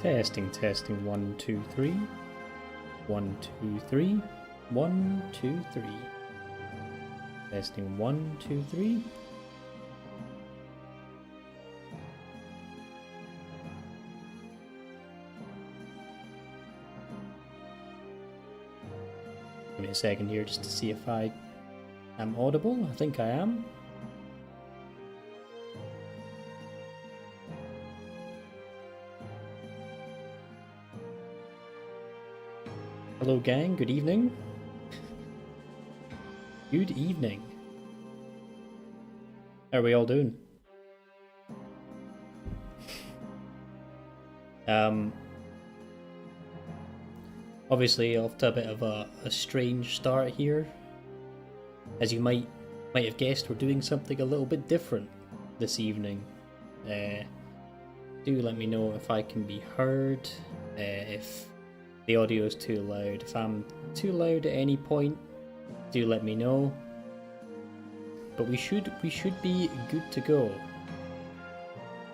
Testing, testing, 1, 2, 3. 1, 2, 3. 1, 2, 3. Testing, 1, 2, 3. Give me a second here just to see if I am audible. I think I am. Hello gang, good evening. Good evening. How are we all doing? Obviously off to a bit of a strange start here. As you might have guessed, we're doing something a little bit different this evening. Do let me know if I can be heard, if the audio is too loud. If I'm too loud at any point, do let me know. But we should be good to go.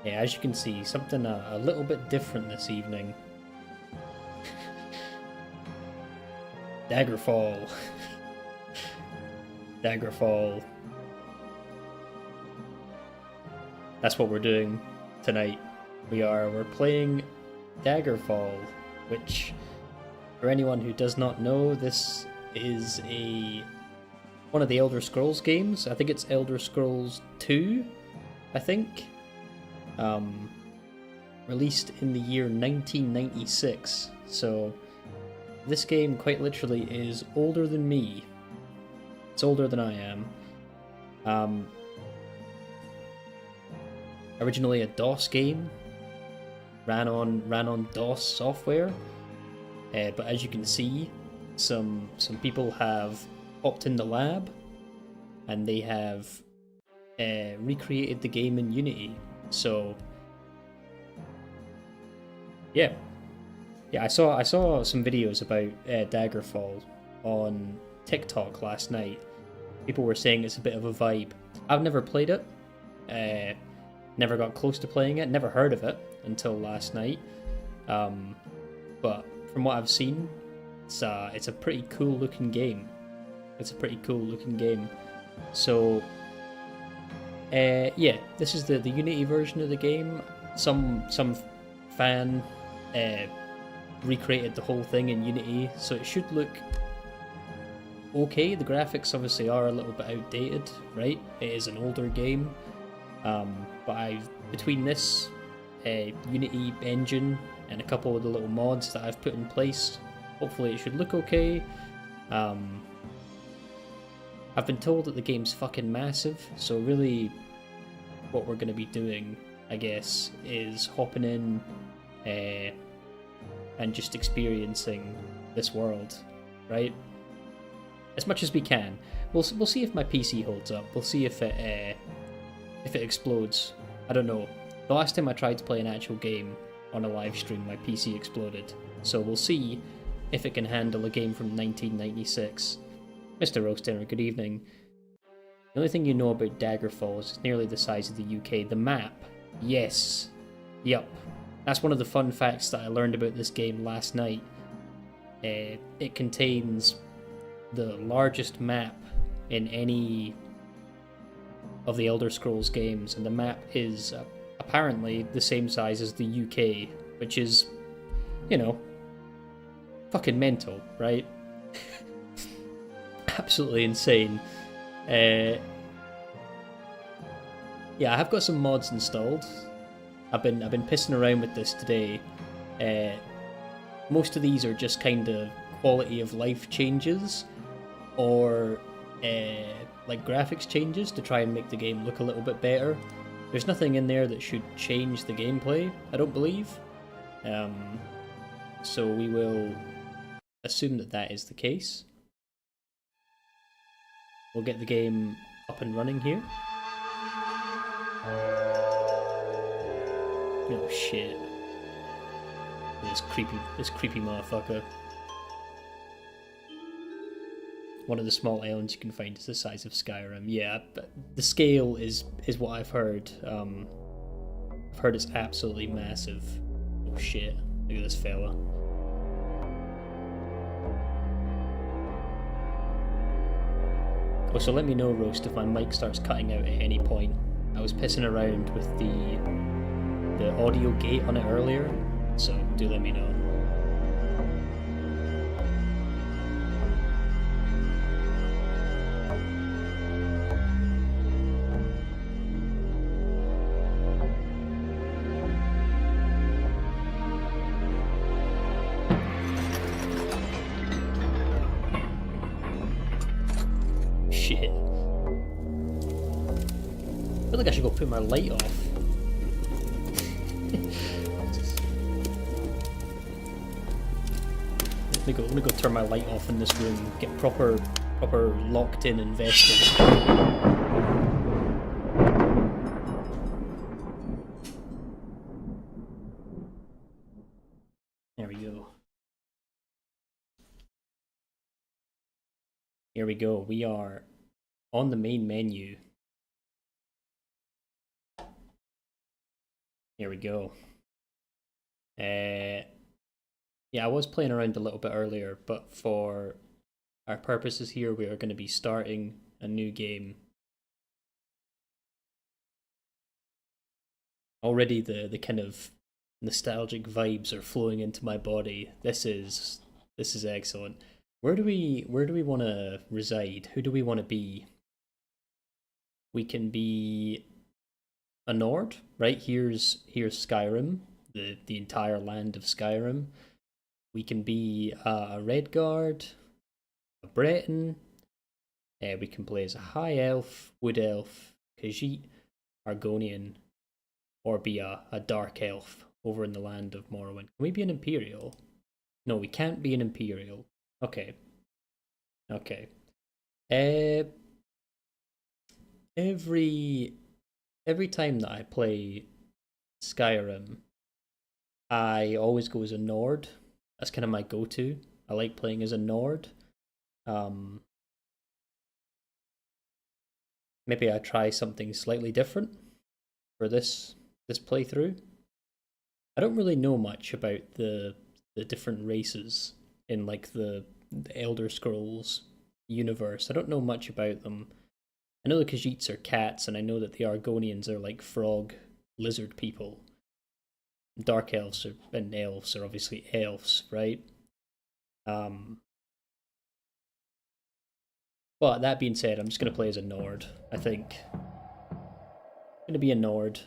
Yeah, as you can see, something a little bit different this evening. Daggerfall. Daggerfall. That's what we're doing tonight. We're playing Daggerfall, which, for anyone who does not know, this is one of the Elder Scrolls games. I think it's Elder Scrolls 2, I think. Released in the year 1996. So this game quite literally is older than me. It's older than I am. Originally a DOS game. Ran on DOS software. But as you can see, some people have hopped in the lab and they have recreated the game in Unity. So yeah, I saw some videos about Daggerfall on TikTok last night. People were saying it's a bit of a vibe. I've never played it, never got close to playing it, never heard of it until last night. But from what I've seen, it's a pretty cool looking game. So yeah, this is the Unity version of the game. Some fan recreated the whole thing in Unity, so it should look okay. The graphics obviously are a little bit outdated, right? It is an older game, but between this Unity engine and a couple of the little mods that I've put in place, hopefully it should look okay. I've been told that the game's fucking massive, so really what we're going to be doing, I guess, is hopping in and just experiencing this world, right? As much as we can. We'll see if my PC holds up. We'll see if it explodes. I don't know. The last time I tried to play an actual game on a live stream, my PC exploded. So we'll see if it can handle a game from 1996. Mr. Roaster, good evening. The only thing you know about Daggerfall is it's nearly the size of the UK. The map, yes. Yup. That's one of the fun facts that I learned about this game last night. It contains the largest map in any of the Elder Scrolls games, and the map is apparently the same size as the UK, which is, you know, fucking mental, right? Absolutely insane. Yeah, I have got some mods installed. I've been pissing around with this today. Most of these are just kind of quality of life changes, or like graphics changes to try and make the game look a little bit better. There's nothing in there that should change the gameplay, I don't believe. So we will assume that that is the case. We'll get the game up and running here. Oh shit. This creepy motherfucker. One of the small islands you can find is the size of Skyrim. Yeah, but the scale is what I've heard. I've heard it's absolutely massive. Oh shit. Look at this fella. Oh, so let me know, Roast, if my mic starts cutting out at any point. I was pissing around with the audio gate on it earlier, so do let me know. Shit. I feel like I should go put my light off. I'm gonna go turn my light off in this room, get proper locked in, invested. There we go. Here we go. We are on the main menu. Here we go. Yeah, I was playing around a little bit earlier, but for our purposes here, we are going to be starting a new game. Already the kind of nostalgic vibes are flowing into my body. This is excellent. Where do we want to reside? Who do we want to be? We can be a Nord, right? Here's Skyrim, the entire land of Skyrim. We can be a Redguard, a Breton. We can play as a High Elf, Wood Elf, Khajiit, Argonian, or be a Dark Elf over in the land of Morrowind. Can we be an Imperial? No, we can't be an Imperial. Okay. Okay. Every time that I play Skyrim, I always go as a Nord. That's kind of my go-to. I like playing as a Nord. Maybe I try something slightly different for this playthrough. I don't really know much about the different races in like the Elder Scrolls universe. I don't know much about them. I know the Khajiits are cats, and I know that the Argonians are like frog lizard people. Dark elves and elves are obviously elves, right? But that being said, I'm just going to play as a Nord, I think. I'm going to be a Nord.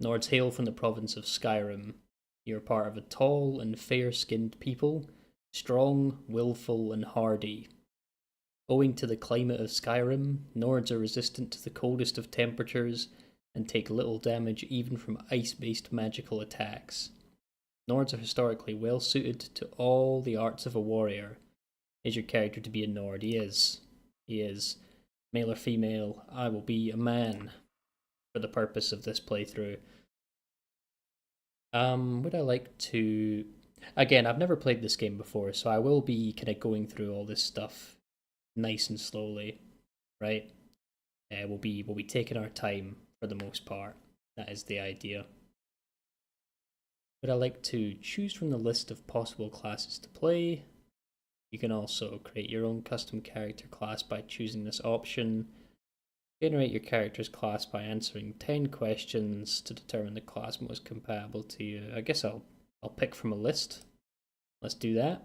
Nords hail from the province of Skyrim. You're part of a tall and fair-skinned people, strong, willful, and hardy. Owing to the climate of Skyrim, Nords are resistant to the coldest of temperatures and take little damage even from ice-based magical attacks. Nords are historically well suited to all the arts of a warrior. Is your character to be a Nord? He is. He is. Male or female, I will be a man for the purpose of this playthrough. Would I like to... Again, I've never played this game before, so I will be kind of going through all this stuff nice and slowly, right? We'll be taking our time for the most part. That is the idea. Would I like to choose from the list of possible classes to play? You can also create your own custom character class by choosing this option. Generate your character's class by answering 10 questions to determine the class most compatible to you. I guess I'll pick from a list. Let's do that.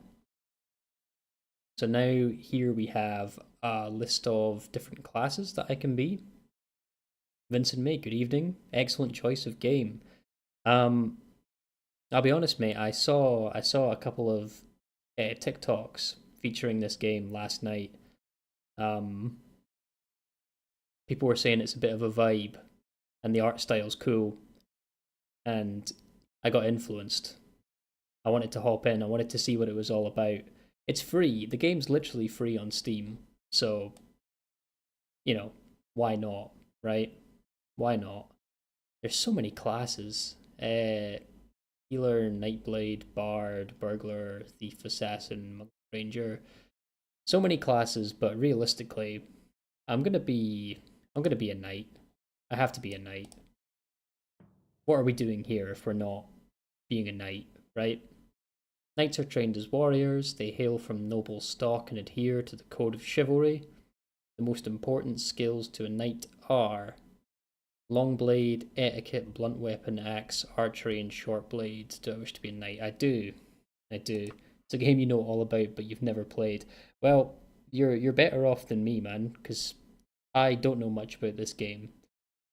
So now here we have a list of different classes that I can be. Vincent May, good evening. Excellent choice of game. I'll be honest, mate. I saw a couple of TikToks featuring this game last night. People were saying it's a bit of a vibe, and the art style's cool, and I got influenced. I wanted to hop in. I wanted to see what it was all about. It's free. The game's literally free on Steam, so you know, why not, right? Why not? There's so many classes. Healer, Nightblade, Bard, Burglar, Thief, Assassin, Monk, Ranger. So many classes, but realistically, I'm gonna be a knight. I have to be a knight. What are we doing here if we're not being a knight, right? Knights are trained as warriors, they hail from noble stock and adhere to the code of chivalry. The most important skills to a knight are long blade, etiquette, blunt weapon, axe, archery, and short blade. Do I wish to be a knight? I do. I do. It's a game you know all about, but you've never played. Well, you're better off than me, man, because I don't know much about this game.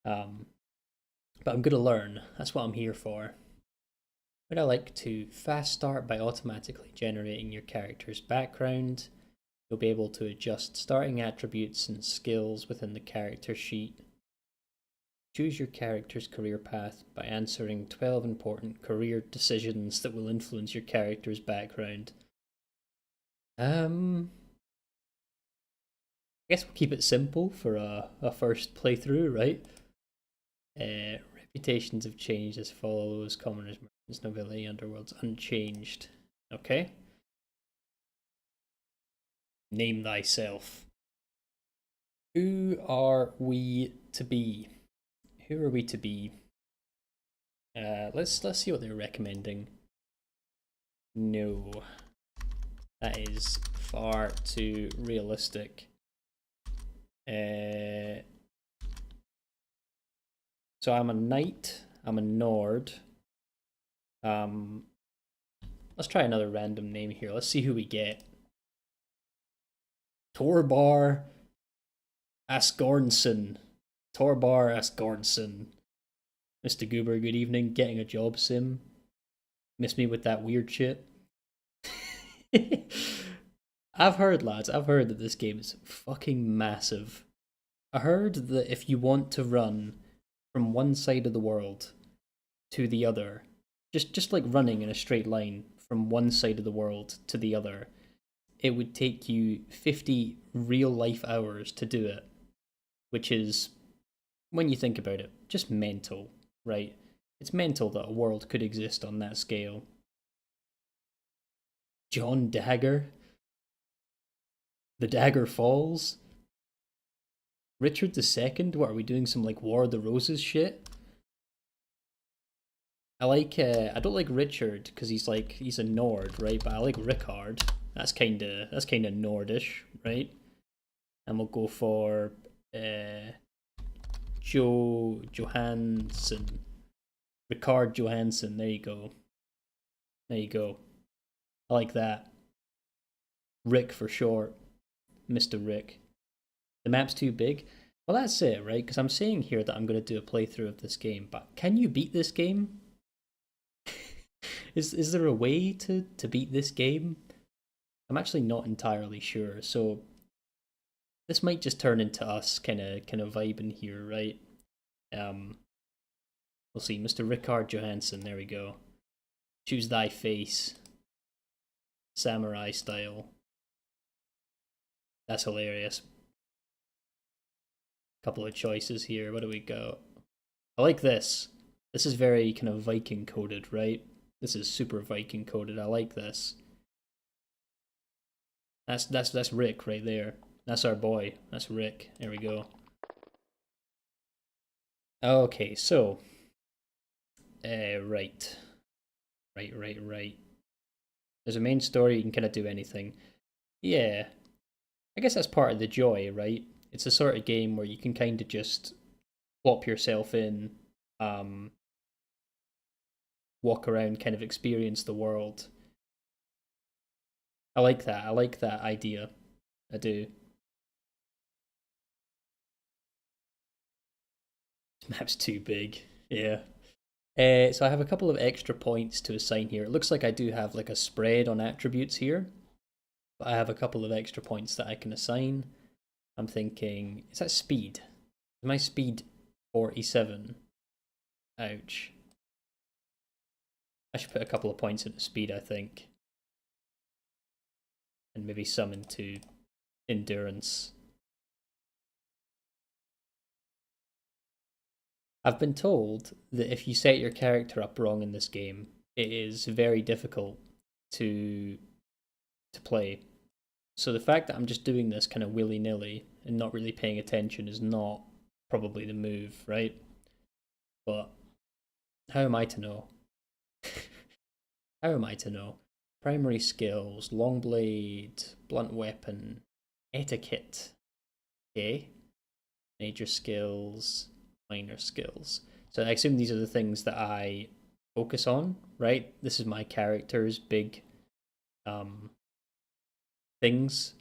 Um, but I'm gonna learn. That's what I'm here for. Would I like to fast start by automatically generating your character's background? You'll be able to adjust starting attributes and skills within the character sheet. Choose your character's career path by answering 12 important career decisions that will influence your character's background. I guess we'll keep it simple for a first playthrough, right? Reputations have changed as follows: commoners, merchants, nobility, underworlds, unchanged. Okay. Name thyself. Who are we to be? Who are we to be? Let's see what they're recommending. No, that is far too realistic. So I'm a knight. I'm a Nord. Let's try another random name here. Let's see who we get. Torbar Asgornson. Torbar Asgornson. Mr. Goober, good evening. Getting a job, Sim. Miss me with that weird shit. I've heard, lads, I've heard that this game is fucking massive. I heard that if you want to run from one side of the world to the other, just like running in a straight line from one side of the world to the other, it would take you 50 real life hours to do it, which is, when you think about it, just mental, right? It's mental that a world could exist on that scale. John Dagger? The Dagger Falls? Richard II? What, are we doing some like War of the Roses shit? I don't like Richard because he's a Nord, right? But I like Rickard. That's kinda Nordish, right? And we'll go for Johansson. Rickard Johansson, there you go. There you go. I like that. Rick for short. Mr. Rick. The map's too big? Well, that's it, right? Because I'm saying here that I'm going to do a playthrough of this game, but can you beat this game? Is there a way to beat this game? I'm actually not entirely sure, so this might just turn into us kind of vibing here, right? We'll see. Mr. Rickard Johansson, there we go. Choose thy face. Samurai style. That's hilarious. Couple of choices here. What do we go? I like this. This is very kind of Viking coded, right? This is super Viking coded. I like this. That's Rick right there. That's our boy. That's Rick. There we go. Okay, so right. There's a main story, you can kind of do anything. Yeah. I guess that's part of the joy, right? It's a sort of game where you can kind of just plop yourself in, walk around, kind of experience the world. I like that. I like that idea. I do. This map's too big. Yeah. So I have a couple of extra points to assign here. It looks like I do have like a spread on attributes here, but I have a couple of extra points that I can assign. I'm thinking, is that speed? Is my speed 47? Ouch. I should put a couple of points into speed, I think. And maybe some into endurance. I've been told that if you set your character up wrong in this game, it is very difficult to play. So the fact that I'm just doing this kind of willy-nilly and not really paying attention is not probably the move, right? But how am I to know? How am I to know? Primary skills, long blade, blunt weapon, etiquette. Okay. Major skills, minor skills. So I assume these are the things that I focus on, right? This is my character's big things.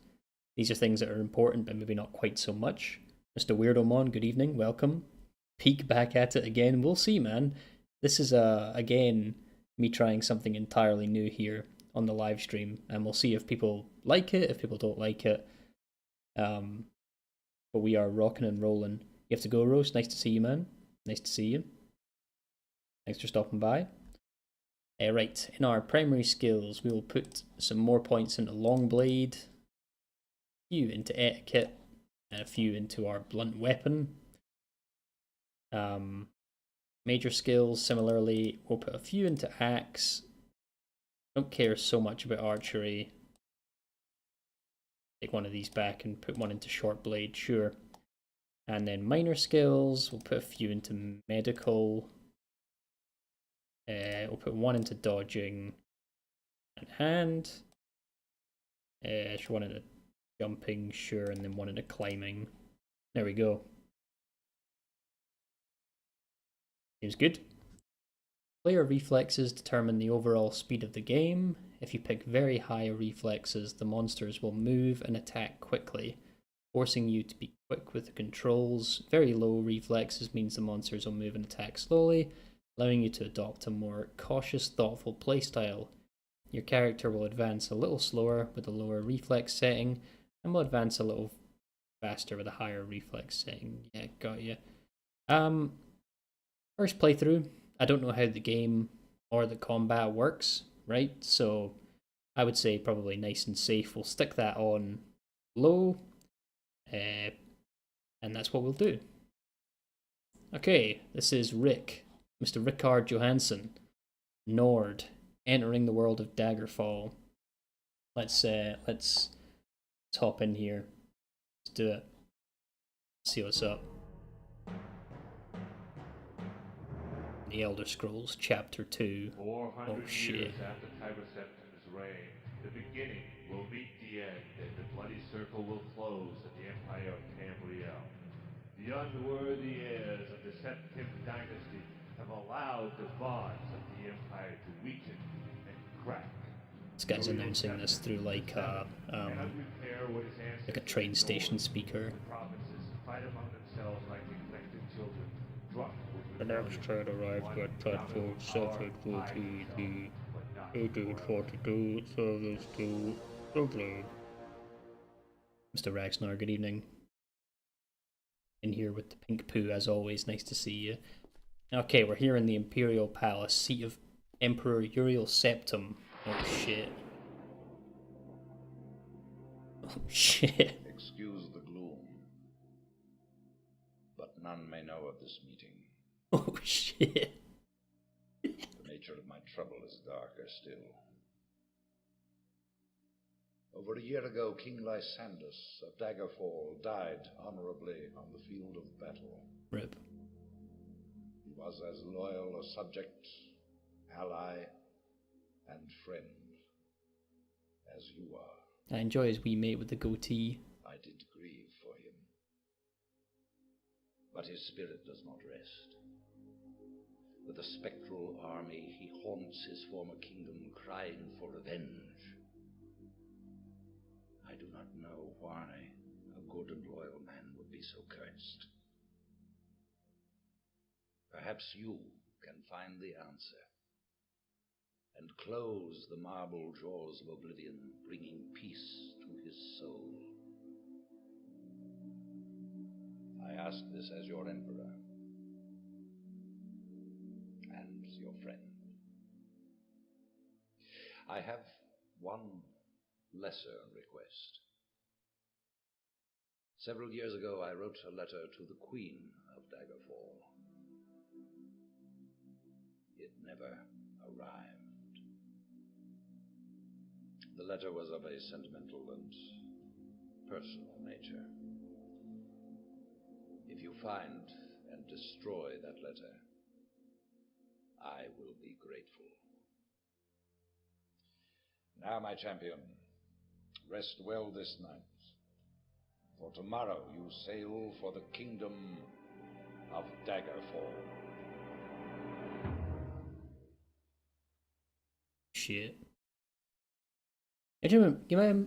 These are things that are important, but maybe not quite so much. Mr. Weirdomon, good evening, welcome. Peek back at it again. We'll see, man. This is again me trying something entirely new here on the live stream, and we'll see if people like it, if people don't like it. But we are rocking and rolling. You have to go, Rose. Nice to see you, man. Nice to see you. Thanks for stopping by. Right, in our primary skills, we will put some more points into long blade, a few into etiquette, and a few into our blunt weapon. Major skills, similarly, we'll put a few into axe. Don't care so much about archery. Take one of these back and put one into short blade, sure. And then minor skills, we'll put a few into medical. We'll put one into dodging and hand. One into jumping, sure, and then one into climbing. There we go. Seems good. Player reflexes determine the overall speed of the game. If you pick very high reflexes, the monsters will move and attack quickly, forcing you to be quick with the controls. Very low reflexes means the monsters will move and attack slowly, allowing you to adopt a more cautious, thoughtful playstyle. Your character will advance a little slower with a lower reflex setting, and will advance a little faster with a higher reflex setting. Yeah, got you. First playthrough, I don't know how the game or the combat works, right? So I would say probably nice and safe. We'll stick that on low, and that's what we'll do. Okay, this is Rick, Mr. Rickard Johansson, Nord, entering the world of Daggerfall. Let's hop in here. Let's do it. See what's up. The Elder Scrolls Chapter 2. 400 years after Tiberseptim's reign, the beginning will meet the end, and the bloody circle will close in the empire of Tamriel. The unworthy heirs of the Septim dynasty have allowed the bonds of the empire to weaken and crack. This guy's announcing this through like a train station speaker. The provinces fight among themselves like neglected children, drunk with The next train arrives at platform 7 will be the 1842 service to Dublin. Mr. Ragnar, good evening. In here with the pink poo, as always, nice to see you. Okay, we're here in the Imperial Palace, seat of Emperor Uriel Septim. Oh shit. Oh shit. Excuse the gloom, but none may know of this meeting. Oh shit. The nature of my trouble is darker still. Over a year ago, King Lysandus of Daggerfall died honorably on the field of battle. Rip. He was as loyal a subject, ally, and friend as you are. I enjoy his wee mate with the goatee. I did grieve for him, but his spirit does not rest. With a spectral army, he haunts his former kingdom, crying for revenge. I do not know why a good and loyal man would be so cursed. Perhaps you can find the answer and close the marble jaws of oblivion, bringing peace to his soul. I ask this as your emperor and your friend. I have one lesser request. Several years ago, I wrote a letter to the Queen of Daggerfall. It never arrived. The letter was of a sentimental and personal nature. If you find and destroy that letter, I will be grateful. Now, my champion, rest well this night. For tomorrow you sail for the kingdom of Daggerfall. Shit. You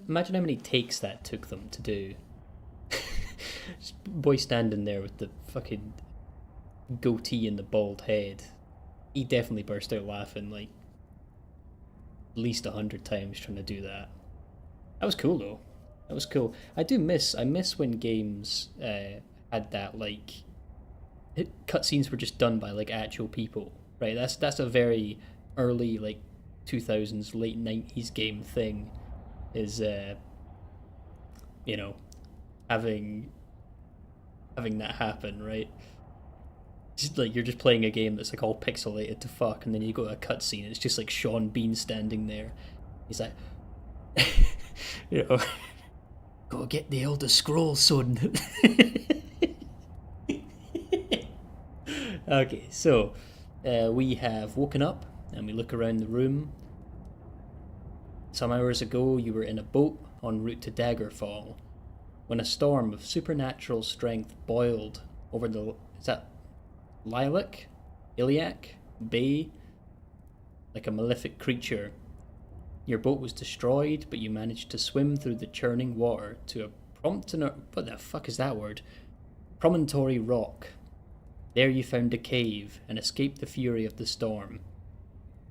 imagine how many takes that took them to do? Just boy standing there with the fucking goatee and the bald head. He definitely burst out laughing like at least 100 times trying to do that. That was cool though. That was cool. I miss when games had that, like, cutscenes were just done by like actual people, right? That's a very early, like, 2000s, late 90s game thing, is you know, having that happen, right? Just like you're just playing a game that's like all pixelated to fuck, and then you go to a cutscene and it's just like Sean Bean standing there. He's like, you know, go get the Elder Scrolls, son. Okay, so we have woken up and we look around the room. Some hours ago, you were in a boat en route to Daggerfall when a storm of supernatural strength boiled over the. Is that Iliac Bay? Like a malefic creature. Your boat was destroyed, but you managed to swim through the churning water to a what the fuck is that word? Promontory rock. There you found a cave and escaped the fury of the storm.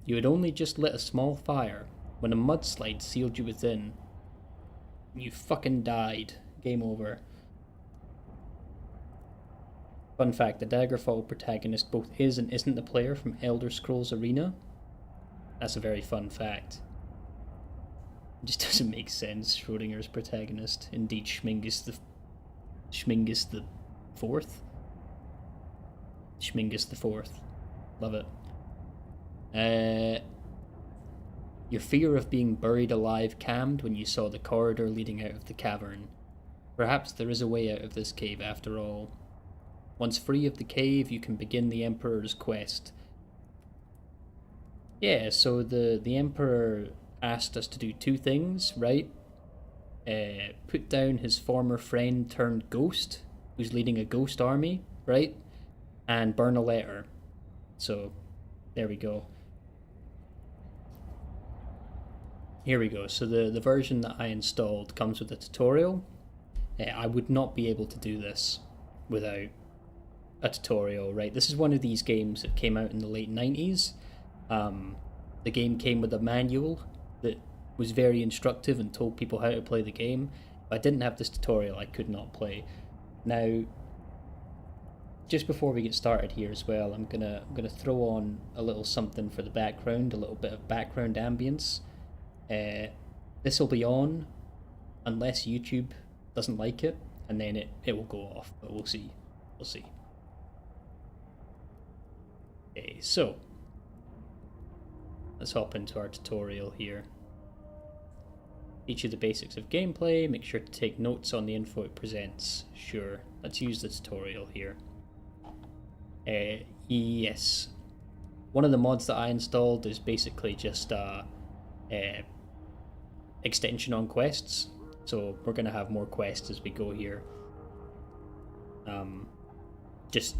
You had only just lit a small fire when a mudslide sealed you within. You fucking died. Game over. Fun fact, the Daggerfall protagonist both is and isn't the player from Elder Scrolls Arena. That's a very fun fact. It just doesn't make sense. Schrodinger's protagonist. Indeed, Schmingus the Fourth. Schmingus the Fourth. Love it. Your fear of being buried alive calmed when you saw the corridor leading out of the cavern. Perhaps there is a way out of this cave after all. Once free of the cave, you can begin the Emperor's quest. Yeah, so the Emperor asked us to do two things, right? Put down his former friend turned ghost, who's leading a ghost army, right? And burn a letter. So, there we go. Here we go. So the version that I installed comes with a tutorial. I would not be able to do this without a tutorial, right? This is one of these games that came out in the late 90s. The game came with a manual that was very instructive and told people how to play the game. If I didn't have this tutorial, I could not play. Now, just before we get started here as well, I'm gonna throw on a little something for the background, a little bit of background ambience. This will be on unless YouTube doesn't like it, and then it will go off, but we'll see. Okay, so let's hop into our tutorial here. Teach you the basics of gameplay, make sure to take notes on the info it presents. Sure, let's use the tutorial here. Yes. One of the mods that I installed is basically just extension on quests, so we're gonna have more quests as we go here. Just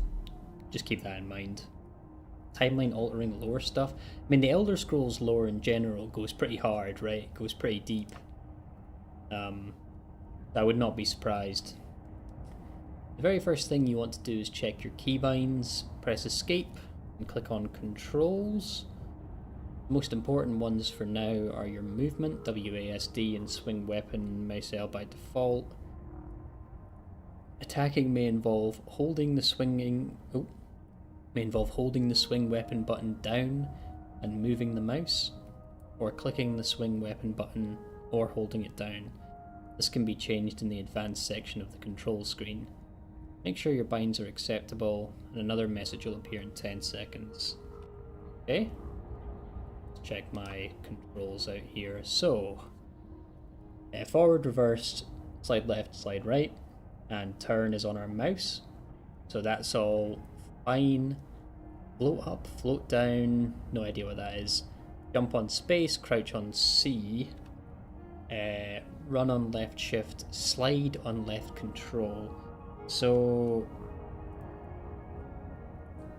keep that in mind. Timeline altering lore stuff. I mean, the Elder Scrolls lore in general goes pretty hard, right? It goes pretty deep. I would not be surprised. The very first thing you want to do is check your keybinds, press escape, and click on controls. The most important ones for now are your movement, WASD, and swing weapon, mouse L by default. Attacking may involve holding the swing weapon button down and moving the mouse, or clicking the swing weapon button or holding it down. This can be changed in the advanced section of the control screen. Make sure your binds are acceptable, and another message will appear in 10 seconds. Okay? Let's check my controls out here. So, forward, reverse, slide left, slide right, and turn is on our mouse. So that's all fine. Float up, float down, no idea what that is. Jump on space, crouch on C, run on left shift, slide on left control. So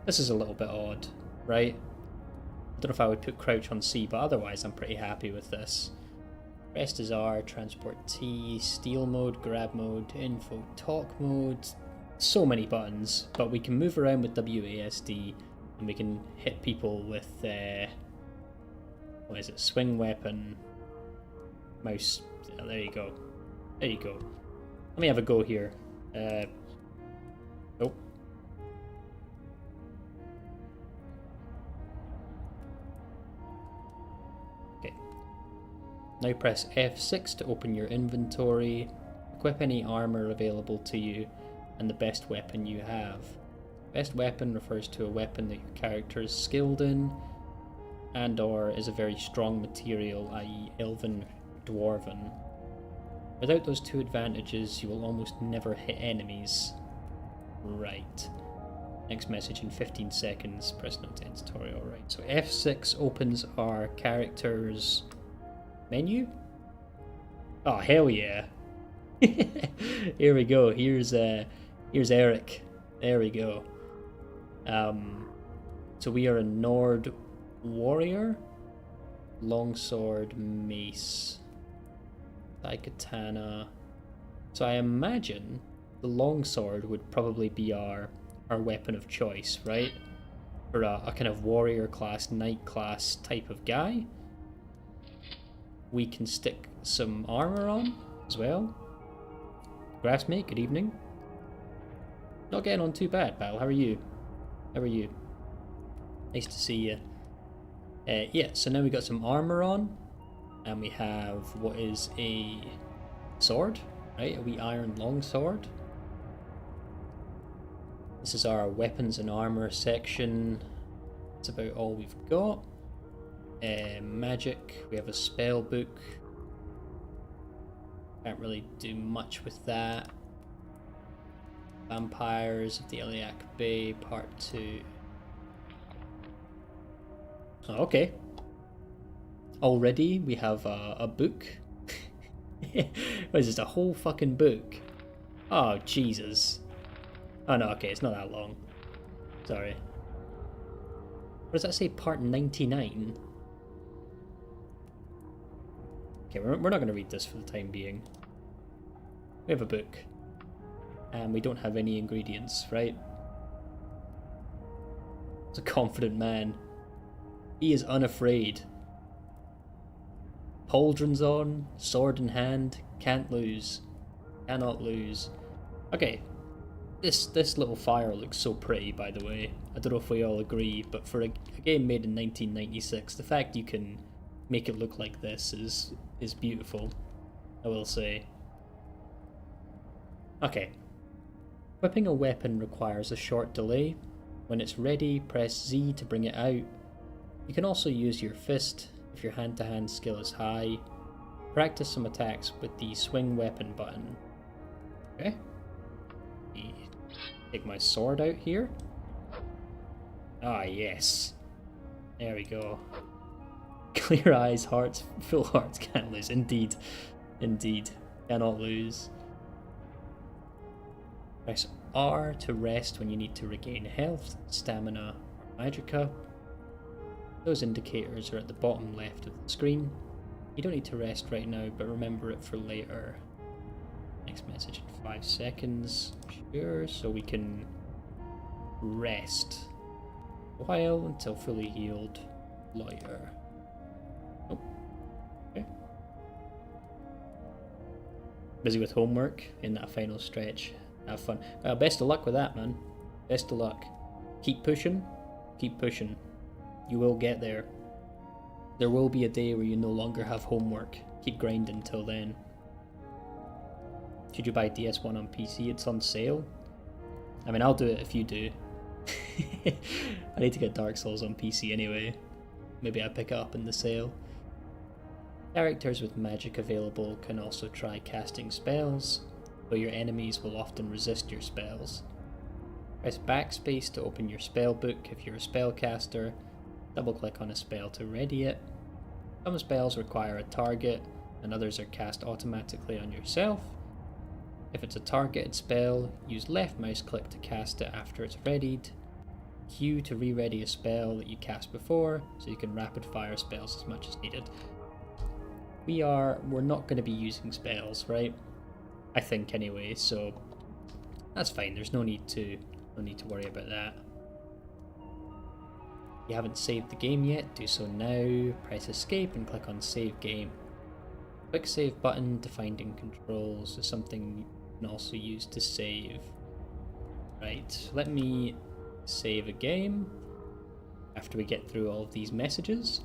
this is a little bit odd, right? I don't know if I would put crouch on C, but otherwise I'm pretty happy with this. Rest is R, transport T, steal mode, grab mode, info, talk mode. So many buttons, but we can move around with WASD, and we can hit people with what is it? Swing weapon, mouse. Oh, there you go. There you go. Let me have a go here. Nope. Okay. Now press F6 to open your inventory. Equip any armor available to you and the best weapon you have. Best weapon refers to a weapon that your character is skilled in and or is a very strong material, i.e. elven, dwarven. Without those two advantages, you will almost never hit enemies. Right. Next message in 15 seconds. Press no to end tutorial. Right. So F6 opens our character's menu. Oh, hell yeah. Here we go. Here's Eric. There we go. So we are a Nord warrior, longsword, mace, daikatana. So I imagine the longsword would probably be our weapon of choice, right? For a kind of warrior class, knight class type of guy. We can stick some armor on as well. Grassmate, good evening. Not getting on too bad, pal. How are you? How are you? Nice to see you. Yeah, so now we got some armor on, and we have what is a sword, right? A wee iron longsword. This is our weapons and armor section. That's about all we've got. Magic, we have a spell book. Can't really do much with that. Vampires of the Iliac Bay, Part 2. Oh, okay. Already we have a book. What is this, a whole fucking book? Oh, Jesus. Oh no, okay, it's not that long. Sorry. What does that say, Part 99? Okay, we're not going to read this for the time being. We have a book. And we don't have any ingredients, right? It's a confident man. He is unafraid. Pauldrons on, sword in hand, can't lose. Cannot lose. Okay. This little fire looks so pretty, by the way. I don't know if we all agree, but for a game made in 1996, the fact you can make it look like this is beautiful, I will say. Okay. Whipping a weapon requires a short delay. When it's ready, press Z to bring it out. You can also use your fist if your hand-to-hand skill is high. Practice some attacks with the swing weapon button. Okay. Take my sword out here. Ah, yes. There we go. Clear eyes, hearts, full hearts, can't lose. Indeed. Indeed. Cannot lose. Press R to rest when you need to regain health, stamina, or magicka. Those indicators are at the bottom left of the screen. You don't need to rest right now, but remember it for later. Next message in 5 seconds. Sure, so we can rest a while until fully healed. Later. Oh, okay. Busy with homework in that final stretch. Have fun. Best of luck with that, man. Best of luck. Keep pushing. Keep pushing. You will get there. There will be a day where you no longer have homework. Keep grinding till then. Should you buy DS1 on PC? It's on sale. I mean, I'll do it if you do. I need to get Dark Souls on PC anyway. Maybe I pick it up in the sale. Characters with magic available can also try casting spells, though your enemies will often resist your spells. Press backspace to open your spell book if you're a spellcaster. Double click on a spell to ready it. Some spells require a target, and others are cast automatically on yourself. If it's a targeted spell, use left mouse click to cast it after it's readied. Q to re-ready a spell that you cast before, so you can rapid fire spells as much as needed. We're not going to be using spells, right? I think anyway, so that's fine. There's no need to worry about that. If you haven't saved the game yet, do so now. Press escape and click on save game. Quick save button defined in controls is something you can also use to save. Right, let me save a game after we get through all of these messages.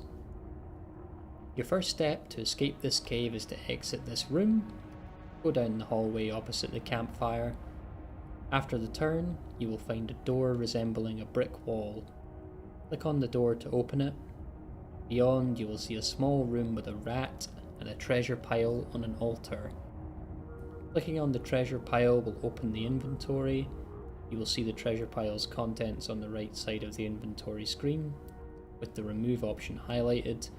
Your first step to escape this cave is to exit this room. Go down the hallway opposite the campfire. After the turn, you will find a door resembling a brick wall. Click on the door to open it. Beyond, you will see a small room with a rat and a treasure pile on an altar. Clicking on the treasure pile will open the inventory. You will see the treasure pile's contents on the right side of the inventory screen, with the remove option highlighted.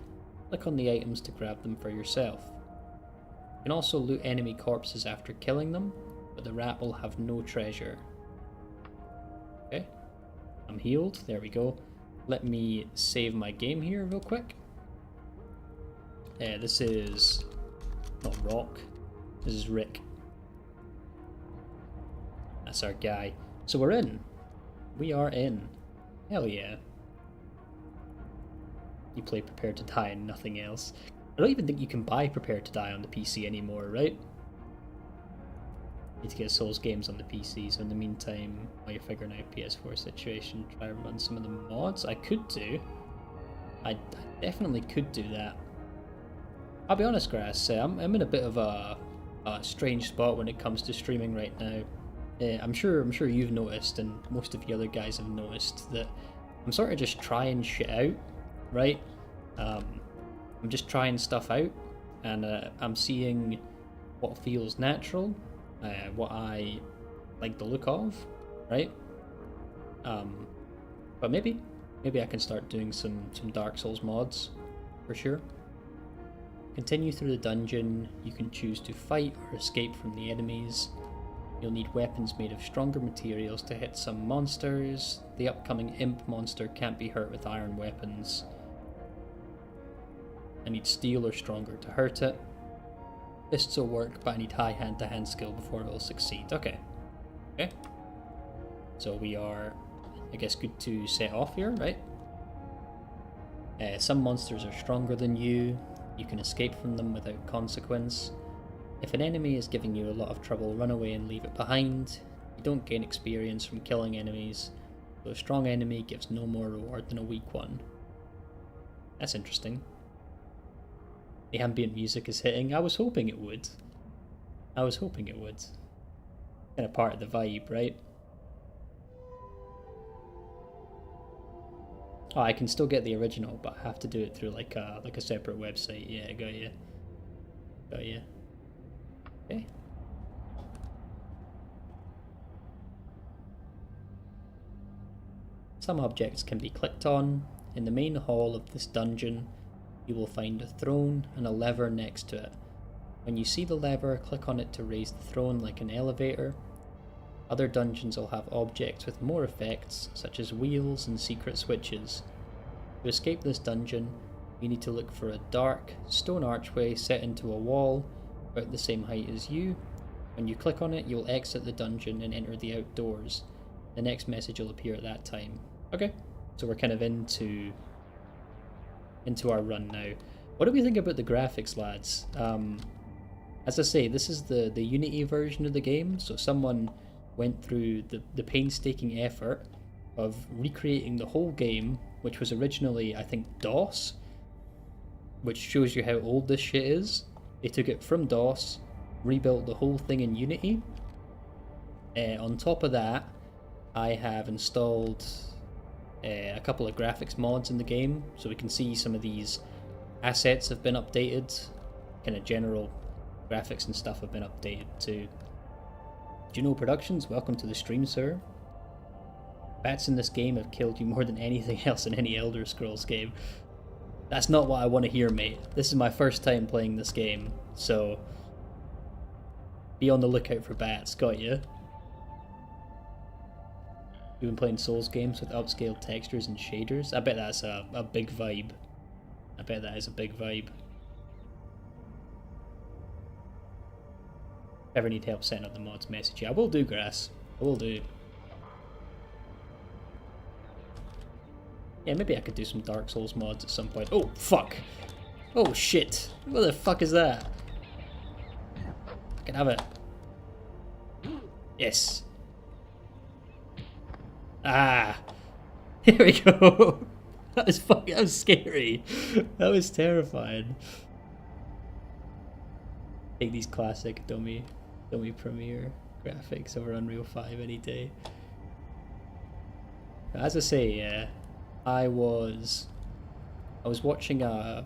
Click on the items to grab them for yourself. You can also loot enemy corpses after killing them, but the rat will have no treasure. Okay, I'm healed, there we go. Let me save my game here real quick. This is not Rock, this is Rick. That's our guy. So we're in. We are in. Hell yeah. You play Prepare to Die and nothing else. I don't even think you can buy Prepare to Die on the PC anymore, right? Need to get Souls games on the PC, so in the meantime, while you're figuring out PS4 situation, try to run some of the mods. I could do. I definitely could do that. I'll be honest, Grass, I'm in a bit of a strange spot when it comes to streaming right now. I'm sure you've noticed, and most of the other guys have noticed, that I'm sort of just trying shit out, right? I'm just trying stuff out, and I'm seeing what feels natural, what I like the look of, right? But maybe I can start doing some Dark Souls mods, for sure. Continue through the dungeon. You can choose to fight or escape from the enemies. You'll need weapons made of stronger materials to hit some monsters. The upcoming imp monster can't be hurt with iron weapons. I need steel or stronger to hurt it. Fists will work, but I need high hand-to-hand skill before it will succeed. Okay. So we are, I guess, good to set off here, right? Some monsters are stronger than you. You can escape from them without consequence. If an enemy is giving you a lot of trouble, run away and leave it behind. You don't gain experience from killing enemies, so a strong enemy gives no more reward than a weak one. That's interesting. The ambient music is hitting. I was hoping it would. Kind of part of the vibe, right? Oh, I can still get the original, but I have to do it through like a separate website. Yeah, got you. Okay. Some objects can be clicked on. In the main hall of this dungeon, you will find a throne and a lever next to it. When you see the lever, click on it to raise the throne like an elevator. Other dungeons will have objects with more effects, such as wheels and secret switches. To escape this dungeon, you need to look for a dark, stone archway set into a wall about the same height as you. When you click on it, you'll exit the dungeon and enter the outdoors. The next message will appear at that time. Okay, so we're kind of into our run now. What do we think about the graphics, lads? As I say, this is the Unity version of the game, so someone went through the painstaking effort of recreating the whole game, which was originally, I think, DOS, which shows you how old this shit is. They took it from DOS, rebuilt the whole thing in Unity. On top of that, I have installed a couple of graphics mods in the game, so we can see some of these assets have been updated. Kind of general graphics and stuff have been updated too. Juno Productions, welcome to the stream, sir. Bats in this game have killed you more than anything else in any Elder Scrolls game. That's not what I want to hear, mate. This is my first time playing this game, so be on the lookout for bats, got you? You've been playing Souls games with upscaled textures and shaders? I bet that's a big vibe. I bet that is a big vibe. Ever need help setting up the mods, message you. I will do, Grass. I will do. Yeah, maybe I could do some Dark Souls mods at some point. Oh, fuck! Oh, shit! What the fuck is that? I can have it. Yes! Ah! Here we go! That was scary. That was terrifying. Take these classic dummy Premiere graphics over Unreal 5 any day. As I say, I was watching a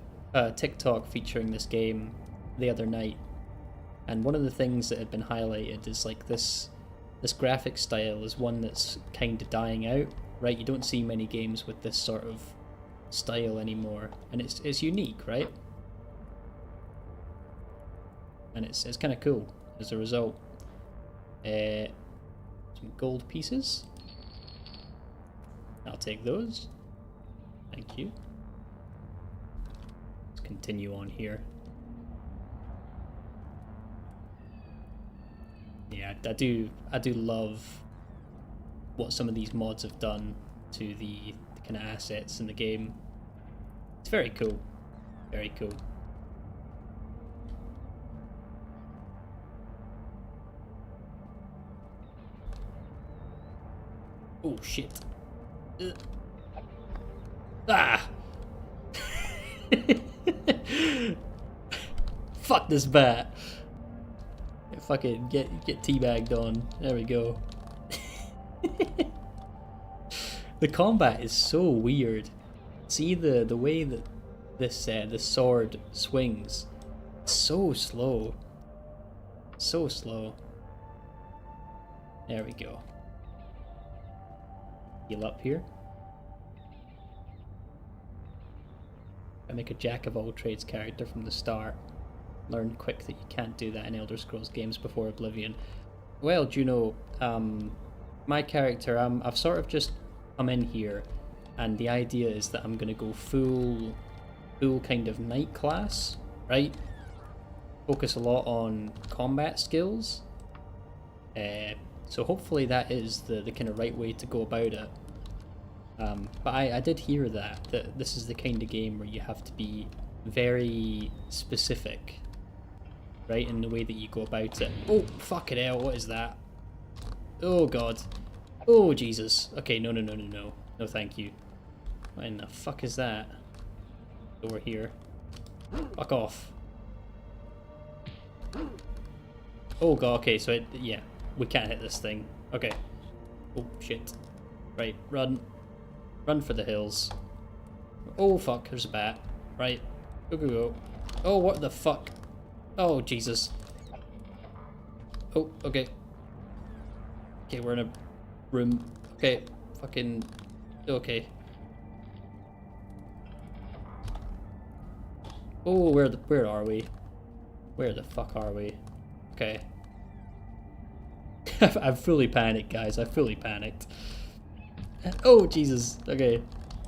TikTok featuring this game the other night, and one of the things that had been highlighted is like this graphic style is one that's kind of dying out, right? You don't see many games with this sort of style anymore, and it's unique, right? And it's kind of cool as a result. Some gold pieces. I'll take those. Thank you. Let's continue on here. Yeah, I do love what some of these mods have done to the kind of assets in the game. It's very cool. Very cool. Oh shit. Ah! Fuck this bat. Yeah, fucking get teabagged on. There we go. The combat is so weird. See the way that this sword swings. So slow. So slow. There we go. Heal up here. I make a jack of all trades character from the start. Learn quick that you can't do that in Elder Scrolls games before Oblivion. Well, Juno, my character, I've sort of just come in here, and the idea is that I'm gonna go full kind of knight class, right? Focus a lot on combat skills. So hopefully that is the kind of right way to go about it. But I did hear that this is the kind of game where you have to be very specific, right, in the way that you go about it. Oh, fucking hell, what is that? Oh god. Oh Jesus. Okay, no. No thank you. What in the fuck is that? Over here. Fuck off. Oh god, okay, so yeah. We can't hit this thing. Okay. Oh, shit. Right, run. Run for the hills. Oh, fuck, there's a bat. Right. Go. Oh, what the fuck? Oh, Jesus. Oh, okay. Okay, we're in a room. Okay, fucking... Okay. Oh, where are we? Where the fuck are we? Okay. I've fully panicked, guys. I've fully panicked. Oh, Jesus. Okay.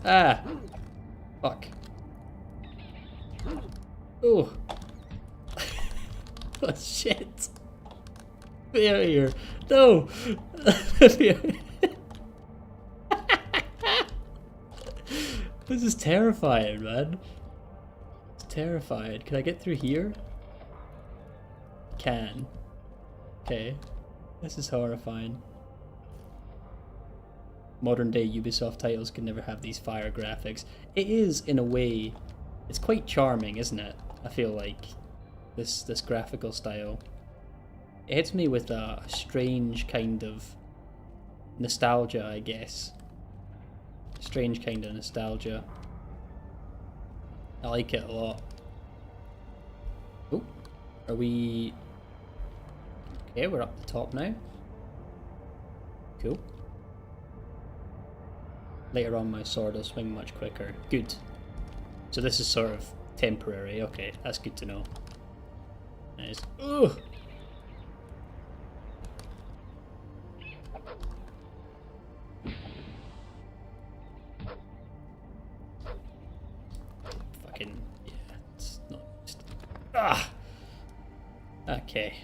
Ah. Fuck. Oh. Oh, shit. Get out of here. No. This is terrifying, man. It's terrifying. Can I get through here? Can. Okay. This is horrifying. Modern day Ubisoft titles can never have these fire graphics. It is, in a way, it's quite charming, isn't it? I feel like this graphical style. It hits me with a strange kind of nostalgia, I guess. Strange kind of nostalgia. I like it a lot. Oh, are we... Okay, we're up the top now. Cool. Later on my sword will swing much quicker. Good. So this is sort of temporary. Okay, that's good to know. Nice. Ugh! Fucking, yeah, it's not just... Ah! Okay.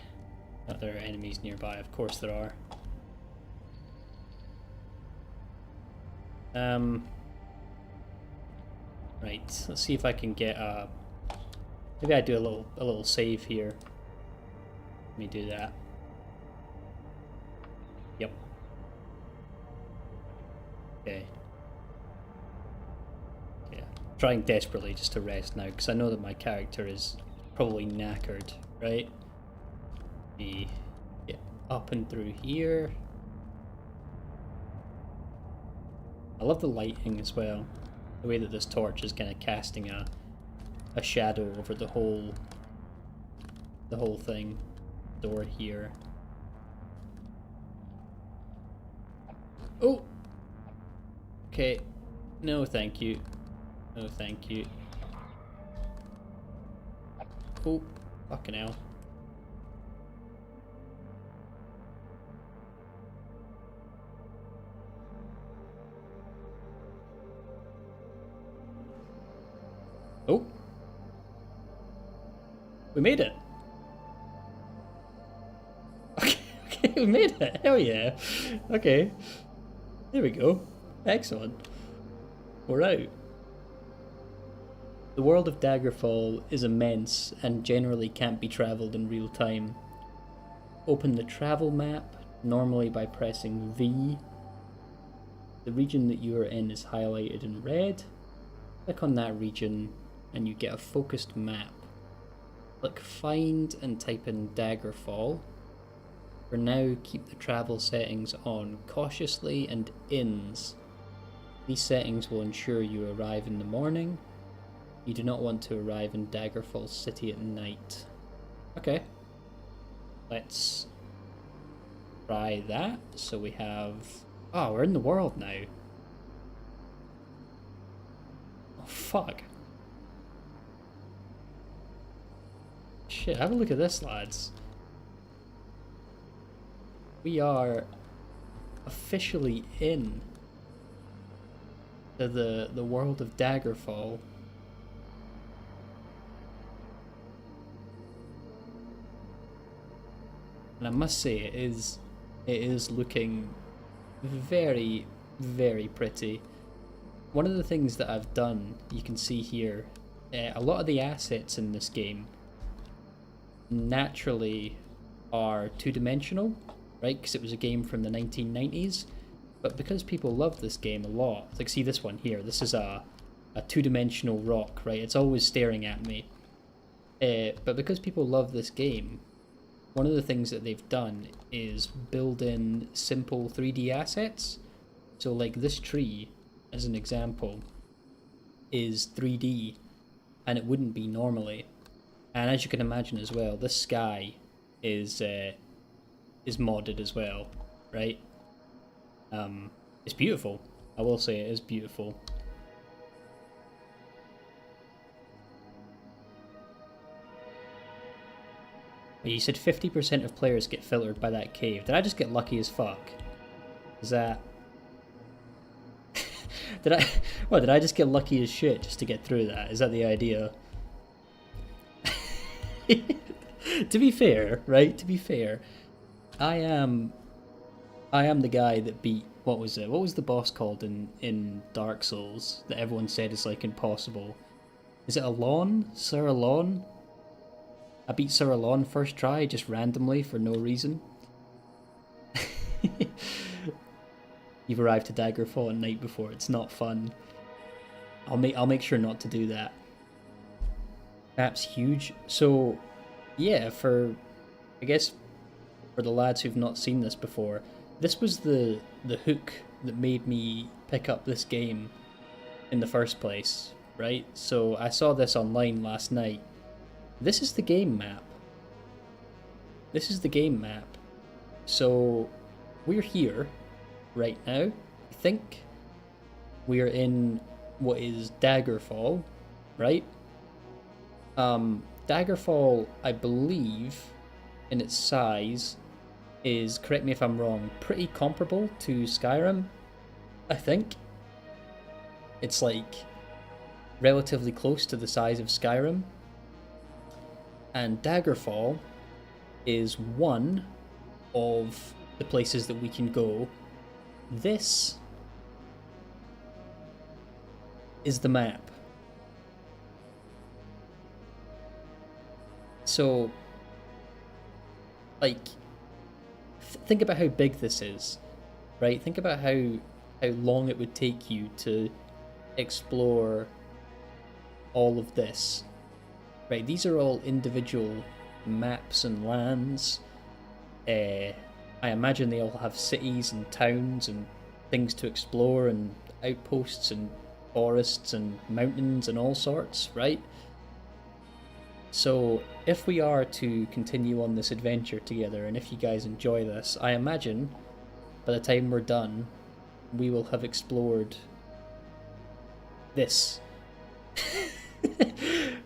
Are there enemies nearby? Of course there are. Right, let's see if I can get a... Maybe I do a little save here. Let me do that. Yep. Okay. Yeah. Trying desperately just to rest now, because I know that my character is probably knackered, right? Let me get up and through here. I love the lighting as well. The way that this torch is kind of casting a shadow over the whole thing. Door here. Oh! Okay. No thank you. No thank you. Oh, fucking hell. Oh! We made it! Okay, we made it! Hell yeah! Okay. There we go. Excellent. We're out. The world of Daggerfall is immense and generally can't be travelled in real time. Open the travel map, normally by pressing V. The region that you are in is highlighted in red. Click on that region and you get a focused map. Click find and type in Daggerfall. For now, keep the travel settings on cautiously and inns. These settings will ensure you arrive in the morning. You do not want to arrive in Daggerfall City at night. Okay. Let's try that. So we have... Oh, we're in the world now. Oh, fuck. Shit, have a look at this, lads. We are officially in to the world of Daggerfall. And I must say it is looking very, very pretty. One of the things that I've done, you can see here, a lot of the assets in this game naturally are two-dimensional, right? Because it was a game from the 1990s. But because people love this game a lot, like see this one here, this is a two-dimensional rock, right? It's always staring at me. But because people love this game, one of the things that they've done is build in simple 3D assets. So like this tree, as an example, is 3D, and it wouldn't be normally. And as you can imagine as well, this sky is modded as well, right? It's beautiful. I will say it is beautiful. You said 50% of players get filtered by that cave. Did I just get lucky as fuck? Is that... did I just get lucky as shit just to get through that? Is that the idea? To be fair, right? To be fair, I am the guy that beat... What was it? What was the boss called in Dark Souls that everyone said is like impossible? Is it Alon? Sir Alon? I beat Sir Alon first try, just randomly for no reason. You've arrived to Daggerfall at night before. It's not fun. I'll make sure not to do that. Map's huge. So, yeah, I guess for the lads who've not seen this before, this was the hook that made me pick up this game in the first place, right? So I saw this online last night. This is the game map. This is the game map. So we're here right now. I think we're in what is Daggerfall. right? Daggerfall, I believe, in its size, is, correct me if I'm wrong, pretty comparable to Skyrim, I think. It's like relatively close to the size of Skyrim. And Daggerfall is one of the places that we can go. This is the map. So, like, think about how big this is, right? Think about how long it would take you to explore all of this, right? These are all individual maps and lands. I imagine they all have cities and towns and things to explore and outposts and forests and mountains and all sorts, right? So if we are to continue on this adventure together, and if you guys enjoy this, I imagine by the time we're done, we will have explored this.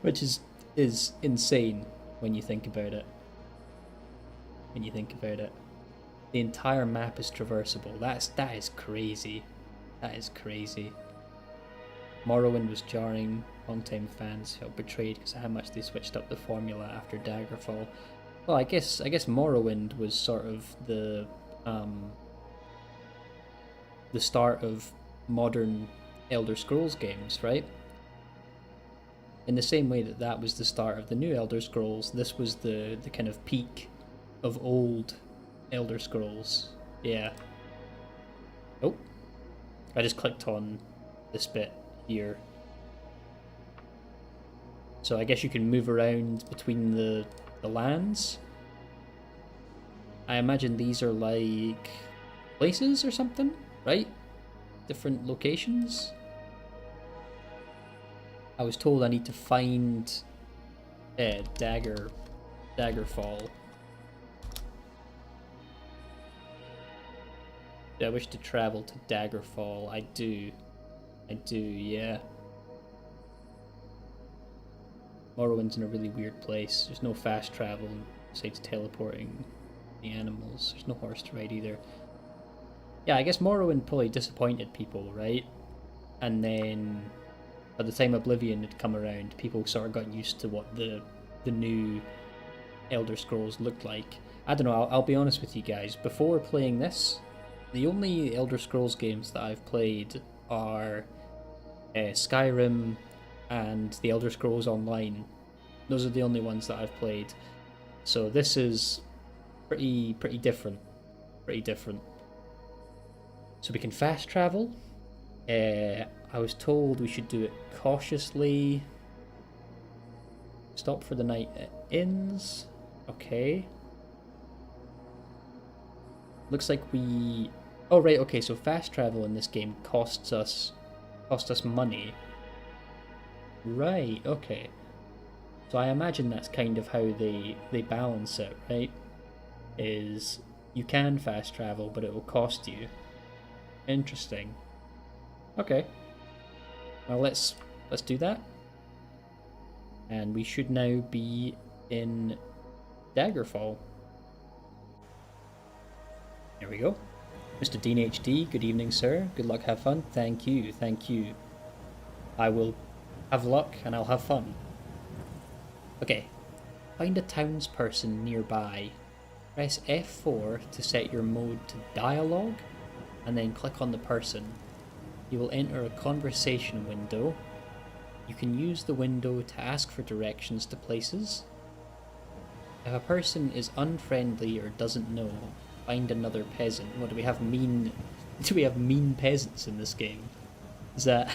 Which is insane when you think about it. The entire map is traversable. That is crazy. That is crazy. Morrowind was jarring. Long-time fans felt betrayed because of how much they switched up the formula after Daggerfall. Well, I guess Morrowind was sort of the start of modern Elder Scrolls games, right? In the same way that was the start of the new Elder Scrolls, this was the kind of peak of old Elder Scrolls. Yeah. Oh. I just clicked on this bit here. So I guess you can move around between the lands. I imagine these are like places or something, right? Different locations. I was told I need to find Daggerfall. Do I wish to travel to Daggerfall? I do, yeah. Morrowind's in a really weird place. There's no fast travel besides teleporting the animals. There's no horse to ride either. Yeah, I guess Morrowind probably disappointed people, right? And then by the time Oblivion had come around, people sort of got used to what the new Elder Scrolls looked like. I don't know, I'll be honest with you guys. Before playing this, the only Elder Scrolls games that I've played are Skyrim and the Elder Scrolls Online. Those are the only ones that I've played. So this is pretty different. So we can fast travel. I was told we should do it cautiously. Stop for the night at inns. Okay. Looks like we... Oh right, okay, so fast travel in this game costs us money. Right, okay. So I imagine that's kind of how they balance it, right? Is you can fast travel, but it will cost you. Interesting. Okay. Well, let's do that. And we should now be in Daggerfall. There we go. Mr. Dean HD, good evening, sir. Good luck, have fun. Thank you. I will have luck and I'll have fun. Okay. Find a townsperson nearby. Press F4 to set your mode to dialogue, and then click on the person. You will enter a conversation window. You can use the window to ask for directions to places. If a person is unfriendly or doesn't know, find another peasant. What do we have mean peasants in this game? Is that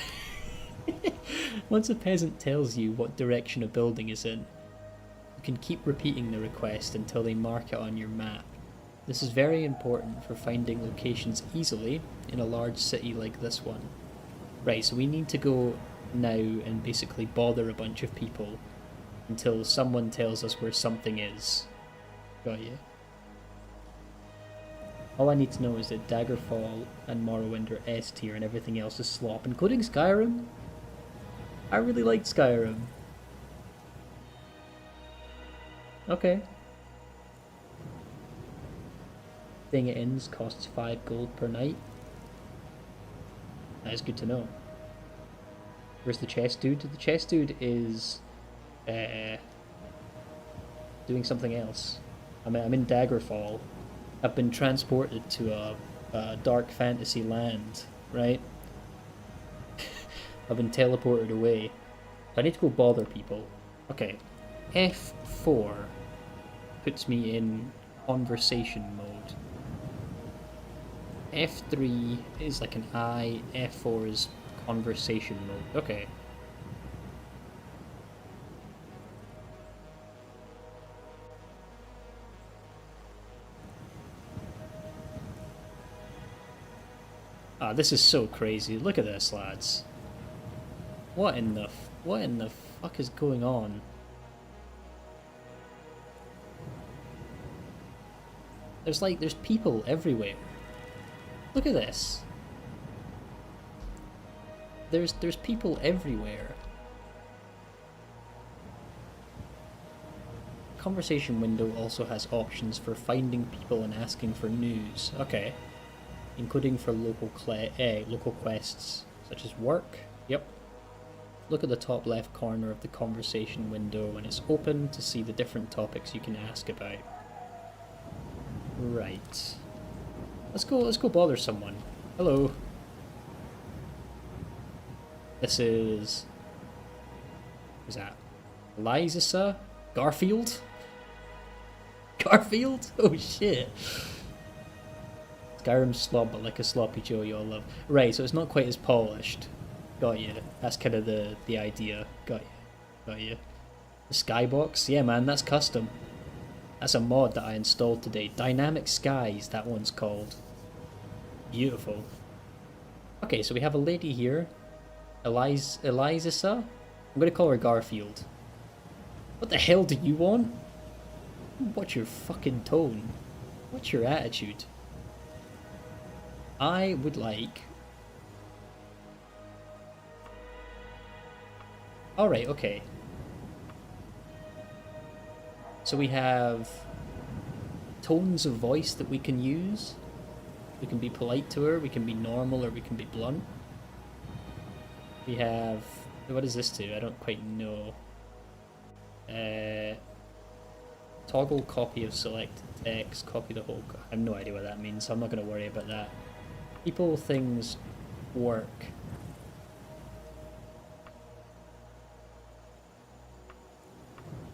once a peasant tells you what direction a building is in, you can keep repeating the request until they mark it on your map. This is very important for finding locations easily in a large city like this one. Right, so we need to go now and basically bother a bunch of people until someone tells us where something is. Got you. All I need to know is that Daggerfall and Morrowind are S tier and everything else is slop, including Skyrim. I really liked Skyrim. Okay. Thing it ends costs 5 gold per night. That is good to know. Where's the chest dude? The chest dude is doing something else. I'm in Daggerfall. I've been transported to a dark fantasy land, right? I've been teleported away. I need to go bother people. Okay. F4 puts me in conversation mode. F3 is like an eye, F4 is conversation mode. Okay. Ah, this is so crazy. Look at this, lads. What in the fuck is going on? There's people everywhere. Look at this. There's people everywhere. Conversation window also has options for finding people and asking for news. Okay. Including for local quests, such as work. Yep. Look at the top left corner of the conversation window and it's open to see the different topics you can ask about. Right. Let's go bother someone. Hello. This is... Who's that? Eliza? Garfield? Garfield? Oh shit. Skyrim slob, but like a sloppy Joe you all love. Right, so it's not quite as polished. Got you. That's kind of the idea. Got you. The skybox? Yeah man, that's custom. That's a mod that I installed today. Dynamic Skies, that one's called. Beautiful. Okay, so we have a lady here. Eliza? I'm gonna call her Garfield. What the hell do you want? What's your fucking tone? What's your attitude? I would like... Alright, okay. So we have tones of voice that we can use. We can be polite to her, we can be normal, or we can be blunt. We have... What does this do? I don't quite know. Toggle copy of selected text, copy the whole... I have no idea what that means, so I'm not going to worry about that. People, things, work.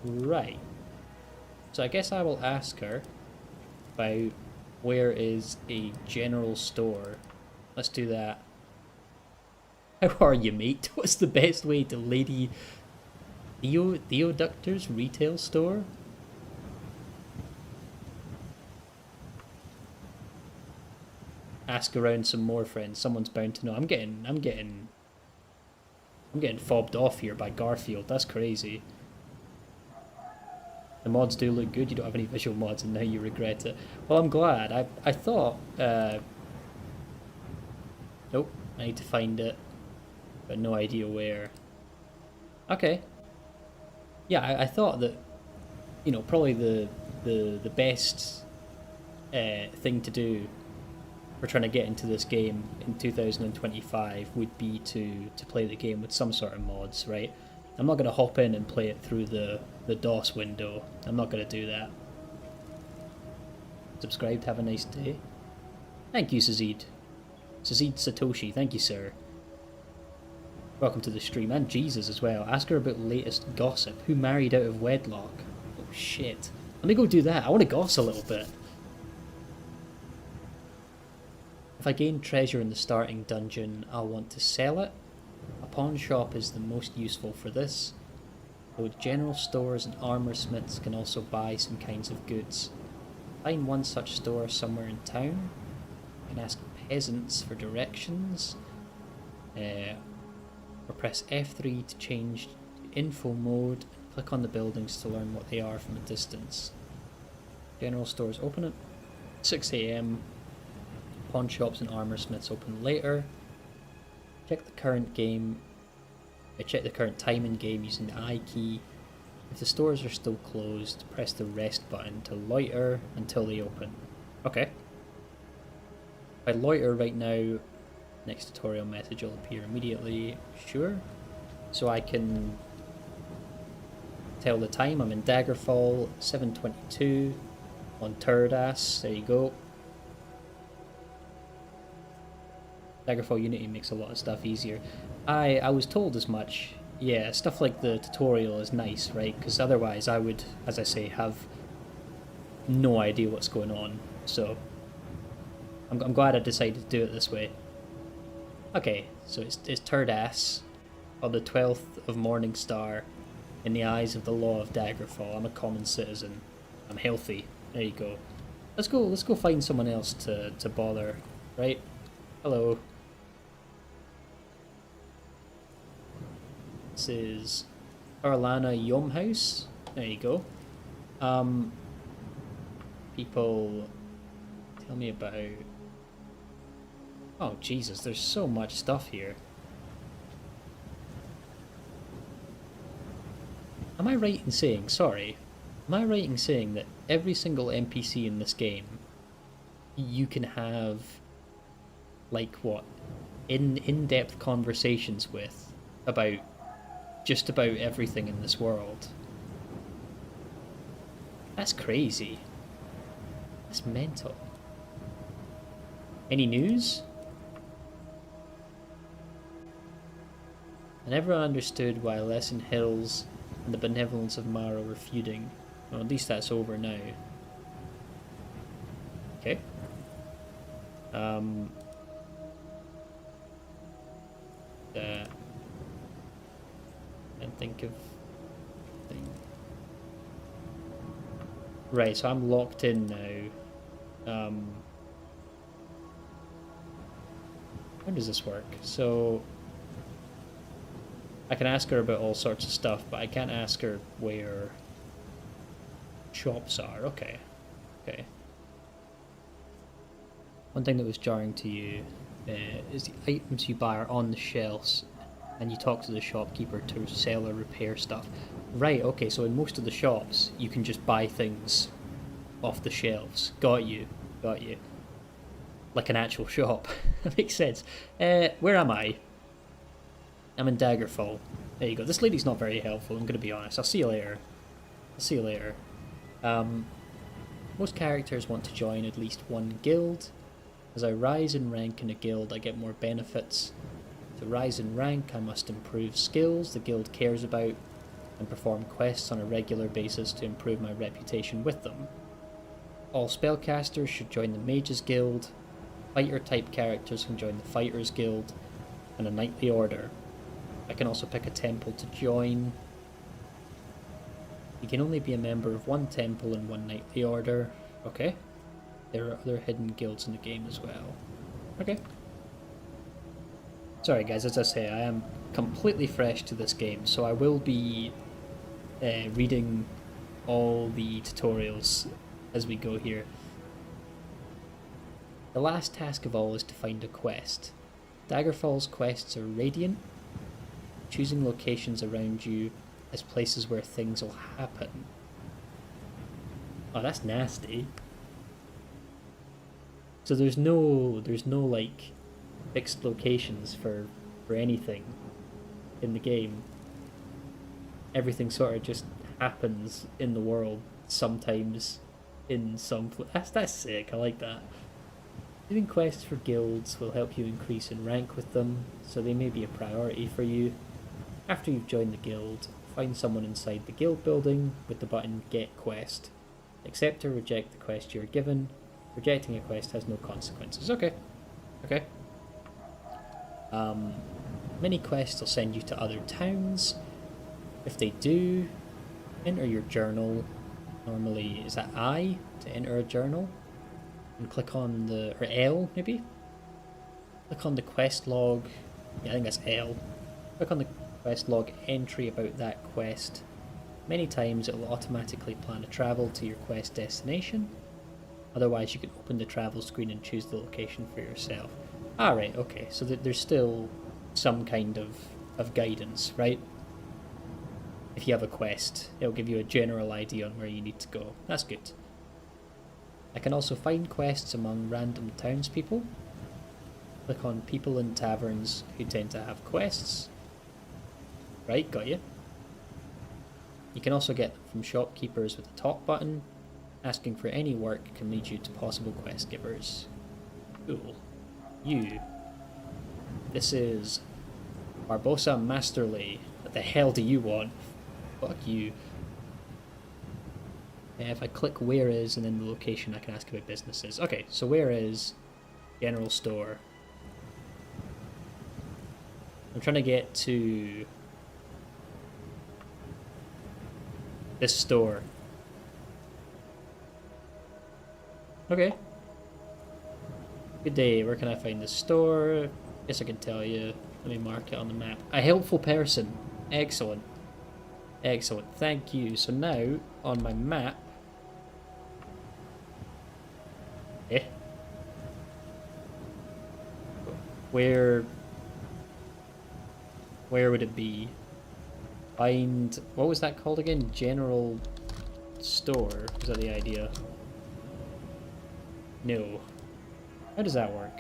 Right. So I guess I will ask her about where is a general store. Let's do that. How are you, mate? What's the best way to Lady Theoductor's retail store? Ask around some more friends. Someone's bound to know. I'm getting fobbed off here by Garfield. That's crazy. The mods do look good. You don't have any visual mods and now you regret it. Well, I'm glad. I thought... Nope. I need to find it. But no idea where. Okay. Yeah, I thought that, you know, probably the best thing to do for trying to get into this game in 2025 would be to play the game with some sort of mods, right? I'm not going to hop in and play it through the DOS window. I'm not going to do that. Subscribed, have a nice day. Thank you, Sazid. Sazid Satoshi, thank you, sir. Welcome to the stream, and Jesus as well. Ask her about latest gossip. Who married out of wedlock? Oh shit. Let me go do that. I want to goss a little bit. If I gain treasure in the starting dungeon, I'll want to sell it. A pawn shop is the most useful for this, though general stores and armor smiths can also buy some kinds of goods. Find one such store somewhere in town. You can ask peasants for directions. Or press F3 to change to info mode. Click on the buildings to learn what they are from a distance. General stores open at 6 AM. Pawn shops and armor smiths open later. Check the current game I check the current time in game using the I key. If the stores are still closed, press the rest button to loiter until they open. Okay. If I loiter right now, next tutorial message will appear immediately. Sure. So I can tell the time. I'm in Daggerfall, 7:22 on Turdass. There you go. Daggerfall Unity makes a lot of stuff easier. I was told as much. Yeah, stuff like the tutorial is nice, right? Because otherwise I would, as I say, have no idea what's going on. So I'm glad I decided to do it this way. Okay, so it's Turdass on the 12th of Morningstar. In the eyes of the law of Daggerfall, I'm a common citizen. I'm healthy. There you go. Let's go find someone else to bother, right? Hello. This is Arlana Yomhouse. There you go. People tell me about... Oh Jesus, there's so much stuff here. Am I right in saying, sorry, am I right in saying that every single NPC in this game you can have, like, what, in-depth conversations with about just about everything in this world? That's crazy. That's mental. Any news? I never understood why Lesson Hills and the benevolence of Mara were feuding. Well, at least that's over now. Okay. And think of thing. Right, so I'm locked in now. How does this work? So I can ask her about all sorts of stuff, but I can't ask her where shops are. Okay. Okay. One thing that was jarring to you is the items you buy are on the shelves, and you talk to the shopkeeper to sell or repair stuff. Right, okay, so in most of the shops, you can just buy things off the shelves. Got you. Got you. Like an actual shop. That makes sense. Where am I? I'm in Daggerfall. There you go. This lady's not very helpful, I'm going to be honest. I'll see you later. I'll see you later. Most characters want to join at least one guild. As I rise in rank in a guild, I get more benefits. To rise in rank, I must improve skills the guild cares about and perform quests on a regular basis to improve my reputation with them. All spellcasters should join the Mages Guild. Fighter-type characters can join the Fighters Guild and a Knightly Order. I can also pick a temple to join. You can only be a member of one temple and one Knightly Order. Okay. There are other hidden guilds in the game as well. Okay. Sorry guys, as I say, I am completely fresh to this game, so I will be reading all the tutorials as we go here. The last task of all is to find a quest. Daggerfall's quests are radiant, choosing locations around you as places where things will happen. Oh, that's nasty. So there's no like fixed locations for anything in the game. Everything sort of just happens in the world, sometimes in some that's sick. I like that. Doing quests for guilds will help you increase in rank with them, so they may be a priority for you. After you've joined the guild, find someone inside the guild building with the button Get Quest. Accept or reject the quest you're given. Rejecting a quest has no consequences. Okay. Okay. Many quests will send you to other towns. If they do, enter your journal. Normally, is that I to enter a journal? And click on the, or L maybe? Click on the quest log. Yeah, I think that's L. Click on the quest log entry about that quest. Many times it will automatically plan a travel to your quest destination. Otherwise you can open the travel screen and choose the location for yourself. Alright, okay, so there's still some kind of of guidance, right? If you have a quest, it'll give you a general idea on where you need to go. That's good. I can also find quests among random townspeople. Click on people in taverns who tend to have quests. Right, got you. You can also get them from shopkeepers with the talk button. Asking for any work can lead you to possible quest givers. Cool. You. This is Barbosa Masterly. What the hell do you want? Fuck you. If I click where is and then the location, I can ask about businesses. Okay, so where is general store? I'm trying to get to this store. Okay. Good day, where can I find the store? Guess I can tell you. Let me mark it on the map. A helpful person. Excellent. Excellent, thank you. So now, on my map... Where would it be? Find... What was that called again? General store? Was that the idea? No. How does that work?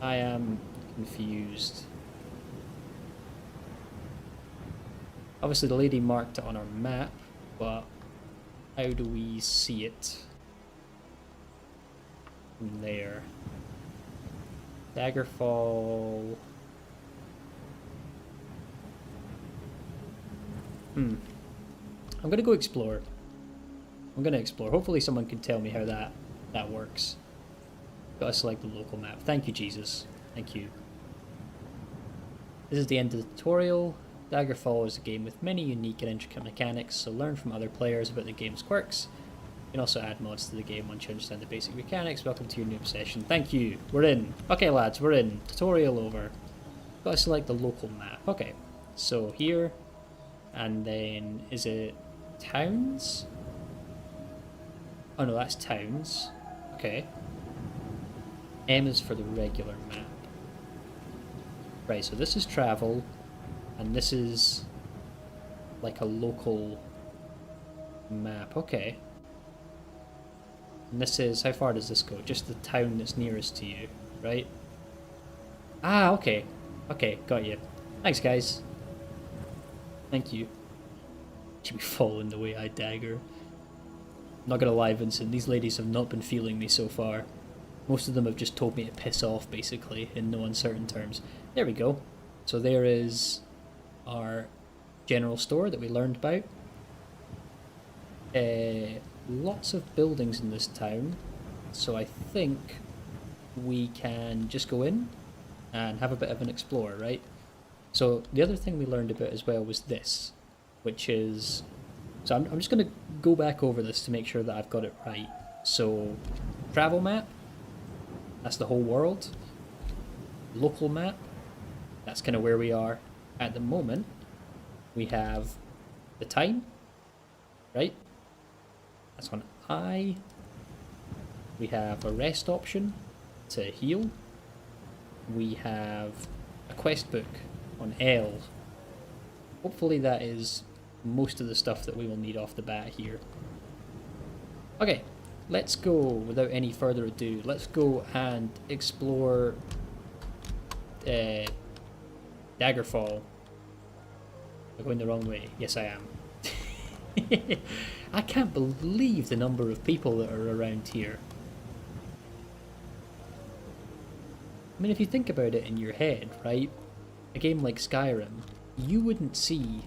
I am confused. Obviously the lady marked it on our map, but how do we see it? From there. Daggerfall. I'm gonna go explore. I'm gonna explore. Hopefully someone can tell me how that works. Gotta select the local map. Thank you, Jesus. Thank you. This is the end of the tutorial. Daggerfall is a game with many unique and intricate mechanics, so learn from other players about the game's quirks. You can also add mods to the game once you understand the basic mechanics. Welcome to your noob session. Thank you. We're in. Okay, lads, we're in. Tutorial over. Gotta select the local map. Okay, so here, and then is it towns? Oh no, that's towns. Okay. M is for the regular map. Right, so this is travel, and this is like a local map. Okay. And this is, how far does this go? Just the town that's nearest to you, right? Ah, okay. Okay, got you. Thanks, guys. Thank you. Should be following the way I dagger. Not gonna lie, Vincent, these ladies have not been feeling me so far. Most of them have just told me to piss off, basically, in no uncertain terms. There we go. So there is our general store that we learned about. Lots of buildings in this town, so I think we can just go in and have a bit of an explore, right? So the other thing we learned about as well was this, which is... So I'm just going to go back over this to make sure that I've got it right. So, travel map, that's the whole world. Local map, that's kind of where we are at the moment. We have the time, right? That's on I. We have a rest option to heal. We have a quest book on L. Hopefully that is most of the stuff that we will need off the bat here. Okay, let's go without any further ado. Let's go and explore Daggerfall. I'm going the wrong way. Yes, I am. I can't believe the number of people that are around here. I mean, if you think about it in your head, right? A game like Skyrim, you wouldn't see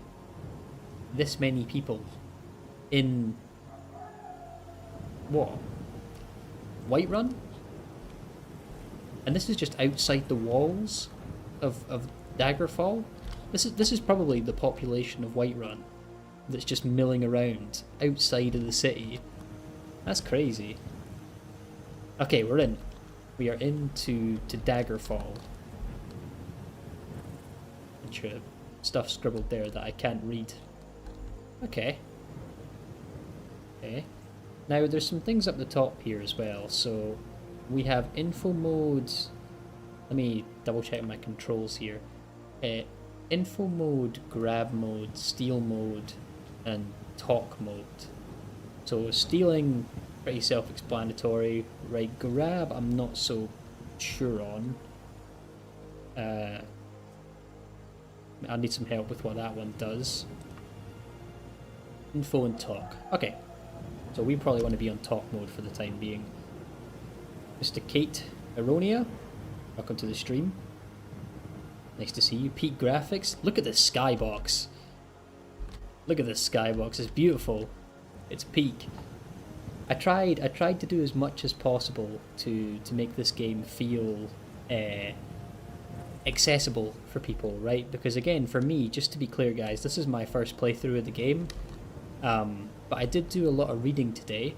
this many people in... what? Whiterun? And this is just outside the walls of Daggerfall? This is probably the population of Whiterun that's just milling around outside of the city. That's crazy. Okay, we're in. We are into Daggerfall. Bunch of stuff scribbled there that I can't read. Okay. Okay. Now there's some things up the top here as well. So we have info modes. Let me double check my controls here. Info mode, grab mode, steal mode, and talk mode. So stealing, pretty self-explanatory. Right, grab, I'm not so sure on. I need some help with what that one does. Info and talk. Okay, so we probably want to be on talk mode for the time being. Mr. Kate Aronia, welcome to the stream. Nice to see you. Peak Graphics. Look at this skybox. Look at this skybox. It's beautiful. It's peak. I tried to do as much as possible to make this game feel accessible for people, right? Because again, for me, just to be clear, guys, this is my first playthrough of the game. But I did do a lot of reading today.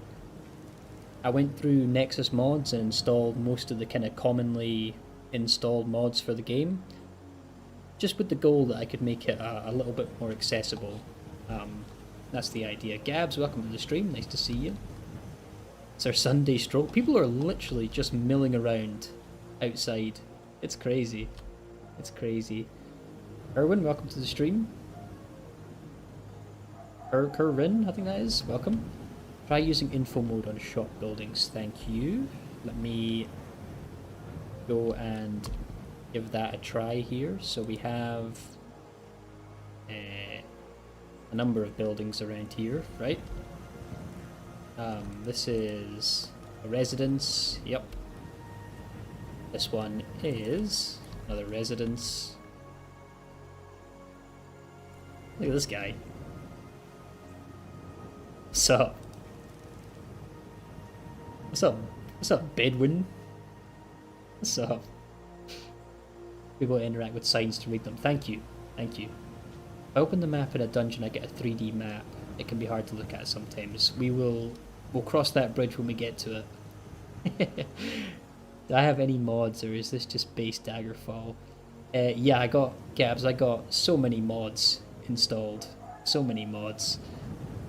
I went through Nexus mods and installed most of the kind of commonly installed mods for the game, just with the goal that I could make it a little bit more accessible. That's the idea. Gabs, welcome to the stream. Nice to see you. It's our Sunday stroll. People are literally just milling around outside. It's crazy. It's crazy. Erwin, welcome to the stream. Kerwin, I think that is. Welcome. Try using info mode on shop buildings. Thank you. Let me go and give that a try here. So we have a number of buildings around here, right? This is a residence. Yep. This one is another residence. Look at this guy. What's up? What's up? What's up, Bedouin? What's up? People interact with signs to read them. Thank you. Thank you. If I open the map in a dungeon, I get a 3D map. It can be hard to look at sometimes. We'll cross that bridge when we get to it. Do I have any mods, or is this just base Daggerfall? Yeah, I got so many mods installed. So many mods.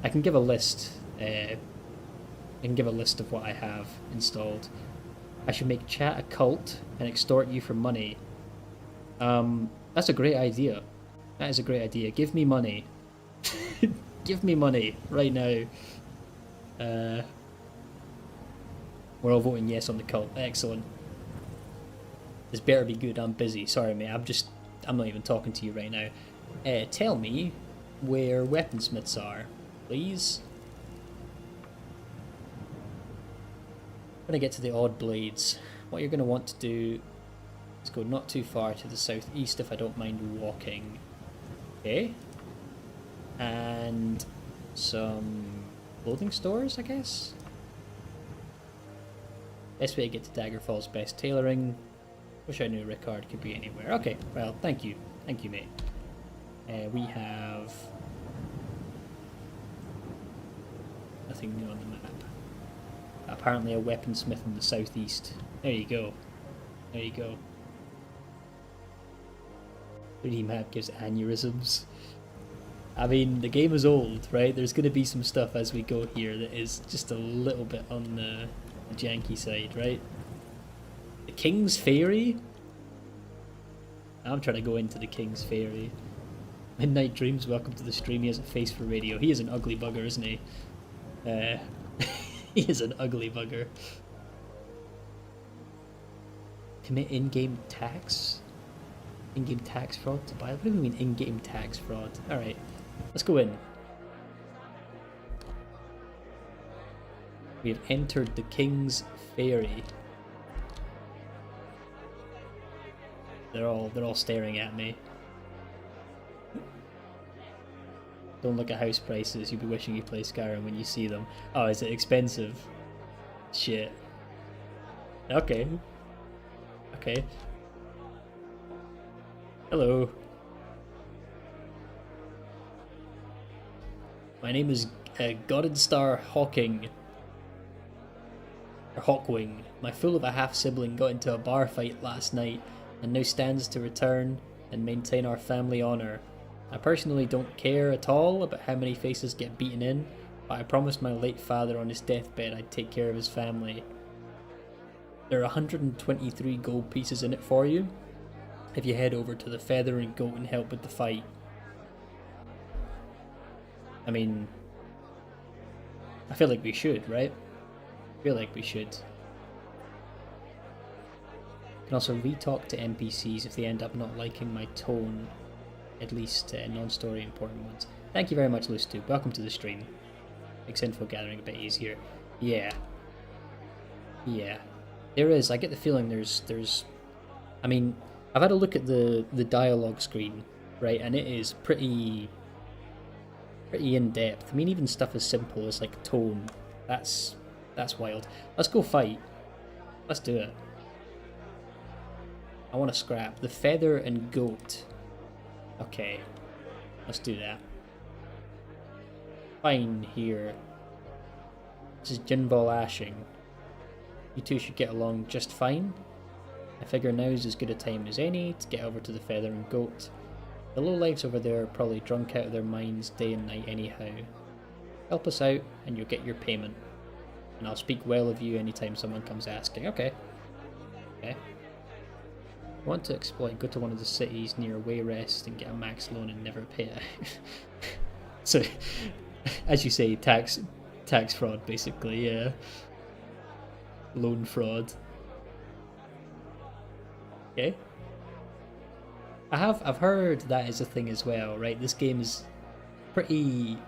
I can give a list. I can give a list of what I have installed. I should make chat a cult and extort you for money. That's a great idea. That is a great idea. Give me money. Give me money right now. We're all voting yes on the cult. Excellent. This better be good. I'm busy. Sorry, mate. I'm not even talking to you right now. Tell me where weaponsmiths are, please. When I get to the odd blades, what you're going to want to do is go not too far to the southeast if I don't mind walking. Okay. And some clothing stores, I guess. Best way to get to Daggerfall's best tailoring. Wish I knew Rickard could be anywhere. Okay, well, thank you. Thank you, mate. We have nothing new on the map. Apparently a weaponsmith in the southeast. There you go. There you go. 3D map gives aneurysms. I mean, the game is old, right? There's going to be some stuff as we go here that is just a little bit on the janky side, right? The King's Ferry? I'm trying to go into the King's Ferry. Midnight Dreams, welcome to the stream. He has a face for radio. He is an ugly bugger, isn't he? He is an ugly bugger. Commit in-game tax? In-game tax fraud to buy? What do you mean in-game tax fraud? Alright, let's go in. We have entered the King's Ferry. They're all staring at me. Don't look at house prices, you'll be wishing you play Skyrim when you see them. Oh, is it expensive? Shit. Okay. Okay. Hello. My name is Goddenstar Hawking. Or Hawkwing. My fool of a half-sibling got into a bar fight last night and now stands to return and maintain our family honour. I personally don't care at all about how many faces get beaten in, but I promised my late father on his deathbed I'd take care of his family. There are 123 gold pieces in it for you. if you head over to the Feather and Goat and help with the fight. I mean, I feel like we should, right? I feel like we should. You can also re-talk to NPCs if they end up not liking my tone, at least non-story important ones. Thank you very much, Lustu. Welcome to the stream. Makes info gathering a bit easier. Yeah. Yeah. There is. I get the feeling there's... I mean, I've had a look at the dialogue screen, right, and it is pretty in-depth. I mean, even stuff as simple as, like, tone. That's wild. Let's go fight. Let's do it. I want to scrap. The Feather and Goat. Okay. Let's do that. Fine here. This is Jinval Ashing. You two should get along just fine. I figure now's as good a time as any to get over to the Feather and Goat. The lowlifes over there are probably drunk out of their minds day and night anyhow. Help us out and you'll get your payment. And I'll speak well of you anytime someone comes asking. Okay. Okay. Want to exploit, go to one of the cities near Wayrest and get a max loan and never pay it. So, as you say, tax fraud basically, yeah. Loan fraud. Okay. I've heard that is a thing as well, right? This game is pretty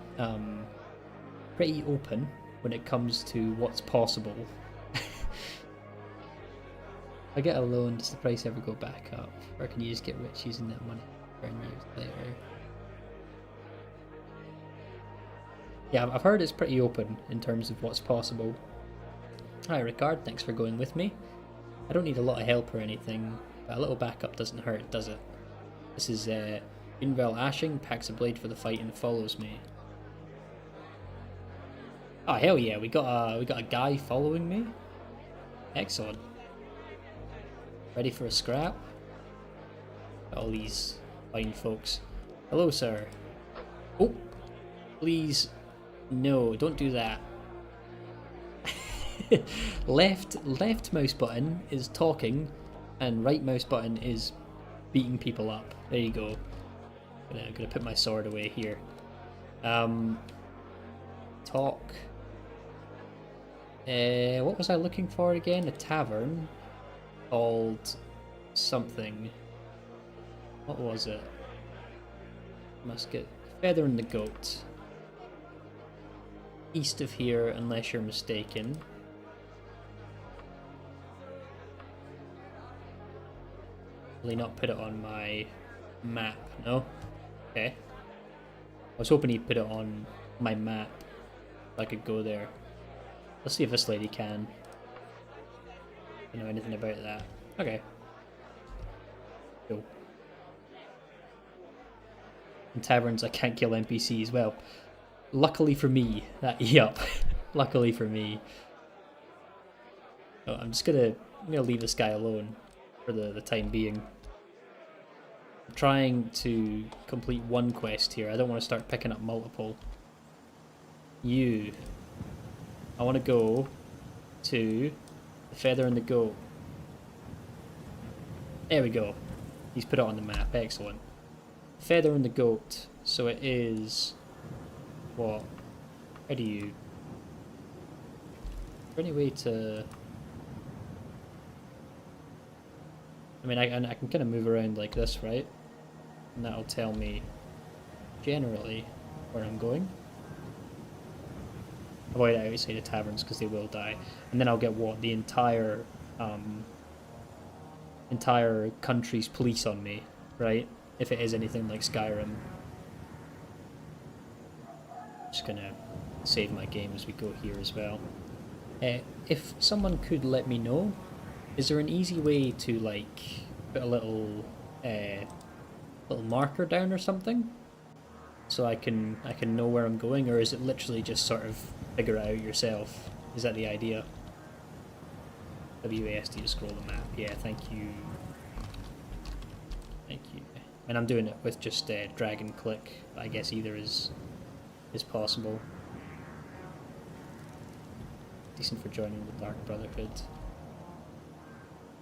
open when it comes to what's possible. I get a loan, does the price ever go back up? Or can you just get rich using that money for years later? Yeah, I've heard it's pretty open in terms of what's possible. Hi Ricard, thanks for going with me. I don't need a lot of help or anything, but a little backup doesn't hurt, does it? This is Jinval Ashing, packs a blade for the fight and follows me. Oh hell yeah, we got a guy following me? Excellent. Ready for a scrap? All these fine folks. Hello, sir. Oh, please, no, don't do that. left mouse button is talking, and right mouse button is beating people up. There you go. I'm gonna put my sword away here. Talk. What was I looking for again? A tavern. Called something. What was it? Must get Feather and the Goat. East of here, unless you're mistaken. Will he not put it on my map? No? Okay. I was hoping he'd put it on my map so I could go there. Let's see if this lady can. I know anything about that. Okay. Cool. In taverns I can't kill NPCs. Well, luckily for me, yup. Luckily for me. Oh, I'm gonna leave this guy alone for the time being. I'm trying to complete one quest here. I don't want to start picking up multiple. I want to go to the Feather and the Goat. There we go. He's put it on the map. Excellent. Feather and the Goat. So it is... What? How do you... Is there any way to... I mean, I can kind of move around like this, right? And that'll tell me generally where I'm going. Avoid outside the taverns because they will die. And then I'll get what? The entire country's police on me, right? If it is anything like Skyrim. Just gonna save my game as we go here as well. If someone could let me know, is there an easy way to like put a little marker down or something, so I can know where I'm going, or is it literally just sort of figure it out yourself? Is that the idea? WASD to scroll the map. Yeah, thank you. Thank you. And I'm doing it with just drag and click. But I guess either is possible. Decent for joining the Dark Brotherhood.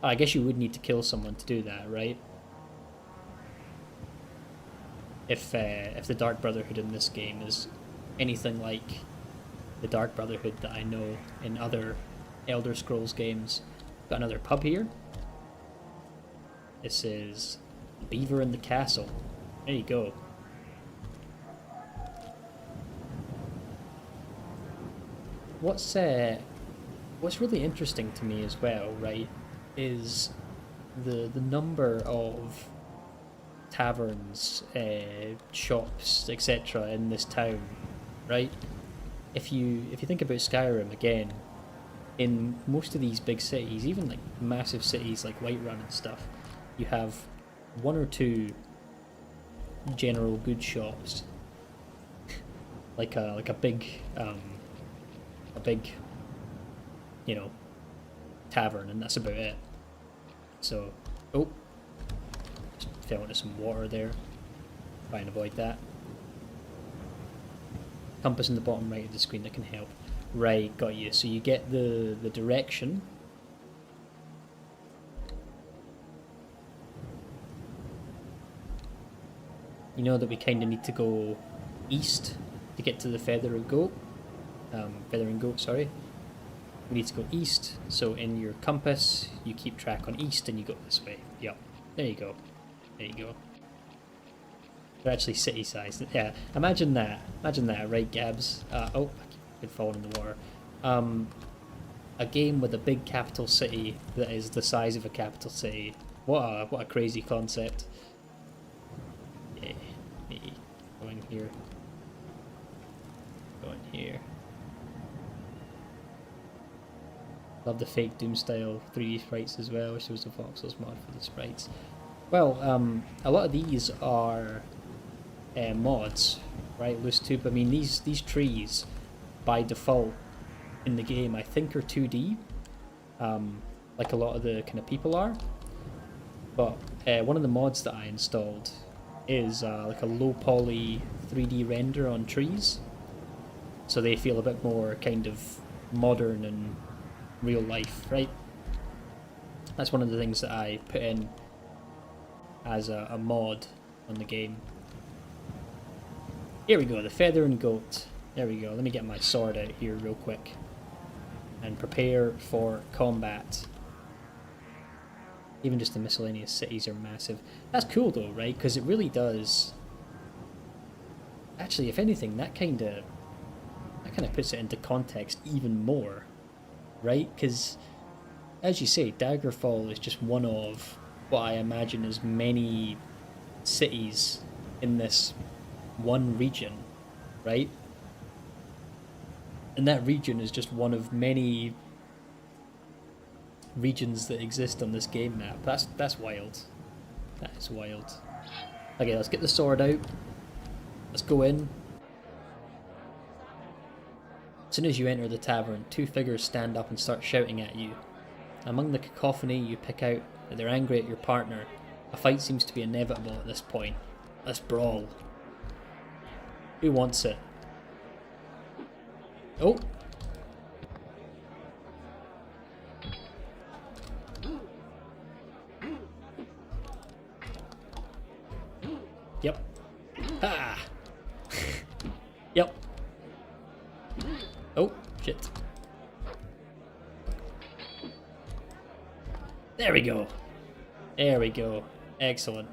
Oh, I guess you would need to kill someone to do that, right? if the Dark Brotherhood in this game is anything like the Dark Brotherhood that I know in other Elder Scrolls games. Got another pub here. This is Beaver in the Castle. There you go. What's really interesting to me as well, right, is the number of taverns, shops, etc. in this town, right? If you think about Skyrim again, in most of these big cities, even like massive cities like Whiterun and stuff, you have one or two general goods shops, like a big tavern, and that's about it. So, oh, just fell into some water there. Try and avoid that. Compass in the bottom right of the screen that can help. Right, got you. So you get the direction. You know that we kind of need to go east to get to the Feather and Goat. Sorry. We need to go east, so in your compass, you keep track on east and you go this way. Yep, there you go. There you go. They're actually city-sized. Yeah, imagine that, right, Gabs? Oh, I could fall in the water. A game with a big capital city that is the size of a capital city. What a crazy concept. Yeah, going here. Going here. Love the fake Doom style 3D sprites as well. Wish there was a voxels mod for the sprites. Well, a lot of these are mods, right? Loose tube. I mean, these trees by default in the game I think are 2D, like a lot of the kind of people are. But one of the mods that I installed is like a low poly 3D render on trees, so they feel a bit more kind of modern and real life, right? That's one of the things that I put in as a mod on the game. Here we go, the Feather and Goat. There we go. Let me get my sword out here real quick and prepare for combat. Even just the miscellaneous cities are massive. That's cool though, right? Because it really does. Actually, if anything, that kind of puts it into context even more, right? Because, as you say, Daggerfall is just one of what I imagine as many cities in this one region, right? And that region is just one of many regions that exist on this game map. That's wild. That is wild. Okay, let's get the sword out. Let's go in. As soon as you enter the tavern, two figures stand up and start shouting at you. Among the cacophony, you pick out that they're angry at your partner. A fight seems to be inevitable at this point. Let's brawl. Who wants it? Oh! Yep. Ah! Yep. Oh, shit. There we go. There we go. Excellent.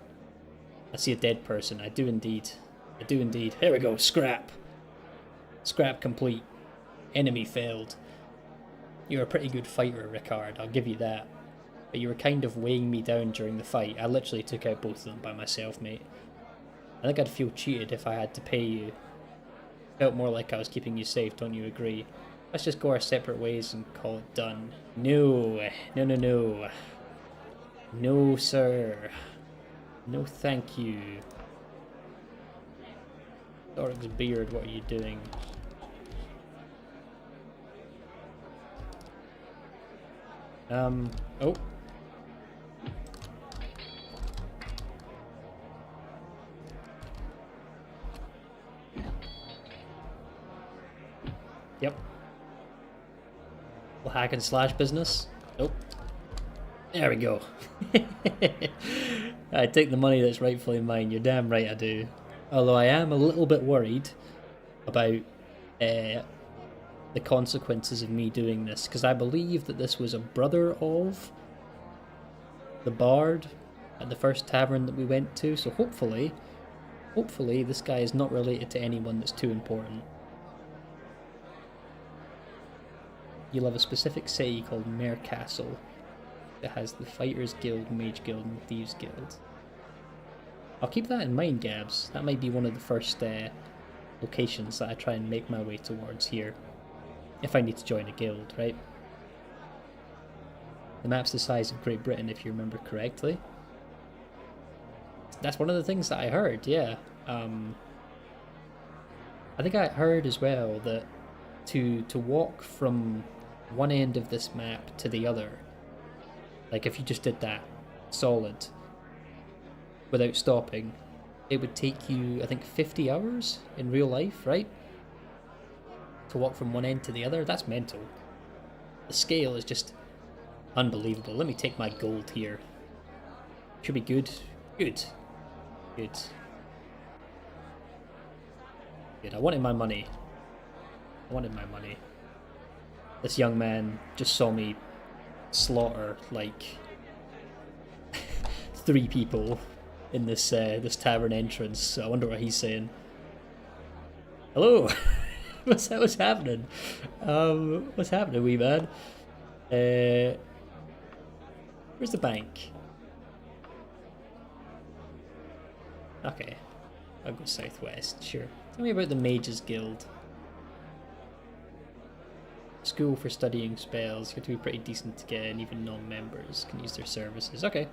I see a dead person. I do indeed. I do indeed. Here we go. Scrap. Scrap complete. Enemy failed. You're a pretty good fighter, Ricard. I'll give you that. But you were kind of weighing me down during the fight. I literally took out both of them by myself, mate. I think I'd feel cheated if I had to pay you. Felt more like I was keeping you safe, don't you agree? Let's just go our separate ways and call it done. No. No, no, no. No, sir. No, thank you. Doric's beard, what are you doing? Oh. Yep. Well, hack and slash business. Nope. There we go. I take the money that's rightfully mine. You're damn right I do. Although I am a little bit worried about the consequences of me doing this, because I believe that this was a brother of the bard at the first tavern that we went to, so hopefully this guy is not related to anyone that's too important. You'll have a specific city called Mare Castle that has the Fighters Guild, Mage Guild, and Thieves Guild. I'll keep that in mind, Gabs. That might be one of the first locations that I try and make my way towards here. If I need to join a guild, right? The map's the size of Great Britain, if you remember correctly. That's one of the things that I heard, yeah. I think I heard as well that to walk from one end of this map to the other, like if you just did that solid without stopping, it would take you, I think, 50 hours in real life, right? To walk from one end to the other. That's mental. The scale is just unbelievable. Let me take my gold here. Should be good. Good. Good. Good. I wanted my money. This young man just saw me slaughter like 3 people in this this tavern entrance. So I wonder what he's saying. Hello. What's happening? What's happening, wee man? Where's the bank? Okay, I'll go southwest. Sure. Tell me about the Mages Guild. School for studying spells. You have to be pretty decent to get in. Even non-members can use their services. Okay.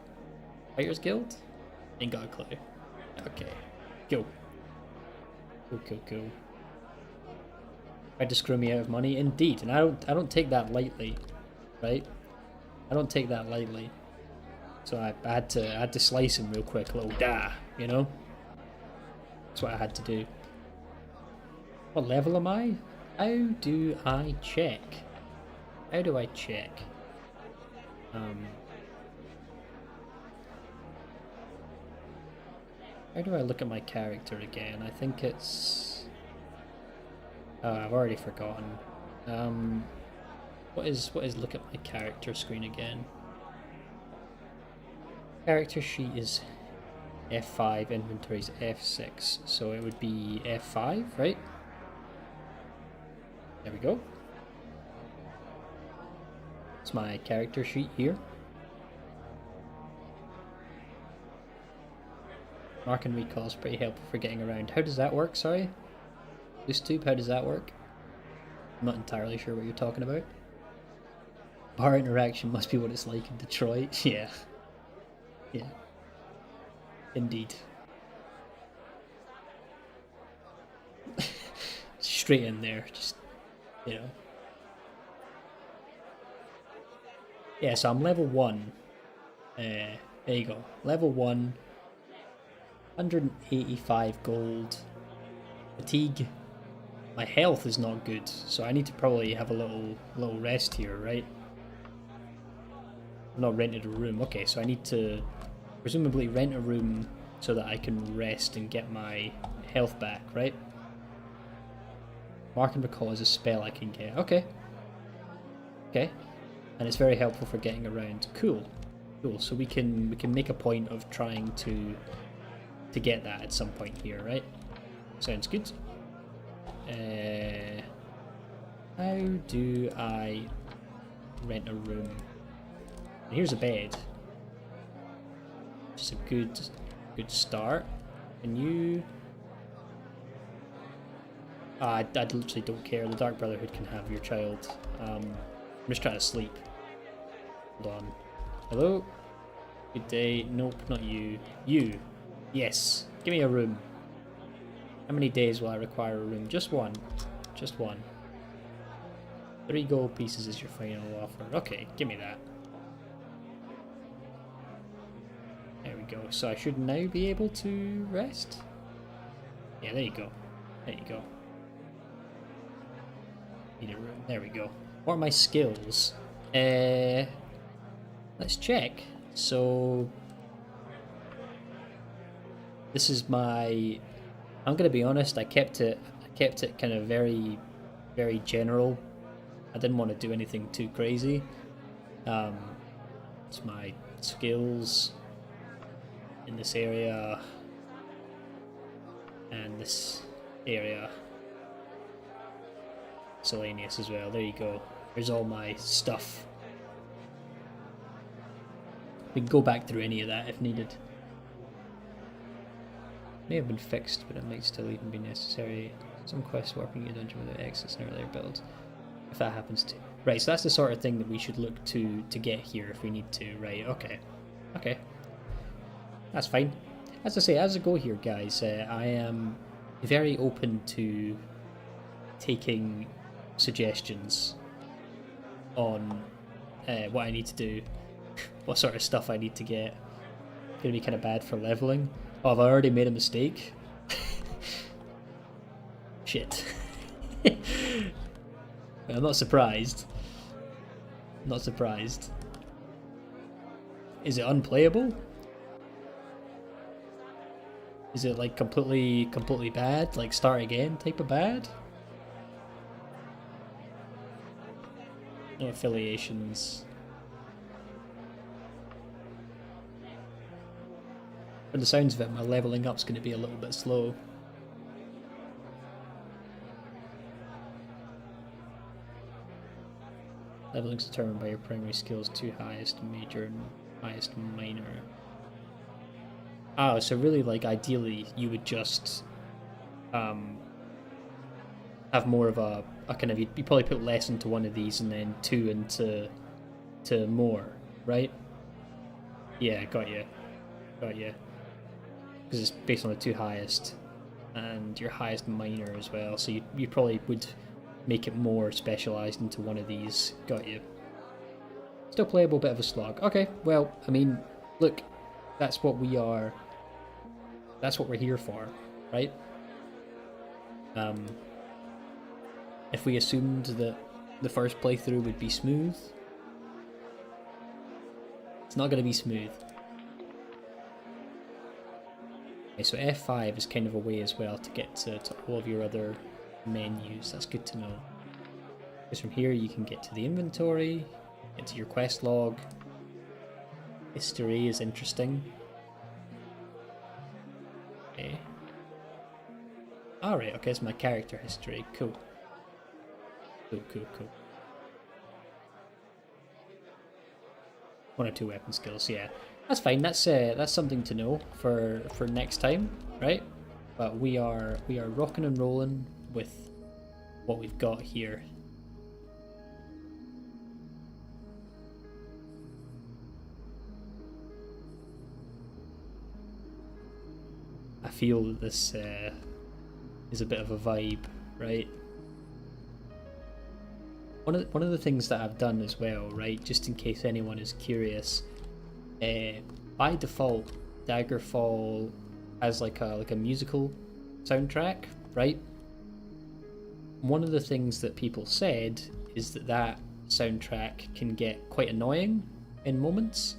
Fighters Guild? Ain't got a clue. Okay. Go. Go. Tried to screw me out of money, indeed, and I don't take that lightly, right? I don't take that lightly. So I had to slice him real quick, little you know. That's what I had to do. What level am I? How do I check? How do I check? How do I look at my character again? I think it's... Oh, I've already forgotten. What is look at my character screen again? Character sheet is F5, inventory is F6, so it would be F5, right? There we go. It's my character sheet here. Mark and recall is pretty helpful for getting around. How does that work, sorry? Tube, how does that work? I'm not entirely sure what you're talking about. Bar interaction must be what it's like in Detroit. Yeah. Yeah. Indeed. Straight in there, just, you know. Yeah, so I'm level 1. There you go. Level 1. 185 gold. Fatigue. My health is not good, so I need to probably have a little rest here, right? I've not rented a room. Okay, so I need to presumably rent a room so that I can rest and get my health back, right? Mark and recall is a spell I can get. Okay. Okay. And it's very helpful for getting around. Cool. Cool. So we can make a point of trying to get that at some point here, right? Sounds good. How do I rent a room? Here's a bed. Just a good start. Can you... I literally don't care. The Dark Brotherhood can have your child. I'm just trying to sleep. Hold on. Hello? Good day. Nope, not you. You. Yes. Give me a room. How many days will I require a room? Just one. Just one. 3 gold pieces is your final offer. Okay, give me that. There we go. So I should now be able to rest? Yeah, there you go. There you go. Need a room. There we go. What are my skills? Let's check. So... This is my I'm gonna be honest. I kept it kind of very, very general. I didn't want to do anything too crazy. It's my skills in this area and this area. Miscellaneous as well. There you go. There's all my stuff. We can go back through any of that if needed. May have been fixed, but it might still even be necessary. Some quests warping your dungeon without exits in earlier builds. If that happens too. Right, so that's the sort of thing that we should look to get here if we need to. Right, okay. Okay. That's fine. As I say, as I go here, guys, I am very open to taking suggestions on what I need to do, what sort of stuff I need to get. It's gonna be kind of bad for leveling. Oh, have I already made a mistake? Shit. I'm not surprised. I'm not surprised. Is it unplayable? Is it like completely bad? Like start again type of bad? No affiliations. From the sounds of it, my leveling up's going to be a little bit slow. Leveling's determined by your primary skills, 2 highest major and highest minor. Oh, so really, like, ideally, you would just have more of a kind of, you probably put less into one of these and then 2 into more, right? Yeah, got you. Because it's based on the 2 highest and your highest minor as well, so you probably would make it more specialised into one of these. Got you. Still playable, bit of a slog. Okay, well, I mean, look, that's what we are. That's what we're here for, right? If we assumed that the first playthrough would be smooth, it's not going to be smooth. Okay, so F5 is kind of a way as well to get to all of your other menus. That's good to know. Because from here you can get to the inventory, get to your quest log. History is interesting. Okay. Alright, okay, it's my character history. Cool. Cool. 1 or 2 weapon skills, yeah. That's fine, that's something to know for next time, right? But we are rocking and rolling with what we've got here. I feel that this is a bit of a vibe, right? One of the things that I've done as well, right, just in case anyone is curious, by default, Daggerfall has like a musical soundtrack, right? One of the things that people said is that soundtrack can get quite annoying in moments,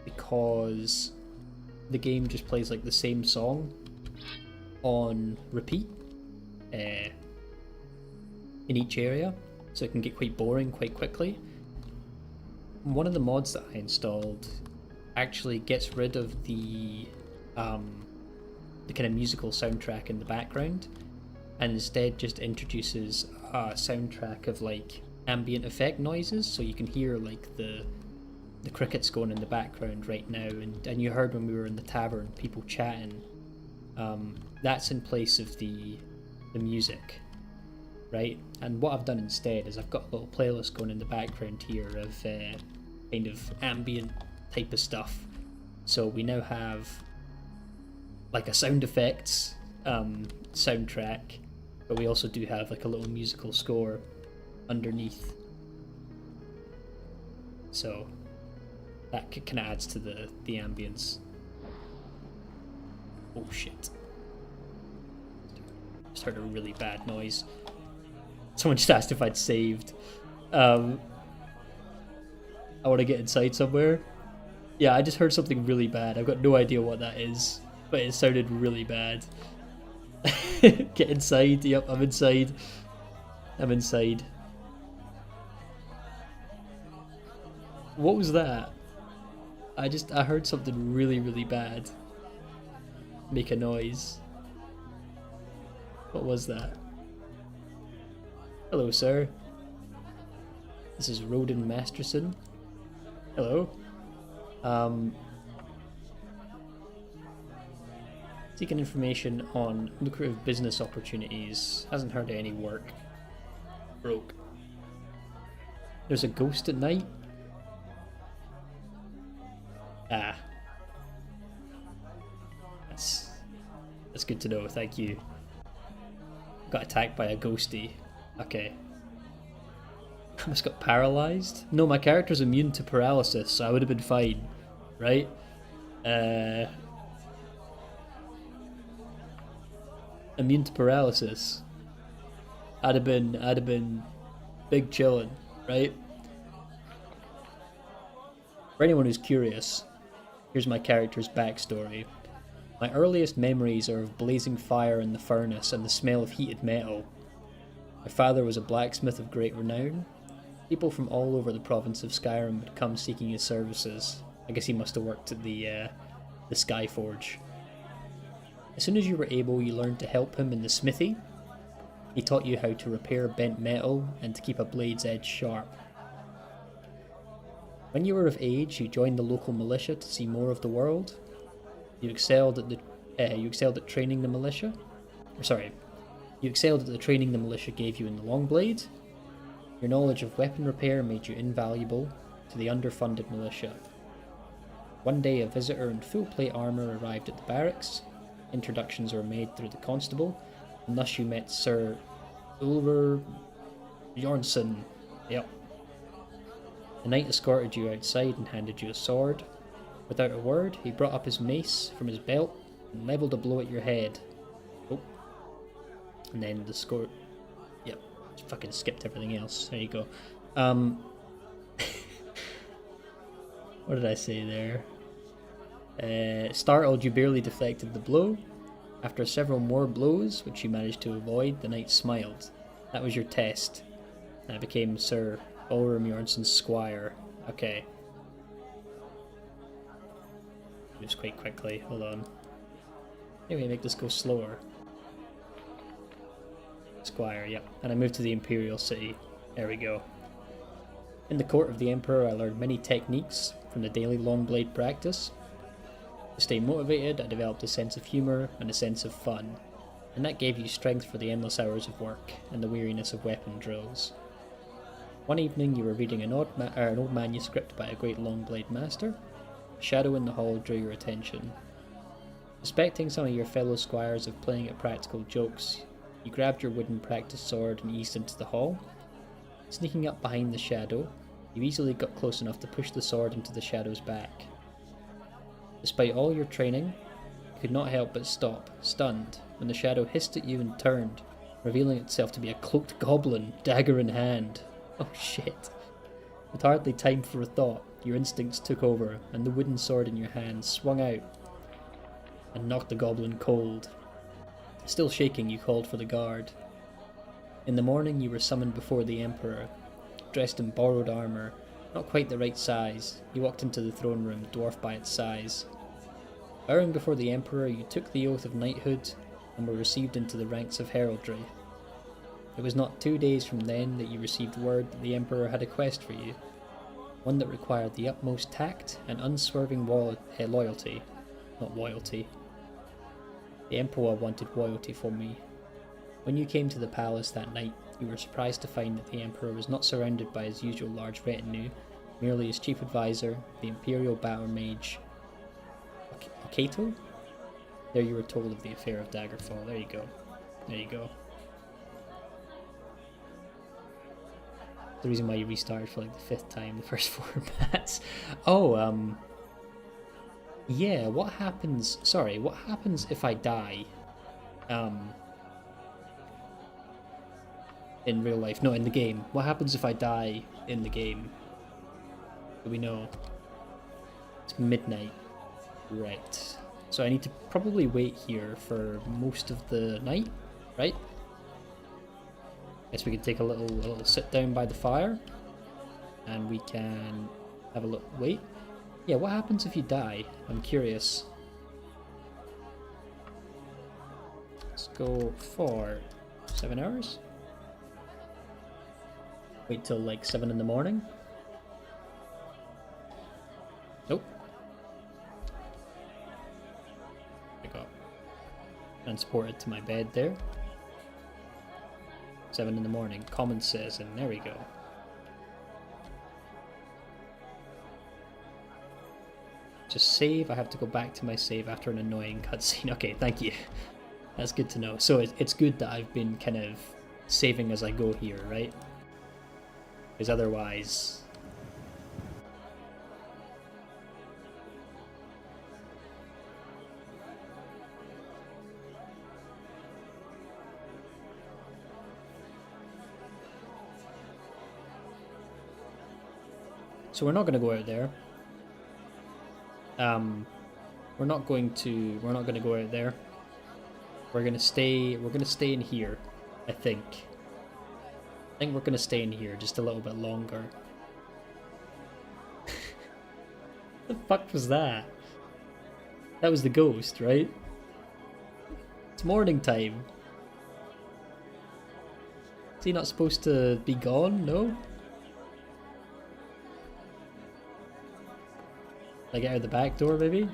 because the game just plays like the same song on repeat in each area, so it can get quite boring quite quickly. One of the mods that I installed actually gets rid of the kind of musical soundtrack in the background, and instead just introduces a soundtrack of like ambient effect noises, so you can hear like the crickets going in the background right now, and you heard when we were in the tavern people chatting. That's in place of the music, right? And what I've done instead is I've got a little playlist going in the background here of kind of ambient type of stuff. So we now have like a sound effects soundtrack, but we also do have like a little musical score underneath. So that kind of adds to the ambience. Oh shit. Just heard a really bad noise. Someone just asked if I'd saved. I want to get inside somewhere. Yeah, I just heard something really bad. I've got no idea what that is. but it sounded really bad. Get inside. Yep, I'm inside. I'm inside. What was that? I heard something really, really bad make a noise. What was that? Hello, sir. This is Roden Masterson. Hello. Seeking information on lucrative business opportunities. Hasn't heard of any work. Broke. There's a ghost at night? Ah. That's good to know, thank you. Got attacked by a ghosty. Okay. I almost got paralysed? No, my character's immune to paralysis, so I would have been fine. Right? Immune to paralysis. I'd have been big chillin', right? For anyone who's curious, here's my character's backstory. My earliest memories are of blazing fire in the furnace and the smell of heated metal. My father was a blacksmith of great renown. People from all over the province of Skyrim would come seeking his services. I guess he must have worked at the Skyforge. As soon as you were able, you learned to help him in the smithy. He taught you how to repair bent metal and to keep a blade's edge sharp. When you were of age, you joined the local militia to see more of the world. You excelled at training the militia. You excelled at the training the militia gave you in the long blade. Your knowledge of weapon repair made you invaluable to the underfunded militia. One day, a visitor in full plate armour arrived at the barracks. Introductions were made through the constable, and thus you met Sir Ulver Bjornsson. Yep. The knight escorted you outside and handed you a sword. Without a word, he brought up his mace from his belt and levelled a blow at your head. Oh. And then the score... Yep, just fucking skipped everything else. There you go. What did I say there? Startled, you barely deflected the blow. After several more blows, which you managed to avoid, the knight smiled. That was your test. And I became Sir Ulver Bjornsson's squire. Okay. Moves quite quickly. Hold on. Maybe make this go slower. Squire, yep. And I moved to the Imperial City. There we go. In the court of the Emperor, I learned many techniques from the daily long blade practice. To stay motivated, I developed a sense of humour and a sense of fun, and that gave you strength for the endless hours of work and the weariness of weapon drills. One evening, you were reading an old manuscript by a great long blade master. A shadow in the hall drew your attention. Suspecting some of your fellow squires of playing at practical jokes, you grabbed your wooden practice sword and eased into the hall. Sneaking up behind the shadow, you easily got close enough to push the sword into the shadow's back. Despite all your training, you could not help but stop, stunned, when the shadow hissed at you and turned, revealing itself to be a cloaked goblin, dagger in hand. Oh shit. With hardly time for a thought, your instincts took over, and the wooden sword in your hand swung out and knocked the goblin cold. Still shaking, you called for the guard. In the morning, you were summoned before the Emperor. Dressed in borrowed armour, not quite the right size, you walked into the throne room, dwarfed by its size. Bowing before the Emperor, you took the oath of knighthood and were received into the ranks of heraldry. It was not 2 days from then that you received word that the Emperor had a quest for you, one that required the utmost tact and unswerving loyalty, not loyalty. The Emperor wanted loyalty from me. When you came to the palace that night, you were surprised to find that the Emperor was not surrounded by his usual large retinue, merely his chief advisor, the Imperial Battle Mage, Okato? There you were told of the affair of Daggerfall. There you go. There you go. The reason why you restarted for like the 5th time, the first 4 mats. Oh, yeah, what happens if I die? In real life, no, in the game. What happens if I die in the game? Do we know? It's midnight. Right. So I need to probably wait here for most of the night, right? Guess we can take a little sit down by the fire, and we can have a look. Wait, yeah. What happens if you die? I'm curious. Let's go for 7 hours. Wait till like 7 in the morning. Nope. I got transported to my bed there. 7 in the morning. Common citizen. There we go. Just save. I have to go back to my save after an annoying cutscene. Okay, thank you. That's good to know. So it's good that I've been kind of saving as I go here, right? Because otherwise... So we're not going to go out there. We're not going to go out there. We're going to stay in here, I think. I think we're going to stay in here just a little bit longer. The fuck was that? That was the ghost, right? It's morning time. Is he not supposed to be gone? No? Like out of the back door, maybe?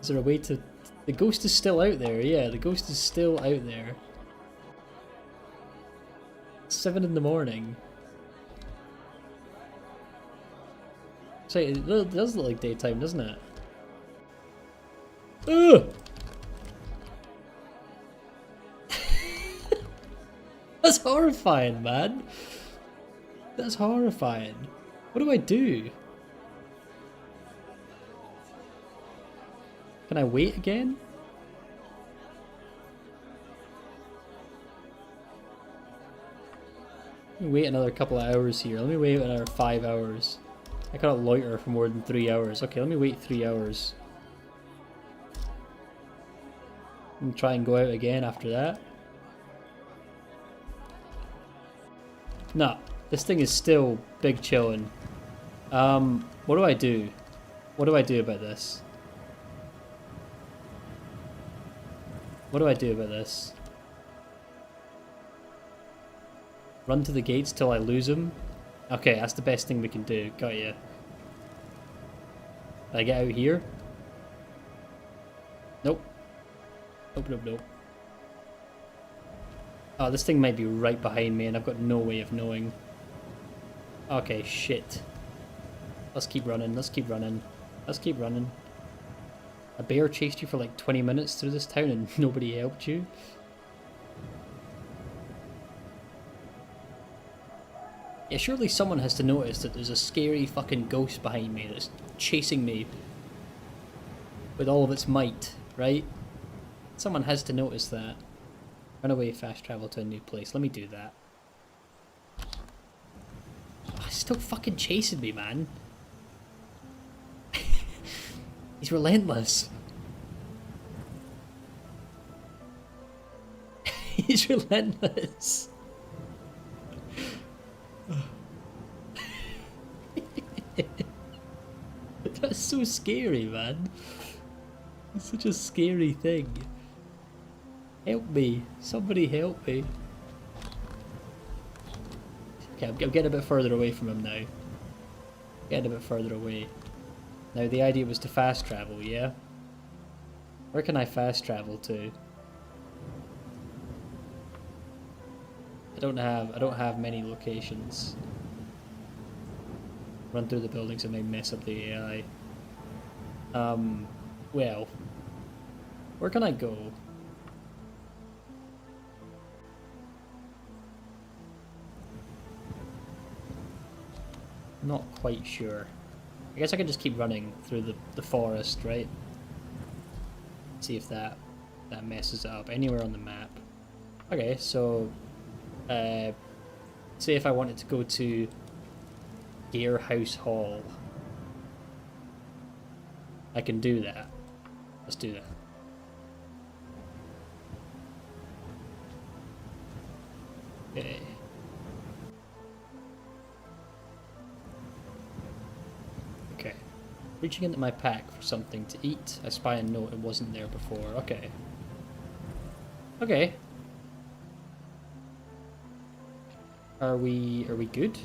Is there a way to... The ghost is still out there, yeah, the ghost is still out there. It's 7 in the morning. So it does look like daytime, doesn't it? Ugh! That's horrifying, man. That's horrifying. What do I do? Can I wait again? Let me wait another couple of hours here. Let me wait another 5 hours. I cannot loiter for more than 3 hours. Okay, let me wait 3 hours. And try and go out again after that. No, this thing is still big chillin'. What do I do? What do I do about this? What do I do about this? Run to the gates till I lose him? Okay, that's the best thing we can do. Got ya. Did I get out here? Nope. Nope, nope, nope. Oh, this thing might be right behind me and I've got no way of knowing. Okay, shit. Let's keep running, let's keep running. Let's keep running. A bear chased you for like 20 minutes through this town and nobody helped you? Yeah, surely someone has to notice that there's a scary fucking ghost behind me that's chasing me with all of its might, right? Someone has to notice that. Run away, fast travel to a new place. Let me do that. Oh, he's still fucking chasing me, man. He's relentless. He's relentless. That's so scary, man. It's such a scary thing. Help me. Somebody help me. Okay, I'm getting a bit further away from him now. Getting a bit further away. Now the idea was to fast travel, yeah? Where can I fast travel to? I don't have many locations. Run through the buildings and may mess up the AI. Well, where can I go? Not quite sure. I guess I can just keep running through the forest, right? See if that messes it up. Anywhere on the map. Okay, so say if I wanted to go to Gearhouse Hall. I can do that. Let's do that. Okay. Okay. Reaching into my pack for something to eat, I spy a note. It wasn't there before. Okay. Okay. Are we good?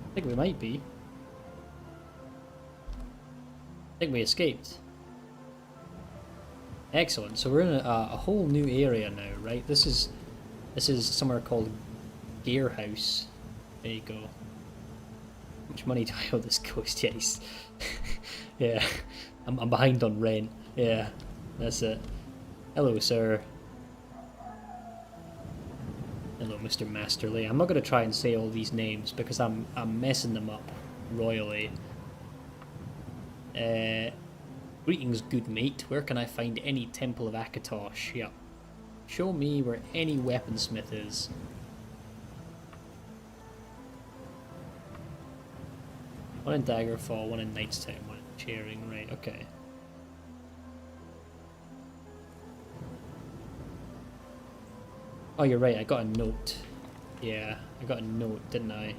I think we might be. I think we escaped. Excellent. So we're in a whole new area now, right? This is somewhere called Gearhouse. There you go. How much money do I owe this ghost? Yes. Yeah. I'm behind on rent. Yeah. That's it. Hello, sir. Hello, Mr. Masterly. I'm not going to try and say all these names because I'm messing them up royally. Greetings, good mate. Where can I find any Temple of Akatosh? Yep. Show me where any weaponsmith is. One in Daggerfall, one in Knightstown, one in Charing. Right, okay. Oh, you're right, I got a note. Yeah, I got a note, didn't I?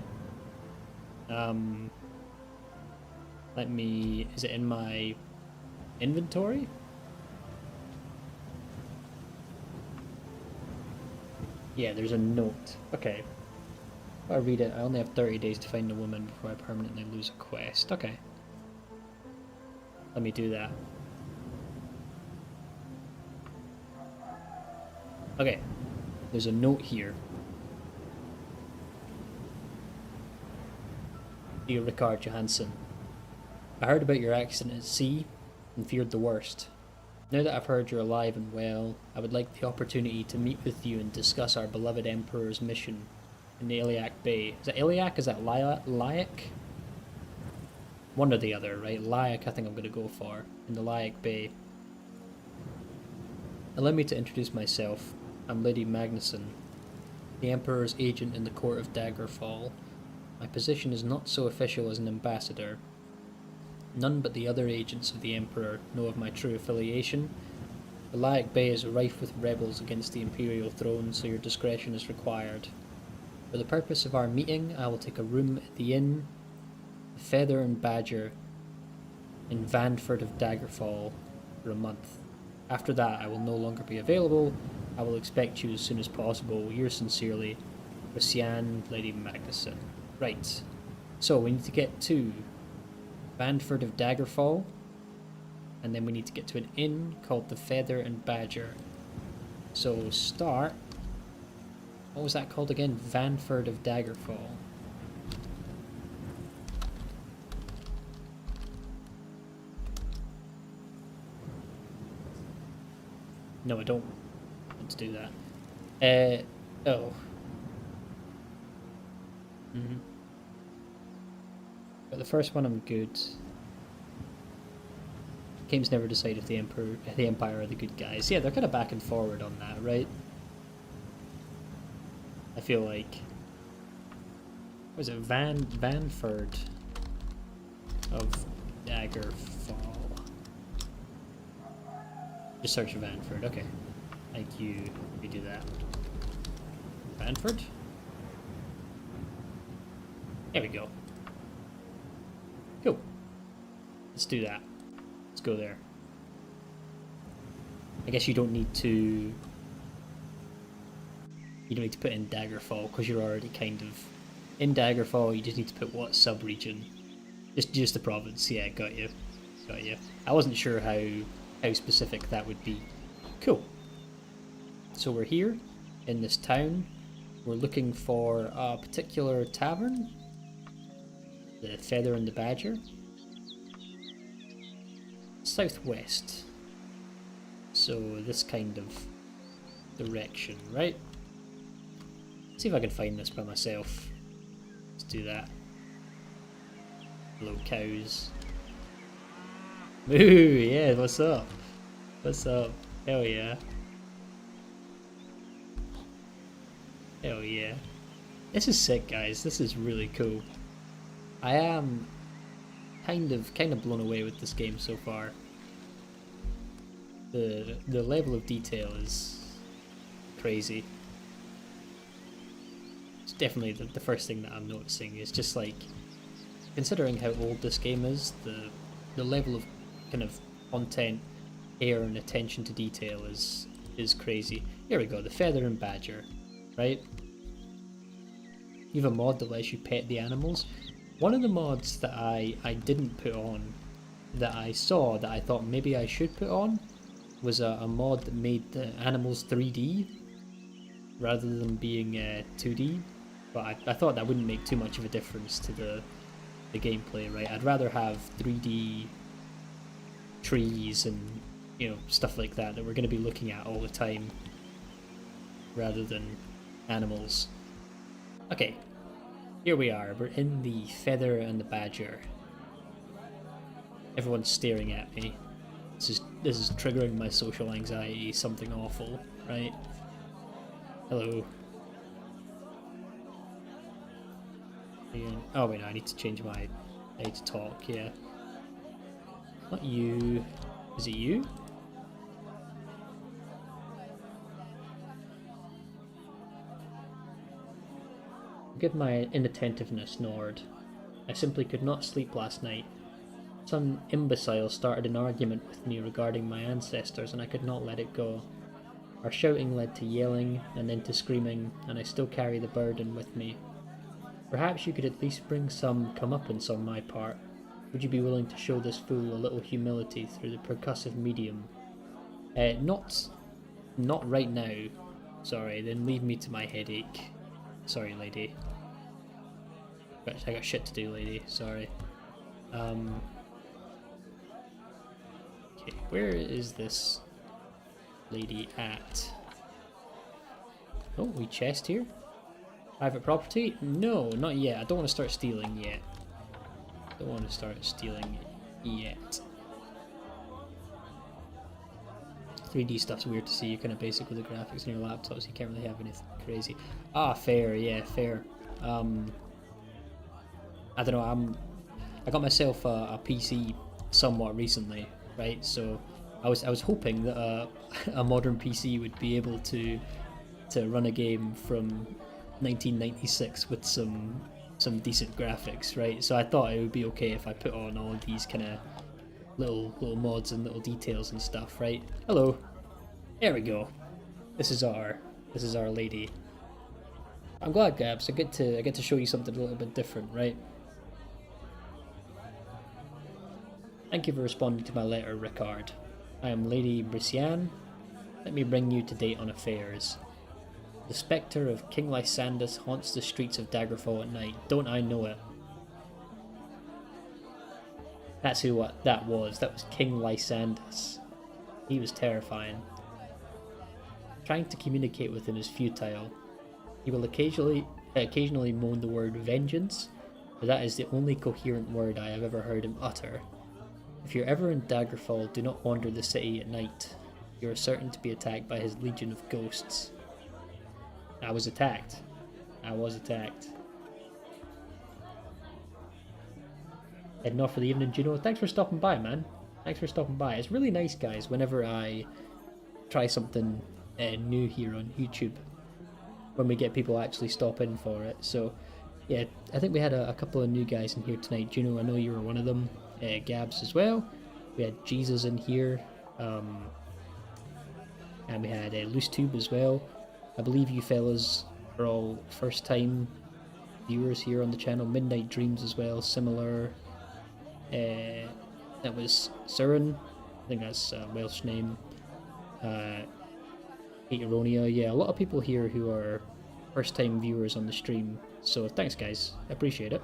Let me... Is it in my inventory? Yeah, there's a note. Okay. I'll read it. I only have 30 days to find a woman before I permanently lose a quest. Okay. Let me do that. Okay. There's a note here. Dear Ricard Johansson, I heard about your accident at sea and feared the worst. Now that I've heard you're alive and well, I would like the opportunity to meet with you and discuss our beloved Emperor's mission in the Iliac Bay. Is that Iliac? Is that Liac? One or the other, right? Liac I think I'm going to go for, in the Liac Bay. Allow me to introduce myself. I'm Lady Magnuson, the Emperor's agent in the court of Daggerfall. My position is not so official as an ambassador. None but the other agents of the Emperor know of my true affiliation. The Liac Bay is rife with rebels against the Imperial throne, so your discretion is required. For the purpose of our meeting, I will take a room at the inn, the Feather and Badger, in Vanford of Daggerfall, for a month. After that, I will no longer be available. I will expect you as soon as possible. Yours sincerely, Rician, Lady Magnuson. Right. So we need to get to Vanford of Daggerfall, and then we need to get to an inn called the Feather and Badger. So start. What was that called again? Vanford of Daggerfall. No, I don't want to do that. Oh. But the first one I'm good. Game's never decide if the Empire are the good guys. Yeah, they're kind of back and forward on that, right? I feel like... Was it Vanford of Daggerfall? Just search Vanford, okay. Thank you. We do that. Vanford? There we go. Cool. Let's do that. Let's go there. I guess you don't need to... You don't need to put in Daggerfall because you're already kind of... In Daggerfall, you just need to put what sub-region. Just the province. Yeah, got you. Got you. I wasn't sure how specific that would be. Cool. So we're here in this town. We're looking for a particular tavern. The Feather and the Badger. Southwest. So this kind of direction, right? See if I can find this by myself. Let's do that. Hello, cows. Moo, yeah, what's up? What's up? Hell yeah. Hell yeah. This is sick, guys. This is really cool. I am kind of blown away with this game so far. The level of detail is crazy. It's definitely the first thing that I'm noticing is just like, considering how old this game is, the level of kind of content, care and attention to detail is crazy. Here we go, the feather and badger, right? You have a mod that lets you pet the animals. One of the mods that I didn't put on, that I saw that I thought maybe I should put on, was a mod that made the animals 3D rather than being 2D. But I thought that wouldn't make too much of a difference to the gameplay, right? I'd rather have 3D trees and, you know, stuff like that we're going to be looking at all the time rather than animals. Okay, here we are. We're in the feather and the badger. Everyone's staring at me. This is triggering my social anxiety, something awful, right? Hello. Oh wait, no, I need to change my... I need to talk, yeah. Not you. Is it you? Forgive my inattentiveness, Nord. I simply could not sleep last night. Some imbecile started an argument with me regarding my ancestors and I could not let it go. Our shouting led to yelling and then to screaming, and I still carry the burden with me. Perhaps you could at least bring some comeuppance on my part. Would you be willing to show this fool a little humility through the percussive medium? Not right now. Sorry, then leave me to my headache. Sorry, lady. But I got shit to do, lady. Sorry. Okay, where is this lady at? Oh, we chest here? Private property? No, not yet. I don't want to start stealing yet. Don't want to start stealing yet. 3D stuff's weird to see. You're kind of basic with the graphics on your laptop, so you can't really have anything crazy. Ah, fair, yeah, fair. I don't know. I got myself a PC somewhat recently, right? So I was hoping that a modern PC would be able to run a game from 1996 with some decent graphics, right? So I thought it would be okay if I put on all of these kind of little mods and little details and stuff, right? Hello. There we go. This is our lady. I'm glad, Gabs. I get to show you something a little bit different, right? Thank you for responding to my letter, Ricard. I am Lady Brisian. Let me bring you to date on affairs. The spectre of King Lysandus haunts the streets of Daggerfall at night. Don't I know it? That's who that was. That was King Lysandus. He was terrifying. Trying to communicate with him is futile. He will occasionally moan the word vengeance, but that is the only coherent word I have ever heard him utter. If you're ever in Daggerfall, do not wander the city at night. You are certain to be attacked by his legion of ghosts. I was attacked. Heading off for the evening, Juno. Thanks for stopping by, man. Thanks for stopping by. It's really nice, guys, whenever I try something new here on YouTube, when we get people actually stop in for it. So, yeah, I think we had a couple of new guys in here tonight. Juno, I know you were one of them. Gabs as well. We had Jesus in here. And we had LooseTube as well. I believe you fellas are all first time viewers here on the channel. Midnight Dreams as well, similar. That was Surin, I think that's a Welsh name. Aeronia, yeah, a lot of people here who are first time viewers on the stream, so thanks guys, I appreciate it.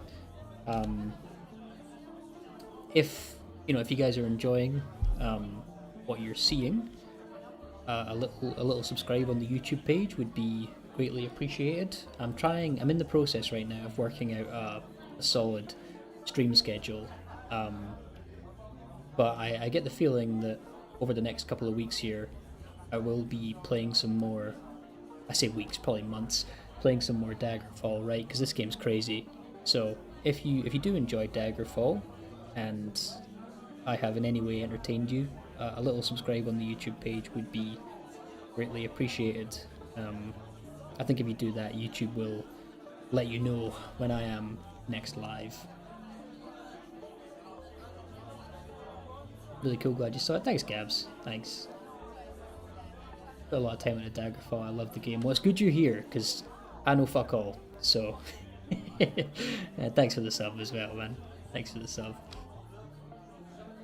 If you guys are enjoying what you're seeing, a little subscribe on the YouTube page would be greatly appreciated. I'm in the process right now of working out a solid stream schedule, but I get the feeling that over the next couple of weeks here I will be playing some more, I say weeks, probably months, playing some more Daggerfall, right? Because this game's crazy. So if you do enjoy Daggerfall, and I have in any way entertained you, a little subscribe on the YouTube page would be greatly appreciated. I think if you do that, YouTube will let you know when I am next live. Really cool, glad you saw it. Thanks, Gabs. Thanks. Put a lot of time into Daggerfall. I love the game. Well, it's good you're here, because I know fuck all. So, thanks for the sub as well, man. Thanks for the sub.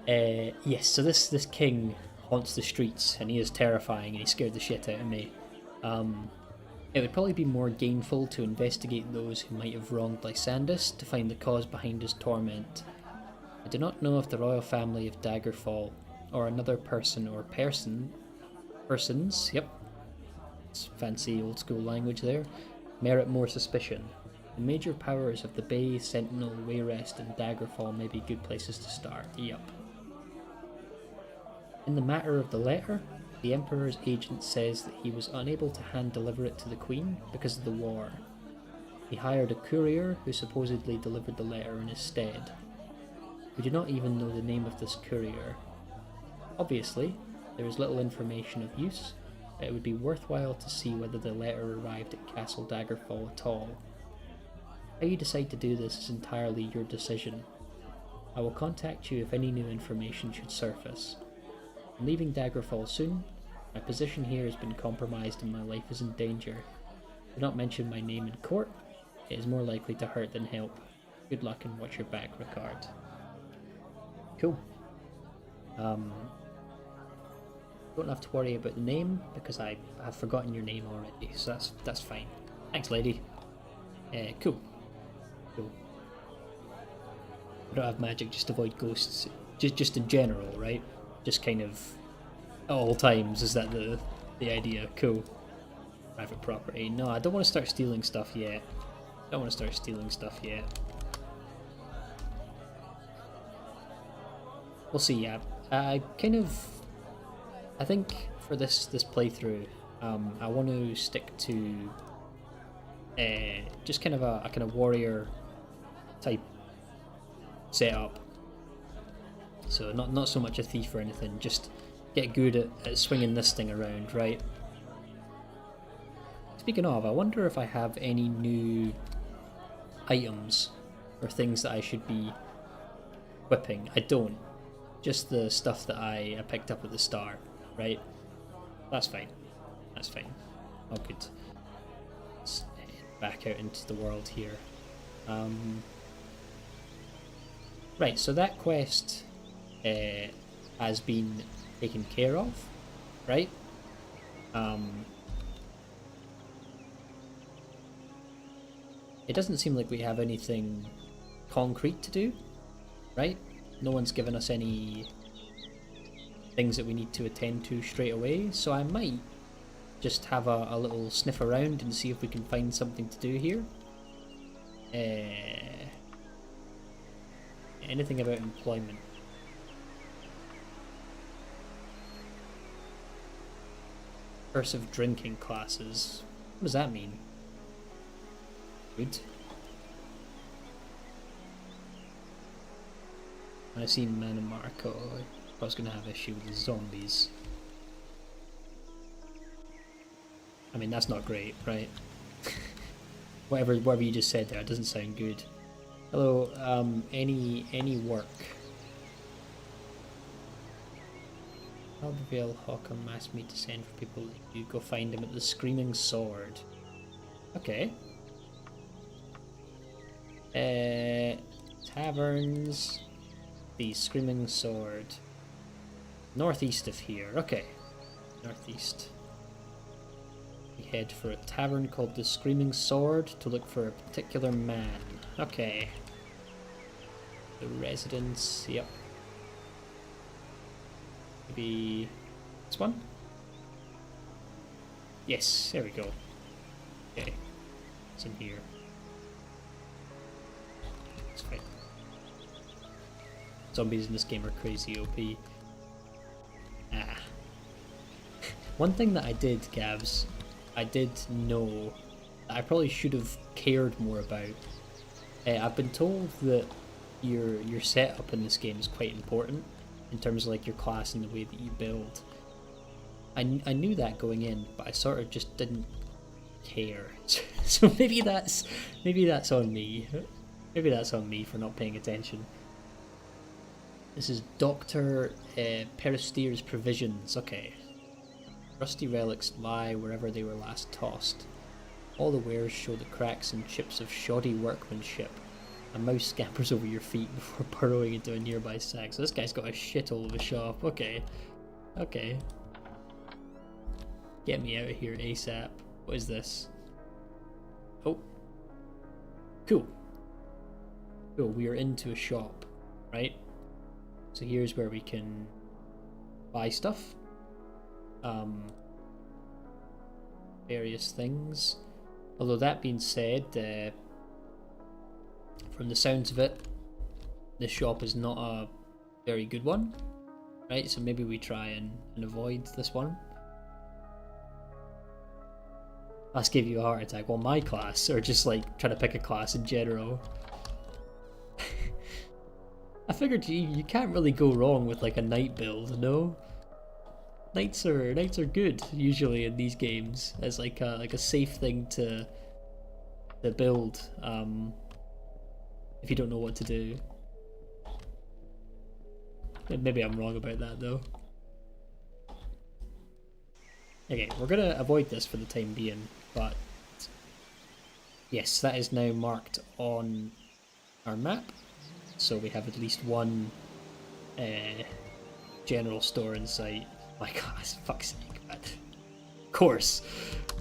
Yes, so this king haunts the streets, and he is terrifying, and he scared the shit out of me. It would probably be more gainful to investigate those who might have wronged Lysandus to find the cause behind his torment. I do not know if the royal family of Daggerfall, or another person or persons, yep, it's fancy old school language there, merit more suspicion. The major powers of the Bay, Sentinel, Wayrest, and Daggerfall may be good places to start, yep. In the matter of the letter, the Emperor's agent says that he was unable to hand-deliver it to the Queen because of the war. He hired a courier who supposedly delivered the letter in his stead. We do not even know the name of this courier. Obviously, there is little information of use, but it would be worthwhile to see whether the letter arrived at Castle Daggerfall at all. How you decide to do this is entirely your decision. I will contact you if any new information should surface. I'm leaving Daggerfall soon. My position here has been compromised and my life is in danger. Do not mention my name in court. It is more likely to hurt than help. Good luck and watch your back, Ricard. Cool. Don't have to worry about the name because I have forgotten your name already, so that's fine. Thanks, lady. Cool. Cool. I don't have magic, just avoid ghosts. Just in general, right? Just kind of at all times, is that the idea? Cool. Private property. No, I don't want to start stealing stuff yet. We'll see, yeah. I think for this playthrough, I want to stick to just kind of a kind of warrior type setup. So not so much a thief or anything, just get good at swinging this thing around, right? Speaking of, I wonder if I have any new items or things that I should be equipping. I don't. Just the stuff that I picked up at the start, right? That's fine. That's fine. All good. Let's head back out into the world here. Right, so that quest has been taken care of, right? It doesn't seem like we have anything concrete to do, right? No one's given us any things that we need to attend to straight away, so I might just have a little sniff around and see if we can find something to do here. Anything about employment? Curse of drinking classes. What does that mean? Good. I've seen Man and Marco. I was going to have issue with the zombies. I mean, that's not great, right? whatever you just said there, it doesn't sound good. Hello, any work? Albervale Hawkham asked me to send for people like you. Go find him at the Screaming Sword. Okay. Taverns. The Screaming Sword. Northeast of here. Okay. Northeast. We head for a tavern called the Screaming Sword to look for a particular man. Okay. The residence. Yep. Maybe this one? Yes, there we go. Okay. It's in here. It's fine. Zombies in this game are crazy OP. One thing that I did, Gabs, I did know that I probably should have cared more about. I've been told that your setup in this game is quite important in terms of like your class and the way that you build. I knew that going in, but I sort of just didn't care. So maybe that's on me. Maybe that's on me for not paying attention. This is Dr. Peristeer's provisions. Okay. Rusty relics lie wherever they were last tossed. All the wares show the cracks and chips of shoddy workmanship. A mouse scampers over your feet before burrowing into a nearby sack. So this guy's got a shithole of a shop. Okay. Okay. Get me out of here ASAP. What is this? Oh. Cool. Cool, we are into a shop, right? So here's where we can buy stuff. Various things. Although that being said, from the sounds of it, this shop is not a very good one, right? So maybe we try and avoid this one. Let's give you a heart attack. Well, my class, or just like trying to pick a class in general. I figured you can't really go wrong with like a knight build, no? Knights are good usually in these games as like a safe thing to build if you don't know what to do. Maybe I'm wrong about that though. Okay, we're gonna avoid this for the time being, but yes, that is now marked on our map. So we have at least one general store in sight. My god, fuck's sake, man.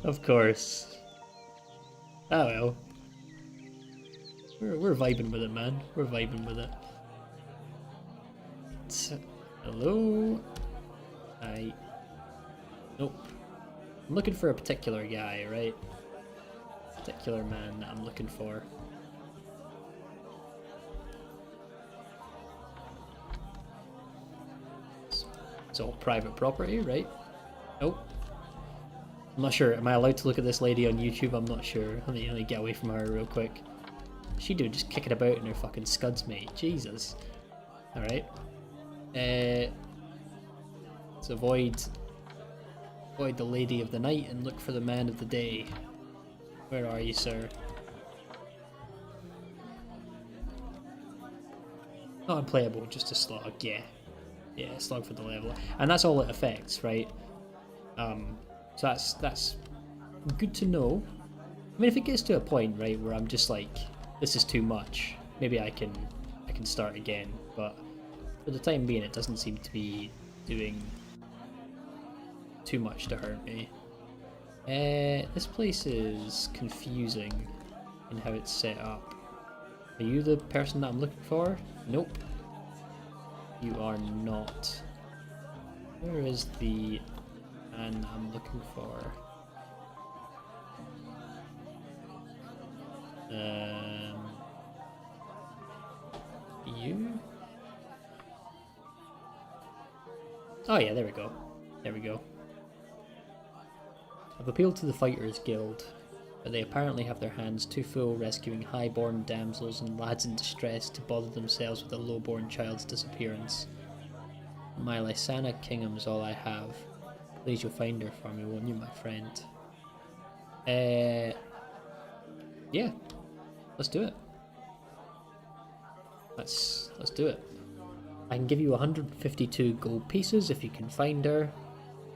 Of course. Oh well. We're vibing with it, man. We're vibing with it. Hello? Hi. Nope. I'm looking for a particular guy, right? Particular man that I'm looking for. It's all private property, right? Nope. I'm not sure. Am I allowed to look at this lady on YouTube? I'm not sure. Let me get away from her real quick. She do just kicking about in her fucking scuds, mate. Jesus. Alright. Let's avoid the lady of the night and look for the man of the day. Where are you, sir? Not unplayable, just a slog, yeah. Yeah, slog for the level. And that's all it affects, right? So that's good to know. I mean, if it gets to a point, right, where I'm just like, this is too much, maybe I can start again, but for the time being it doesn't seem to be doing too much to hurt me. This place is confusing in how it's set up. Are you the person that I'm looking for? Nope. You are not. Where is the man I'm looking for? You? Oh yeah, there we go. There we go. I've appealed to the Fighters Guild, but they apparently have their hands too full rescuing high-born damsels and lads in distress to bother themselves with a low-born child's disappearance. My Lysana Kingdom's all I have. Please, you'll find her for me, won't you, my friend? Yeah. Let's do it. Let's do it. I can give you 152 gold pieces if you can find her.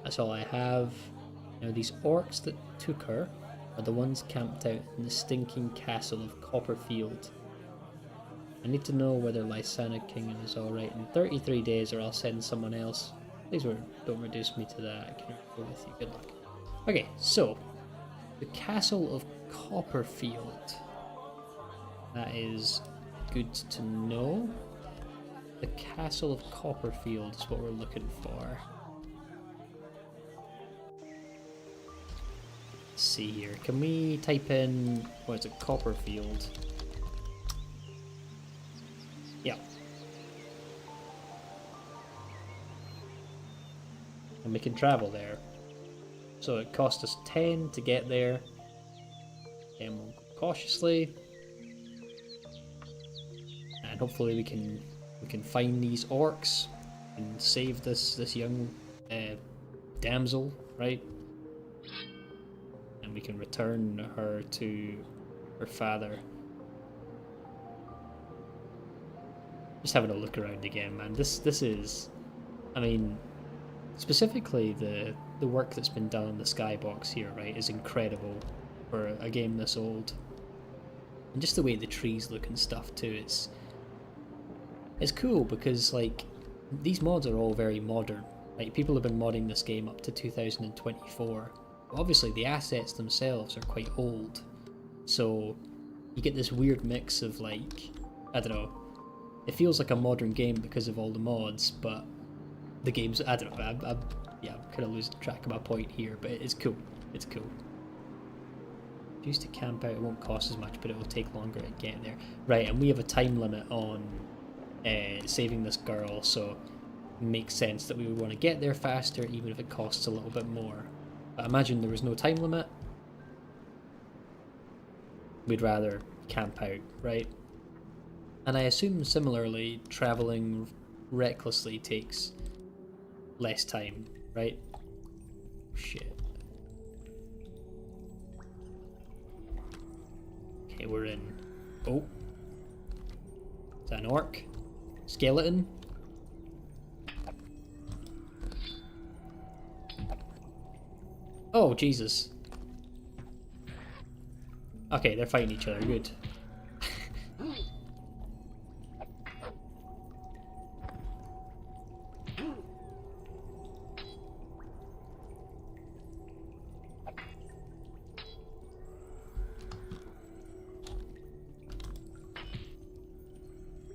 That's all I have. Now these orcs that took her are the ones camped out in the stinking castle of Copperfield. I need to know whether Lysana Kingdom is alright in 33 days or I'll send someone else. Please don't reduce me to that. I can go with you. Good luck. Okay, so the castle of Copperfield. That is good to know. The castle of Copperfield is what we're looking for. Let's see here. Can we type in, what is it, Copperfield? Yeah. And we can travel there. So it cost us 10 to get there. And we'll go cautiously. And hopefully we can find these orcs and save this young damsel, right? And we can return her to her father. Just having a look around again, man. This is, I mean, specifically the work that's been done on the skybox here, right, is incredible for a game this old. And just the way the trees look and stuff too, it's cool because like these mods are all very modern. Like people have been modding this game up to 2024. But obviously the assets themselves are quite old. So you get this weird mix of like, I don't know, it feels like a modern game because of all the mods, but the game's, I don't know, I'm kind of losing track of my point here, but it's cool. It's cool. Used to camp out, it won't cost as much, but it will take longer to get there. Right, and we have a time limit on saving this girl, so it makes sense that we would want to get there faster, even if it costs a little bit more. But imagine there was no time limit. We'd rather camp out, right? And I assume similarly, traveling recklessly takes less time, right? Shit. Okay, we're in. Oh. Is that an orc? Skeleton? Oh, Jesus. Okay, they're fighting each other. Good.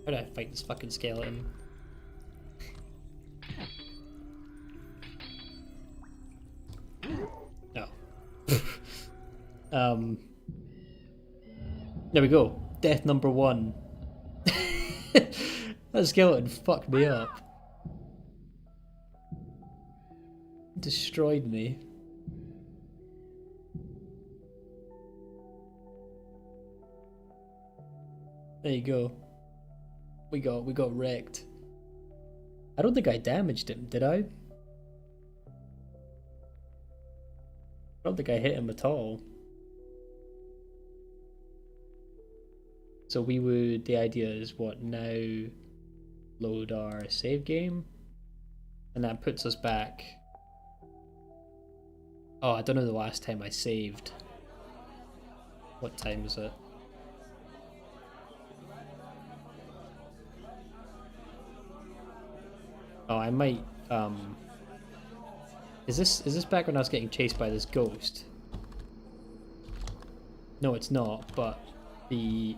How do I fight this fucking skeleton? No. There we go. Death number 1. That skeleton fucked me up. Destroyed me. There you go. We got wrecked. I don't think I damaged him, did I? I don't think I hit him at all. So we would, the idea is what, now load our save game? And that puts us back. Oh, I don't know the last time I saved. What time is it? Oh, I might, is this back when I was getting chased by this ghost? No, it's not, but the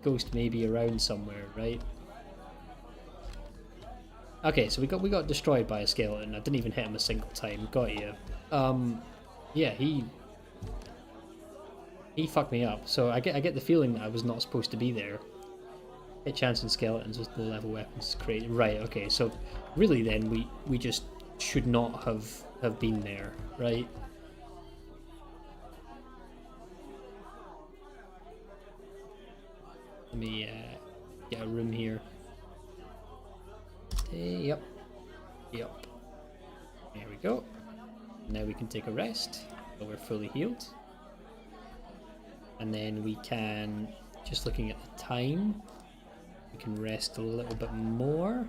ghost may be around somewhere, right? Okay, so we got destroyed by a skeleton. I didn't even hit him a single time. Got you. Yeah, he fucked me up. So I get the feeling that I was not supposed to be there. Hit chance and skeletons with low level weapons created. Right, okay, so really then we just should not have been there, right? Let me get a room here. Yep. Yep. There we go. Now we can take a rest, so we're fully healed. And then we can, just looking at the time, we can rest a little bit more.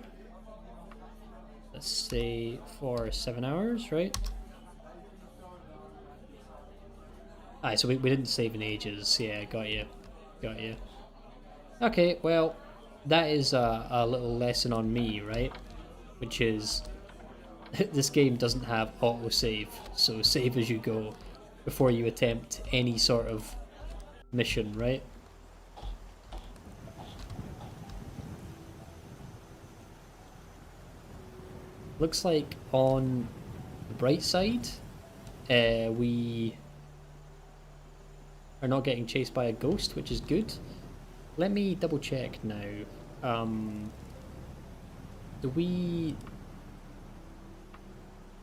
Let's say for 7 hours, right? Alright, so we didn't save in ages. Yeah, got you. Got you. Okay, well, that is a little lesson on me, right? Which is, this game doesn't have autosave, so save as you go before you attempt any sort of mission, right? Looks like on the bright side, we are not getting chased by a ghost, which is good. Let me double check now. Do we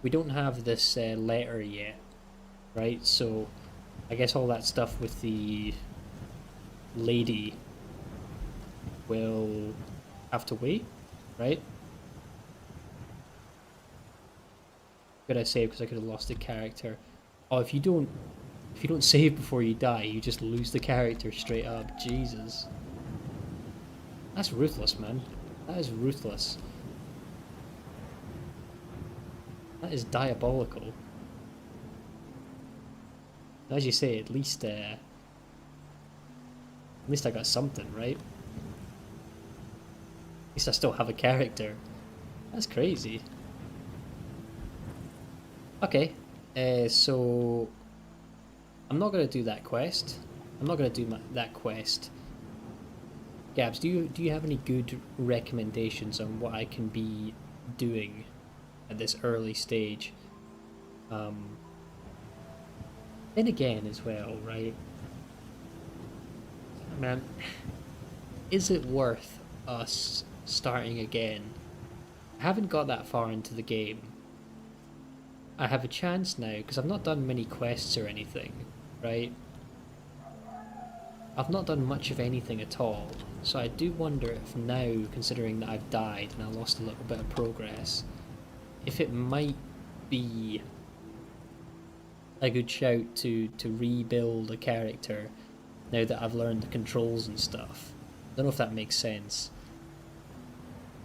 don't have this letter yet, right? So I I guess all that stuff with the lady will have to wait, right? Could I save because I could have lost the character? Oh, if you don't save before you die, you just lose the character straight up. Jesus. That's ruthless, man. That is ruthless. That is diabolical. As you say, at least I got something, right? At least I still have a character. That's crazy. Okay, so I'm not gonna do that quest. I'm not gonna do that quest. Gabs, do you have any good recommendations on what I can be doing at this early stage? Then again, as well, right? Man, is it worth us starting again? I haven't got that far into the game. I have a chance now, because I've not done many quests or anything, right? I've not done much of anything at all, so I do wonder if now, considering that I've died and I lost a little bit of progress, if it might be a good shout to rebuild a character now that I've learned the controls and stuff. I don't know if that makes sense.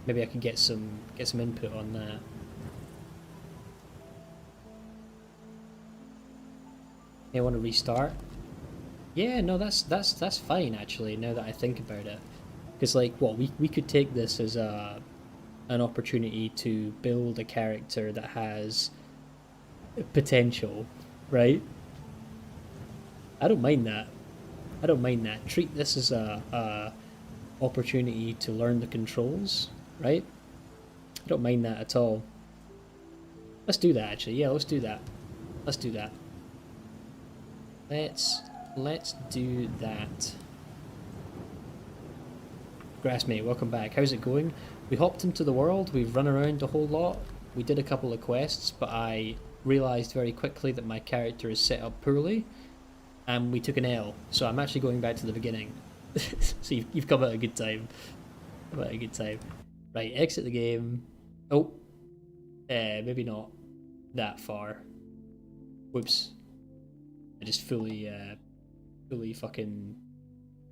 Maybe I could get some input on that. You want to restart? Yeah, no, that's fine actually. Now that I think about it, because like, what we could take this as an opportunity to build a character that has potential, right? I don't mind that. I don't mind that. Treat this as a opportunity to learn the controls, right? I don't mind that at all. Let's do that actually. Yeah, let's do that. Let's do that. Let's do that. Grassmate, welcome back. How's it going? We hopped into the world, we've run around a whole lot, we did a couple of quests, but I realised very quickly that my character is set up poorly, and we took an L, so I'm actually going back to the beginning. So you've come at a good time. Come at a good time. Right, exit the game. Oh, maybe not that far. Whoops. I just fully fucking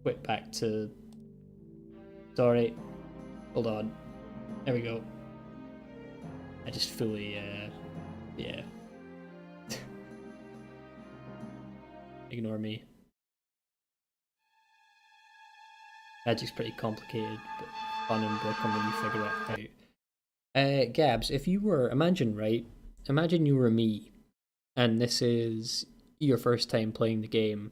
quit back to... Sorry. Hold on. There we go. I just fully, yeah. Ignore me. Magic's pretty complicated, but fun and broken when you figure it out. Gabs, if you were... Imagine, right? Imagine you were me, and this is your first time playing the game.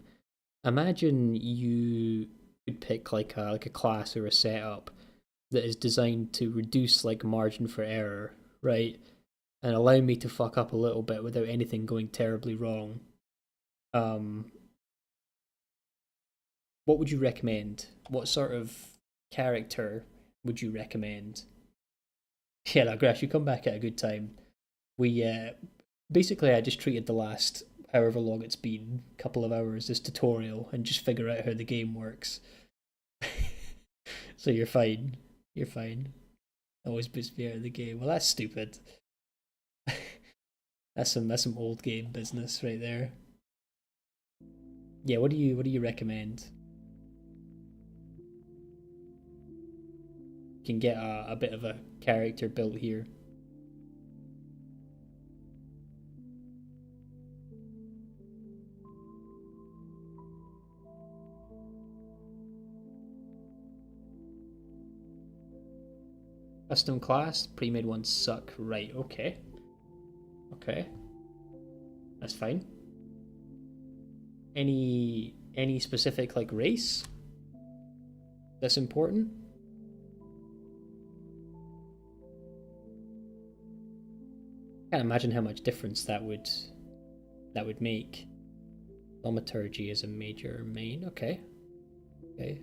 Imagine you could pick like a class or a setup that is designed to reduce like margin for error, right? And allow me to fuck up a little bit without anything going terribly wrong. What would you recommend? What sort of character would you recommend? Yeah, no, Grash, you come back at a good time. We basically I just treated the last however long it's been, couple of hours, as tutorial and just figure out how the game works. So you're fine. You're fine. Always boost me out of the game. Well, that's stupid. That's some old game business right there. Yeah, what do you recommend? You can get a bit of a character built here. Custom class, pre-made ones suck. Right, okay. Okay. That's fine. Any specific like race that's important? Can't imagine how much difference that would make. Thaumaturgy is a major main. Okay. Okay.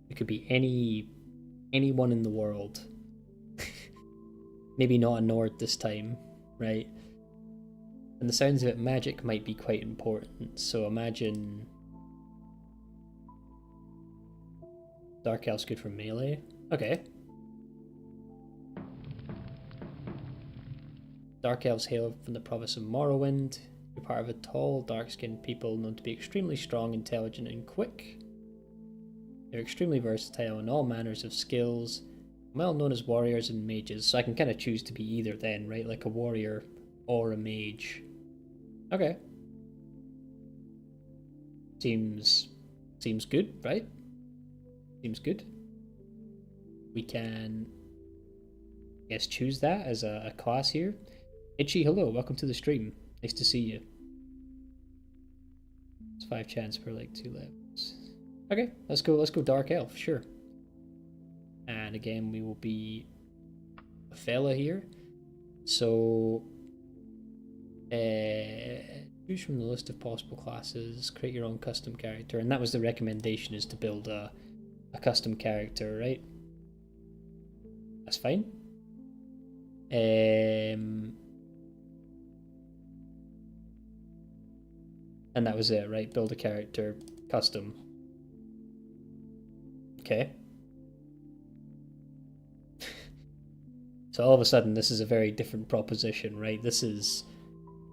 It could be anyone in the world. Maybe not a Nord this time. right? And the sounds of it, magic might be quite important. So imagine Dark Elf's good for melee. Okay. Dark Elves hail from the province of Morrowind. You're part of a tall, dark-skinned people known to be extremely strong, intelligent, and quick. They're extremely versatile in all manners of skills, well known as warriors and mages. So I can kind of choose to be either then, right? Like a warrior or a mage. Okay. Seems good, right? Seems good. We can, I guess, choose that as a class here. Itchy, hello, welcome to the stream. Nice to see you. It's 5 chance per like 2 levels. Okay, let's go Dark Elf, sure. And again, we will be a fella here. So choose from the list of possible classes, create your own custom character, and that was the recommendation, is to build a custom character, right? That's fine. And that was it, right? Build a character, custom. Okay. So all of a sudden, this is a very different proposition, right? This is,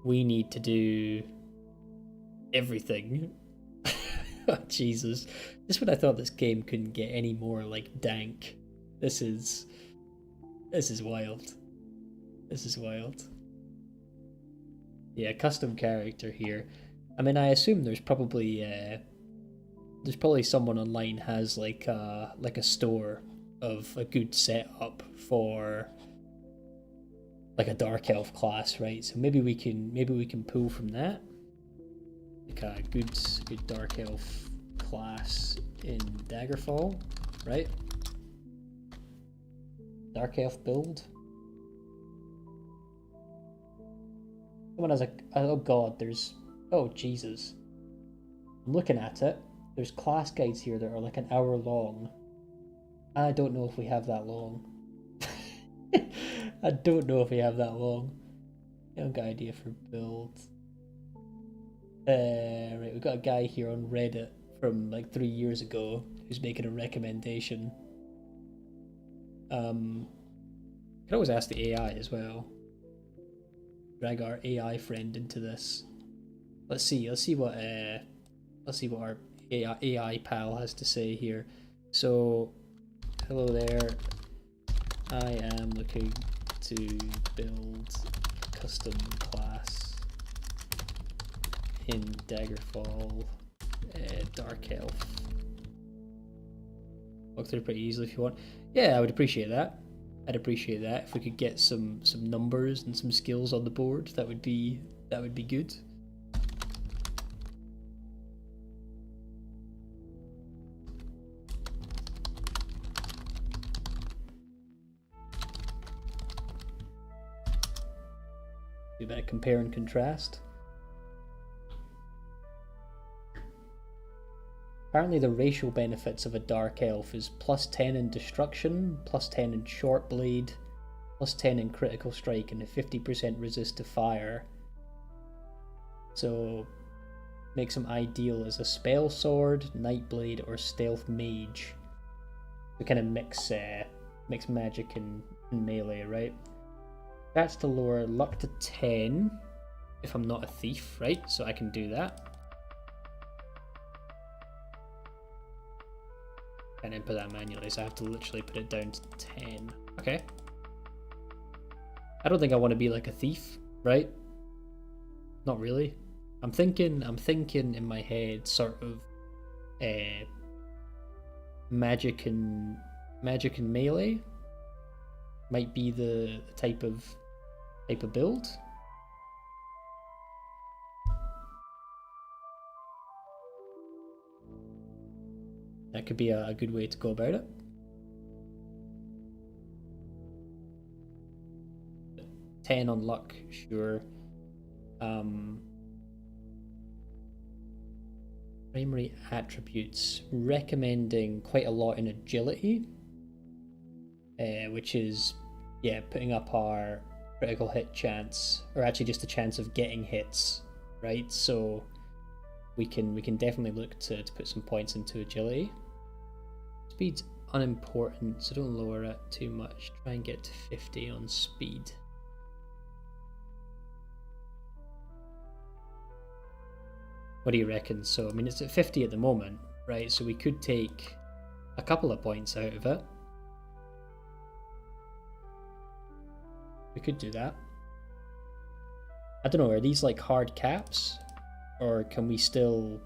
we need to do everything. Oh, Jesus. This is when I thought this game couldn't get any more, like, dank. This is wild. This is wild. Yeah, custom character here. I mean, I assume there's probably someone online has like a store of a good setup for like a dark elf class, right? So maybe we can pull from that, like a good dark elf class in Daggerfall, right? Dark elf build. Someone has a, oh god, there's, oh Jesus, I'm looking at it. There's class guides here that are like an hour long. I don't know if we have that long. I don't know if we have that long. Young idea for build. Right, we've got a guy here on Reddit from like 3 years ago who's making a recommendation. You can always ask the AI as well. Drag our AI friend into this. Let's see what our AI pal has to say here. So, hello there. I am looking to build a custom class in Daggerfall, Dark Elf. Walk through pretty easily if you want. Yeah, I would appreciate that. I'd appreciate that if we could get some numbers and some skills on the board. That would be good. Do a bit of compare and contrast. Apparently the racial benefits of a dark elf is +10 in destruction, +10 in short blade, +10 in critical strike, and a 50% resist to fire. So makes him ideal as a spell sword, nightblade, or stealth mage. So kind of mix magic and melee, right? That's to lower luck to 10 if I'm not a thief, right? So I can do that. And input that manually, so I have to literally put it down to 10. Okay. I don't think I want to be like a thief, right? Not really. I'm thinking in my head sort of magic and melee might be the type of build. That could be a good way to go about it. Ten on luck, sure. Primary attributes, recommending quite a lot in agility, which is, yeah, putting up our critical hit chance, or actually just a chance of getting hits, right? So we can definitely look to put some points into agility. Speed's unimportant, so don't lower it too much. Try and get to 50 on speed. What do you reckon? So, I mean, it's at 50 at the moment, right? So we could take a couple of points out of it. We could do that. I don't know, are these like hard caps? Or can we still...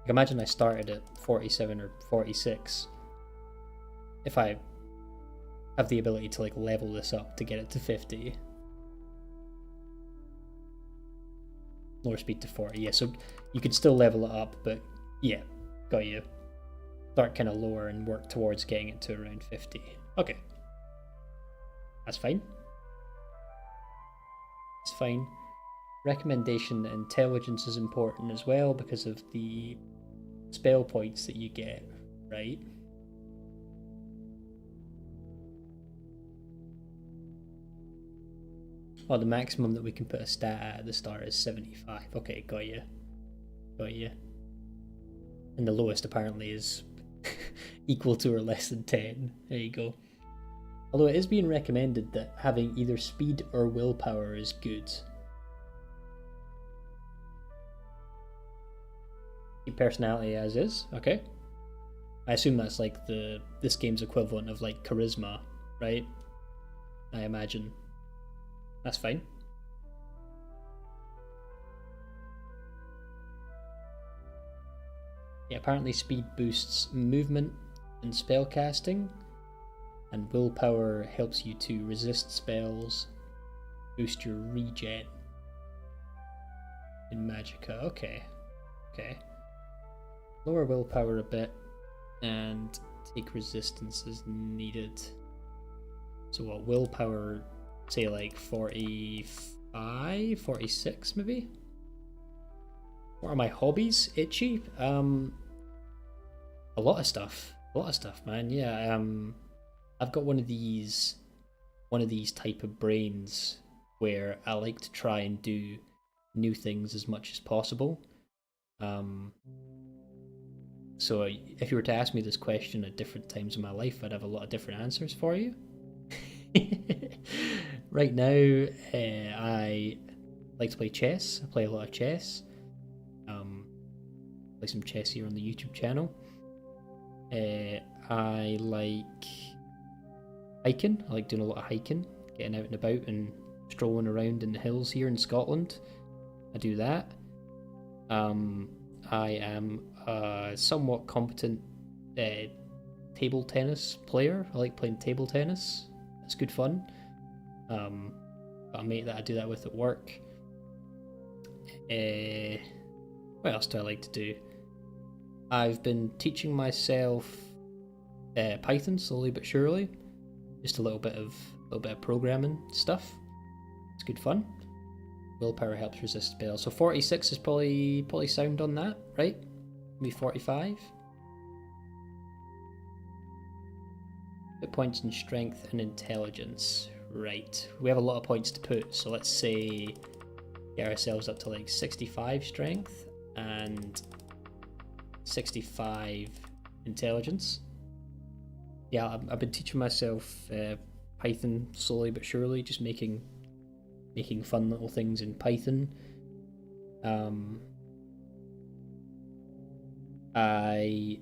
imagine I started at 47 or 46. If I have the ability to like level this up to get it to 50. Lower speed to 40, yeah, so you could still level it up, but yeah, got you. Start kind of lower and work towards getting it to around 50. Okay. That's fine. It's fine. Recommendation that intelligence is important as well because of the spell points that you get, right? Oh, the maximum that we can put a stat at the start is 75. Okay, got you. Got you. And the lowest apparently is equal to or less than 10. There you go. Although it is being recommended that having either speed or willpower is good. Keep personality as is, okay. I assume that's like this game's equivalent of like charisma, right? I imagine. That's fine. Yeah, apparently speed boosts movement and spell casting, and willpower helps you to resist spells, boost your regen in Magicka. Okay. Okay. Lower willpower a bit, and take resistance as needed. So what, willpower, say like 45, 46 maybe? What are my hobbies? Itchy? A lot of stuff. A lot of stuff, man. Yeah, I've got one of these type of brains where I like to try and do new things as much as possible. So if you were to ask me this question at different times in my life, I'd have a lot of different answers for you. Right now, I like to play chess. I play a lot of chess. Play some chess here on the YouTube channel. I like hiking. I like doing a lot of hiking, getting out and about and strolling around in the hills here in Scotland. I do that. I am a somewhat competent table tennis player. I like playing table tennis. It's good fun. Got a mate that I do that with at work. What else do I like to do? I've been teaching myself Python slowly but surely. Just a little bit of programming stuff. It's good fun. Willpower helps resist spells. So 46 is probably sound on that, right? Maybe 45. Put points in strength and intelligence. Right. We have a lot of points to put, so let's say get ourselves up to like 65 strength and 65 intelligence. Yeah, I've been teaching myself Python slowly but surely, just making fun little things in Python. I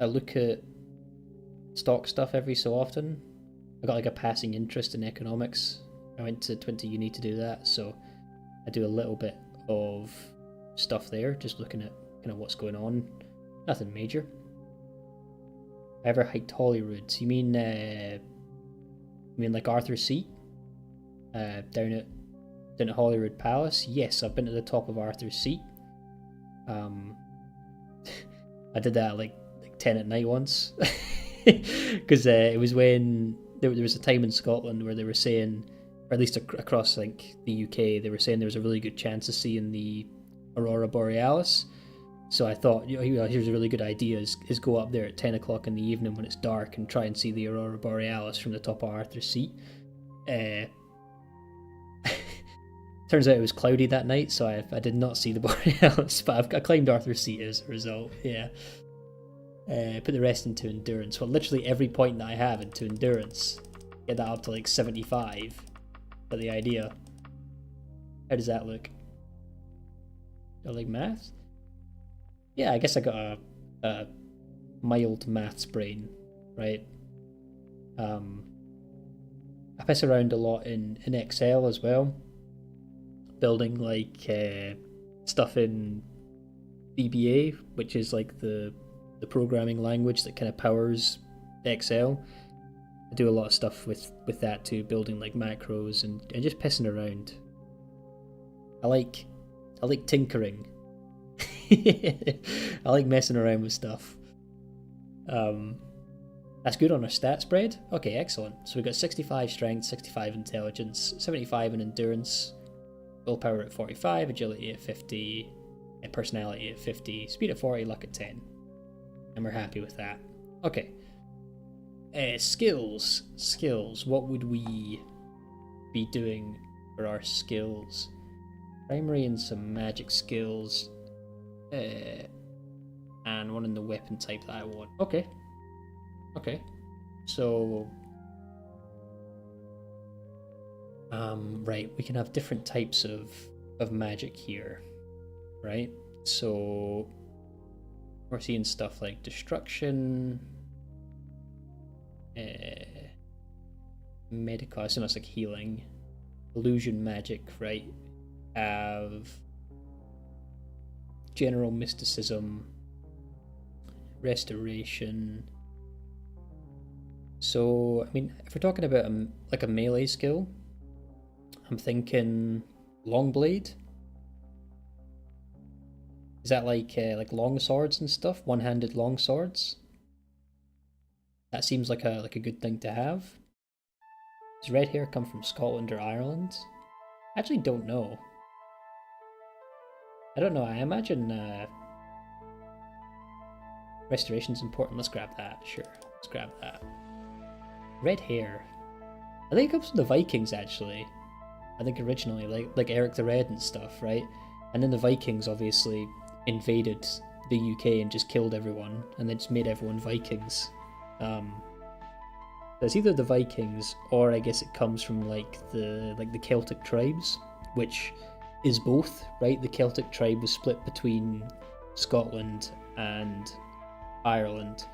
look at stock stuff every so often. I got like a passing interest in economics. I went to uni to do that, so I do a little bit of stuff there, just looking at kind of what's going on. Nothing major. I ever hiked Holyrood? You mean like Arthur's Seat? Down at Holyrood Palace? Yes, I've been to the top of Arthur's Seat. I did that at like 10 at night once. Because it was when there was a time in Scotland where they were saying, or at least across like the UK, they were saying there was a really good chance of seeing the Aurora Borealis. So I thought, here's a really good idea: is go up there at 10 o'clock in the evening when it's dark and try and see the aurora borealis from the top of Arthur's Seat. Turns out it was cloudy that night, so I did not see the borealis, but I climbed Arthur's Seat as a result. Yeah. Put the rest into endurance. Well, literally every point that I have into endurance, get that up to like 75. But the idea. How does that look? Do I like maths? Yeah, I guess I got a mild maths brain, right? I piss around a lot in Excel as well, building like stuff in VBA, which is like the programming language that kind of powers Excel. I do a lot of stuff with that too, building like macros and just pissing around. I like tinkering. I like messing around with stuff. That's good on our stat spread. Okay, excellent. So we've got 65 strength, 65 intelligence, 75 in endurance, willpower at 45, agility at 50, and personality at 50, speed at 40, luck at 10. And we're happy with that. Okay. Skills. What would we be doing for our skills? Primary and some magic skills. And one in the weapon type that I want. Okay. So right, we can have different types of magic here, right? So we're seeing stuff like destruction, medical, so that's like healing, illusion magic, right? Have general mysticism, restoration. So, I mean, if we're talking about like a melee skill, I'm thinking long blade. Is that like long swords and stuff? One-handed long swords. That seems like a good thing to have. Does red hair come from Scotland or Ireland? I actually don't know. I don't know. I imagine restoration's important. Let's grab that. Sure, let's grab that. Red hair. I think it comes from the Vikings actually. I think originally, like Eric the Red and stuff, right? And then the Vikings obviously invaded the UK and just killed everyone, and then just made everyone Vikings. It's either the Vikings, or I guess it comes from like the Celtic tribes, which is both, right? The Celtic tribe was split between Scotland and Ireland,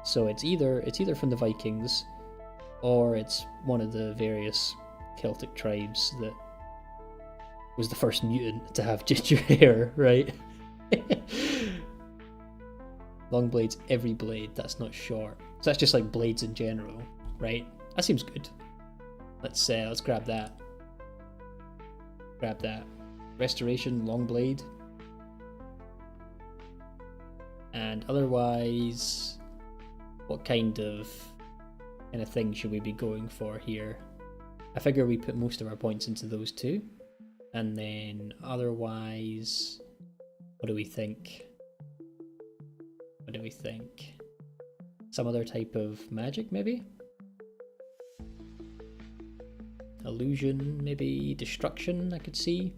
so it's either from the Vikings, or it's one of the various Celtic tribes that was the first mutant to have ginger hair, right? Long blades, every blade, that's not short. So that's just like blades in general, right? That seems good. Let's grab that. Grab that. Restoration, long blade. And otherwise, what kind of thing should we be going for here? I figure we put most of our points into those two. And then otherwise, what do we think? Some other type of magic, maybe? Illusion, maybe? Destruction, I could see.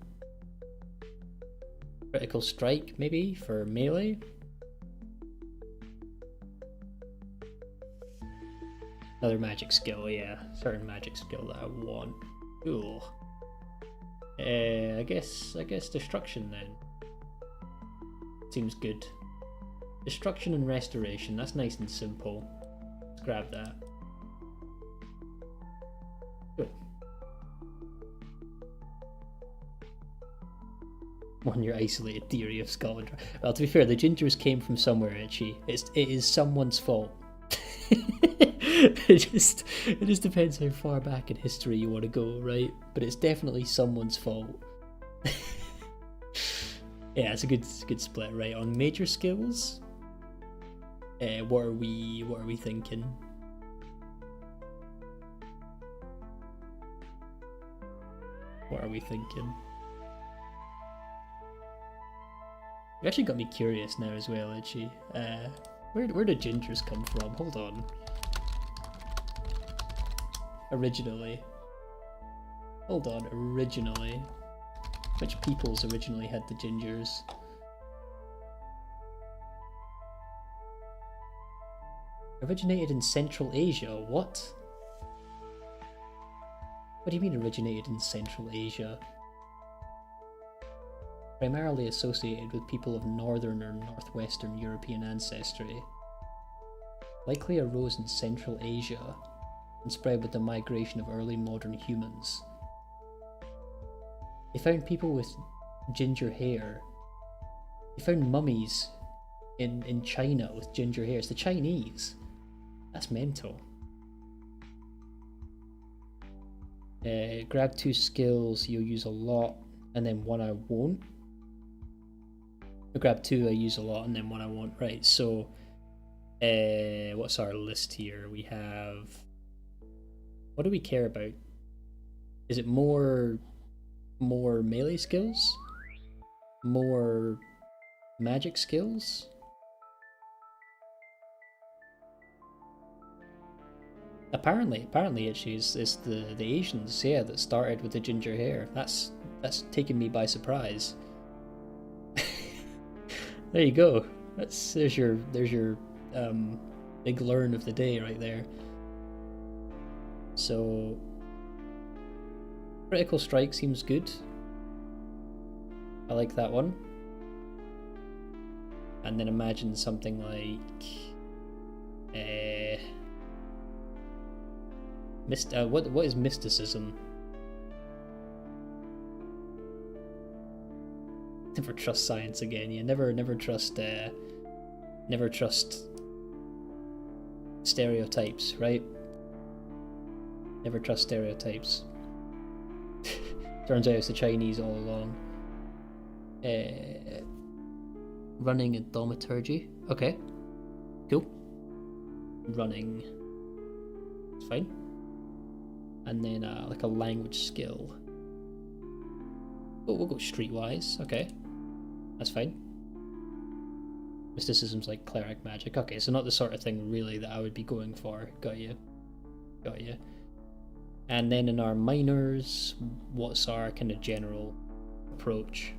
Critical strike, maybe, for melee? Another magic skill, yeah. Certain magic skill that I want. Cool. I guess destruction then. Seems good. Destruction and restoration, that's nice and simple. Let's grab that. Cool. On your isolated theory of Scotland. Well, to be fair, the gingers came from somewhere, Itchy. It is someone's fault. It just depends how far back in history you want to go, right? But it's definitely someone's fault. Yeah, it's a good split, right? On major skills, what are we thinking? You actually got me curious now as well, Itchy. Where did gingers come from? Hold on. Originally. Hold on, originally. Which peoples originally had the gingers? Originated in Central Asia, what? What do you mean originated in Central Asia? Primarily associated with people of northern or northwestern European ancestry. Likely arose in Central Asia and spread with the migration of early modern humans. They found people with ginger hair. They found mummies in China with ginger hair. It's the Chinese. That's mental. Grab 2 skills you'll use a lot, and then 1 I won't. Grab 2 I use a lot, and then 1 I won't. Right, so what's our list here? We have... What do we care about? Is it more melee skills? More magic skills? Apparently it's the Asians, yeah, that started with the ginger hair. That's taken me by surprise. There you go. There's your big learn of the day right there. So critical strike seems good. I like that one. And then imagine something like what is mysticism? Never trust science again. You never trust stereotypes, right? Never trust stereotypes. Turns out it's the Chinese all along. Running and thaumaturgy. Okay. Cool. Running. It's fine. And then like a language skill. Oh, we'll go streetwise. Okay. That's fine. Mysticism's like cleric magic. Okay, so not the sort of thing really that I would be going for. Got you. Got you. And then in our minors, what's our kind of general approach?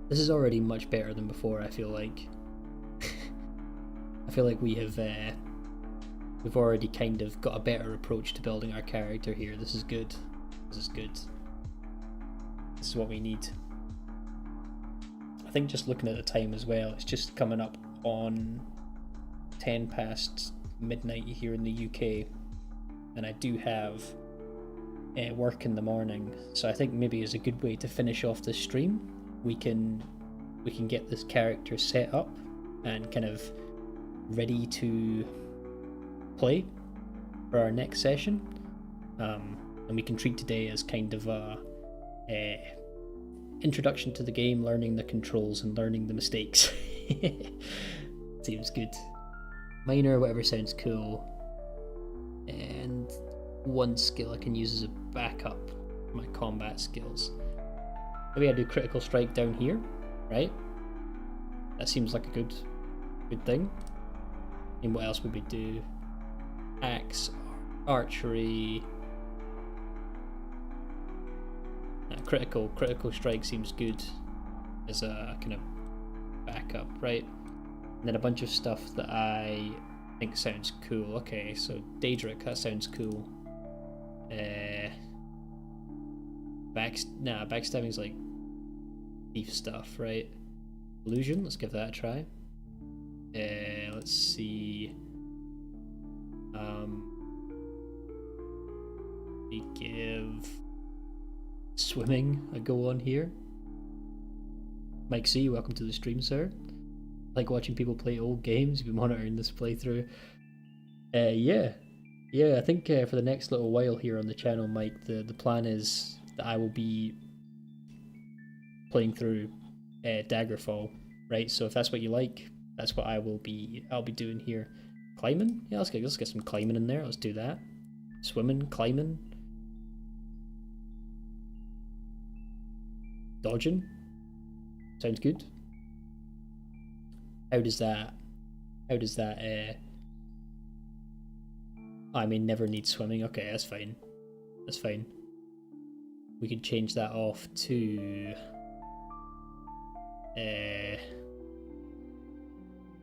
This is already much better than before, I feel like. I feel like we have we've already kind of got a better approach to building our character here. This is good. This is good. This is what we need. I think just looking at the time as well, it's just coming up on 10 past midnight here in the UK, and I do have work in the morning, so I think maybe as a good way to finish off this stream, we can get this character set up and kind of ready to play for our next session, and we can treat today as kind of a introduction to the game, learning the controls and learning the mistakes. Seems good. Minor, whatever sounds cool. And 1 skill I can use as a backup for my combat skills. Maybe I do critical strike down here, right? That seems like a good thing. And what else would we do? Axe, archery. Critical strike seems good as a kind of backup, right? And then a bunch of stuff that I think sounds cool. Okay, so Daedric, that sounds cool. Backstabbing's like thief stuff, right? Illusion, let's give that a try. Let's see. We give swimming a go on here. Mike C, welcome to the stream, sir. Like watching people play old games. You've been monitoring this playthrough. Yeah, I think for the next little while here on the channel, Mike, the plan is that I will be playing through Daggerfall, right? So if that's what you like, that's what I'll be doing here. Climbing? Yeah, let's get some climbing in there. Let's do that. Swimming, climbing, dodging. Sounds good. How does that? I mean, never need swimming. Okay, that's fine. That's fine. We could change that off to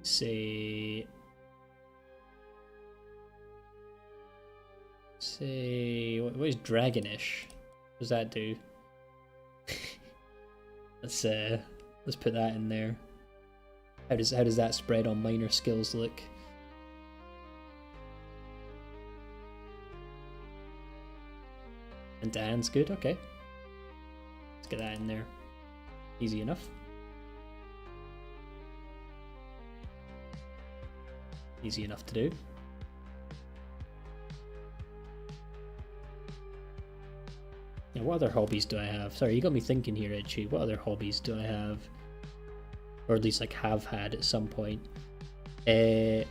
say what is dragonish? What does that do? Let's put that in there. How does that spread on minor skills look? And Dan's good, okay. Let's get that in there. Easy enough. Easy enough to do. Now, what other hobbies do I have? Sorry, you got me thinking here, Itchy. What other hobbies do I have? Or at least like have had at some point. I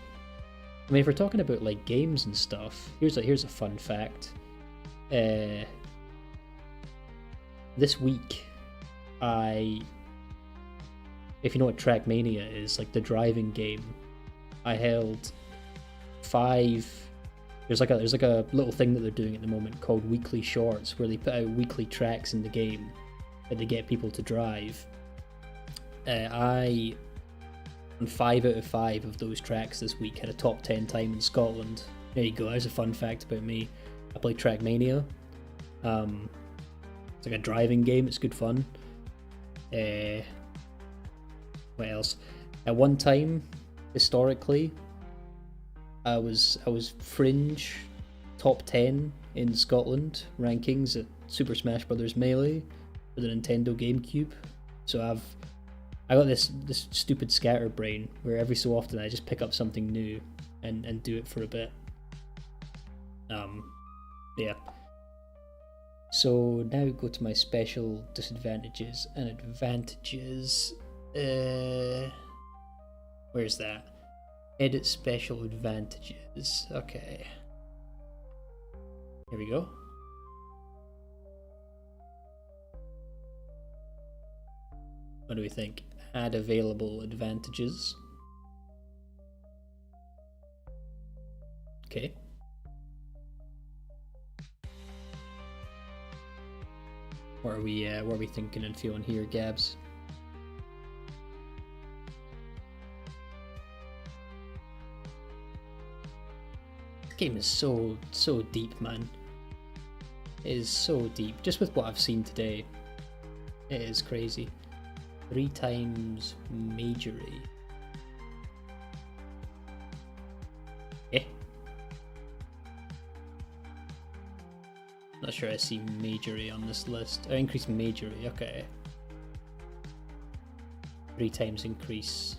mean, if we're talking about like games and stuff, here's a fun fact. This week, if you know what Trackmania is, like the driving game, I held 5. There's like a little thing that they're doing at the moment called weekly shorts, where they put out weekly tracks in the game that they get people to drive. I, on 5 out of 5 of those tracks this week, had a top 10 time in Scotland. There you go. There's a fun fact about me. I play Trackmania. It's like a driving game. It's good fun. What else? At one time, historically, I was Fringe top 10 in Scotland rankings at Super Smash Bros. Melee for the Nintendo GameCube. So I got this stupid scatterbrain where every so often I just pick up something new and do it for a bit. Yeah. So now go to my special disadvantages and advantages. Where's that? Edit special advantages. Okay. Here we go. What do we think? Add available advantages. Okay. What are we thinking and feeling here, Gabs? This game is so deep, man. It is so deep. Just with what I've seen today, it is crazy. 3 times majory. Not sure I see majory on this list. Increase majory, okay. 3 times increase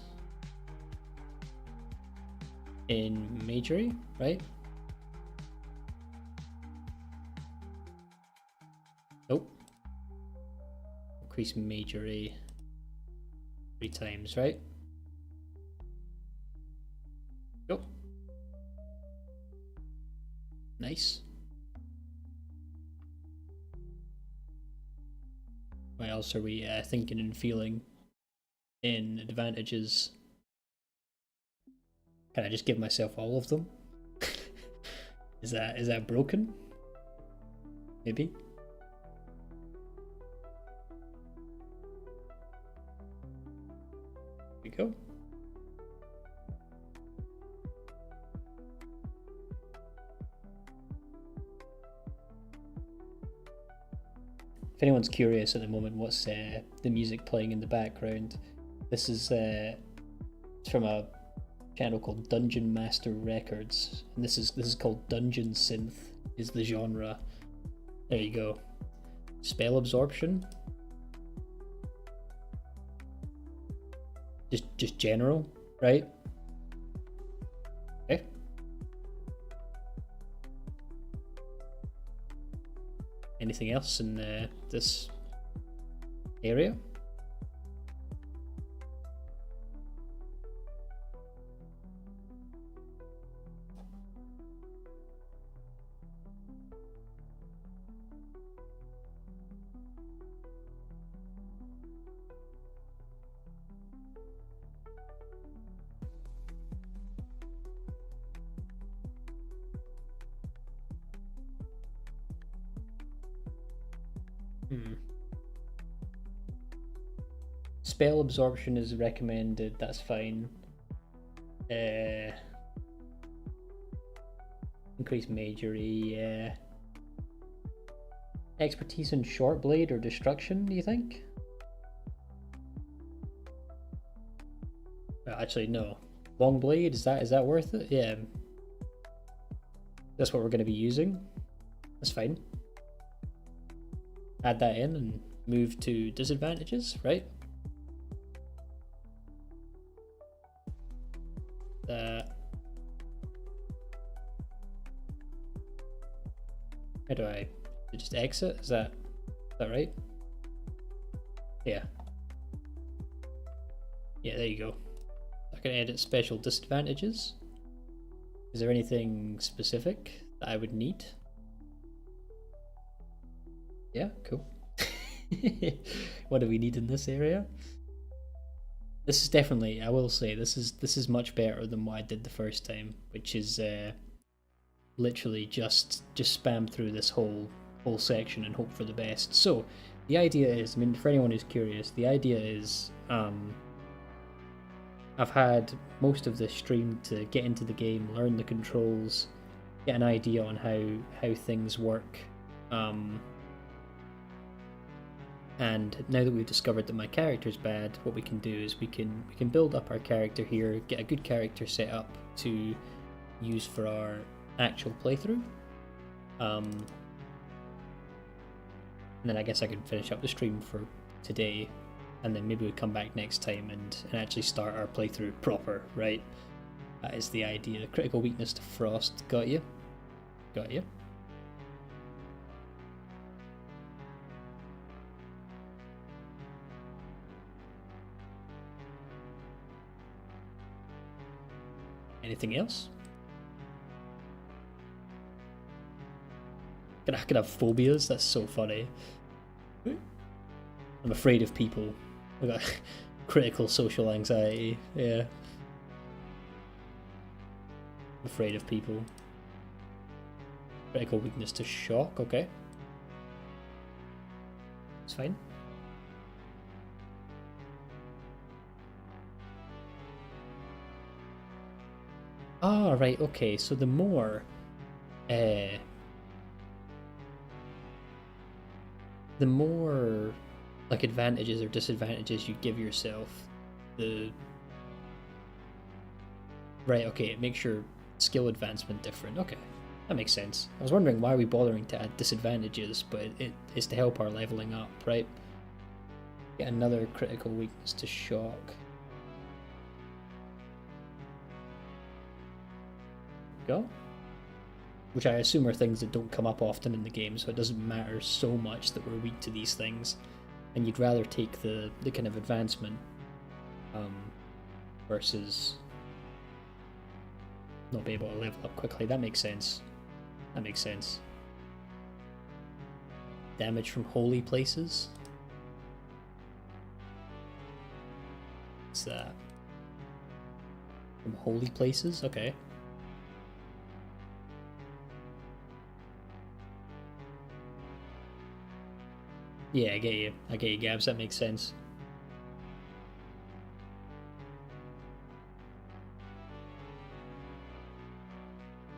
in majory, right? Nope. Increase majory 3 times, right? Nope. Nice. What else are we thinking and feeling in advantages? Can I just give myself all of them? Is that broken? Maybe. Here we go. If anyone's curious at the moment, what's the music playing in the background? This is it's from a channel called Dungeon Master Records, and this is called Dungeon Synth. Is the genre? There you go. Spell absorption. Just general, right? Okay. Anything else in this area? Spell absorption is recommended, that's fine. Increase magery, yeah. Expertise in short blade or destruction, do you think? Actually, no. Long blade, is that worth it? Yeah. That's what we're going to be using. That's fine. Add that in and move to disadvantages, right? How do I just exit? Is that right? Yeah. Yeah, there you go. I can edit special disadvantages. Is there anything specific that I would need? Yeah, cool. What do we need in this area? This is definitely, I will say, this is much better than what I did the first time, which is literally just spam through this whole section and hope for the best. So the idea is, I mean, for anyone who's curious, the idea is I've had most of this stream to get into the game, learn the controls, get an idea on how things work. And now that we've discovered that my character's bad, what we can do is we can build up our character here, get a good character set up to use for our actual playthrough. And then I guess I can finish up the stream for today, and then maybe we come back next time and actually start our playthrough proper, right? That is the idea. Critical weakness to frost. Got you. Got you. Anything else? I could have phobias. That's so funny. I'm afraid of people. I've got critical social anxiety. Yeah. I'm afraid of people. Critical weakness to shock. Okay. It's fine. Ah, right. Okay. So the more, like advantages or disadvantages you give yourself, right, okay, it makes your skill advancement different. Okay, that makes sense. I was wondering why are we bothering to add disadvantages, but it is to help our leveling up, right? Get another critical weakness to shock. Go. Which I assume are things that don't come up often in the game, so it doesn't matter so much that we're weak to these things, and you'd rather take the kind of advancement versus not be able to level up quickly. That makes sense. That makes sense. Damage from holy places. What's that? From holy places? Okay. Yeah, I get you. I get you, Gabs. That makes sense.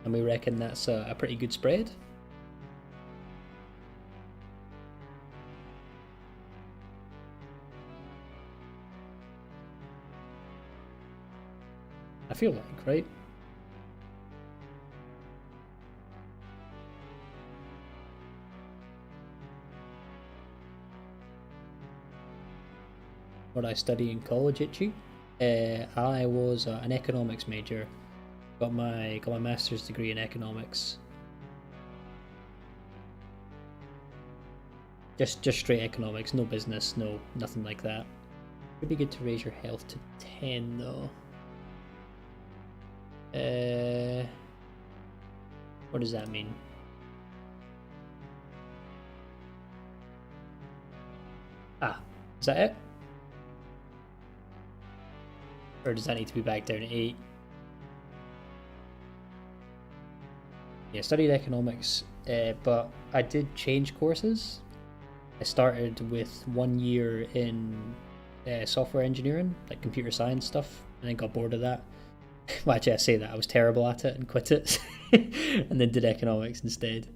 And we reckon that's a pretty good spread. I feel like, right? What I study in college, Itchy? I was an economics major. Got my master's degree in economics. Just straight economics, no business, nothing like that. Would be good to raise your health to 10 though. What does that mean? Ah, is that it? Or does that need to be back down to 8? Yeah, studied economics, but I did change courses. I started with 1 year in software engineering, like computer science stuff, and then got bored of that. Well, actually, I say that I was terrible at it and quit it, and then did economics instead.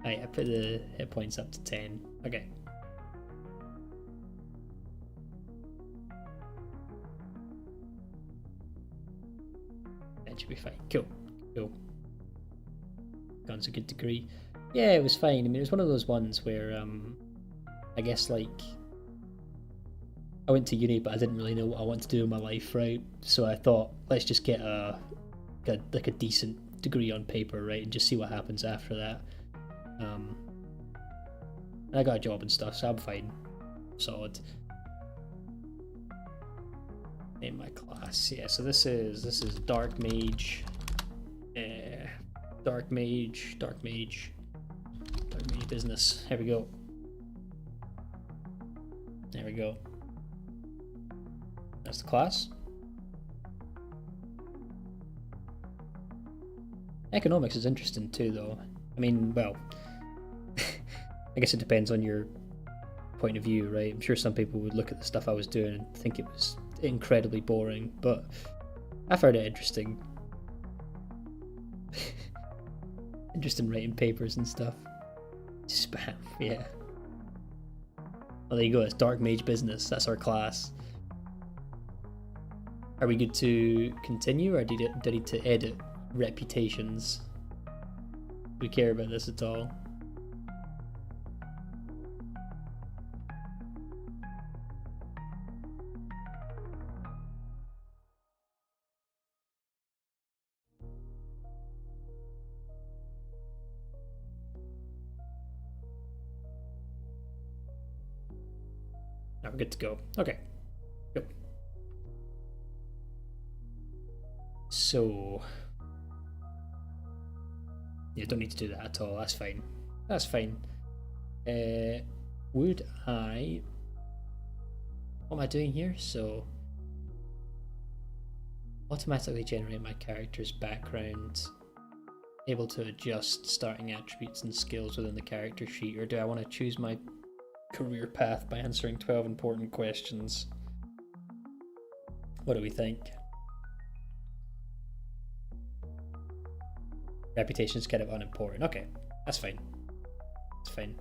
Right, I put the hit points up to 10. Okay. That should be fine. Cool. Cool. Guns a good degree. Yeah, it was fine. I mean, it was one of those ones where, I guess, like, I went to uni, but I didn't really know what I wanted to do in my life, right? So I thought, let's just get a decent degree on paper, right, and just see what happens after that. And I got a job and stuff, so I'm fine. Solid. Name my class. Yeah, so this is Dark Mage. Dark Mage business. Here we go. There we go. That's the class. Economics is interesting too, though. I mean, well, I guess it depends on your point of view, right? I'm sure some people would look at the stuff I was doing and think it was incredibly boring, but I found it interesting. Interesting writing papers and stuff. Spam, yeah. Well, there you go, it's Dark Mage Business, that's our class. Are we good to continue, or do I need to edit reputations? Do we care about this at all? Now we're good to go. Okay. Go. So, yeah, don't need to do that at all. That's fine. That's fine. Would I? What am I doing here? So, automatically generate my character's background. Able to adjust starting attributes and skills within the character sheet, or do I want to choose my career path by answering 12 important questions? What do we think? Reputation's kind of unimportant. Okay, that's fine. That's fine.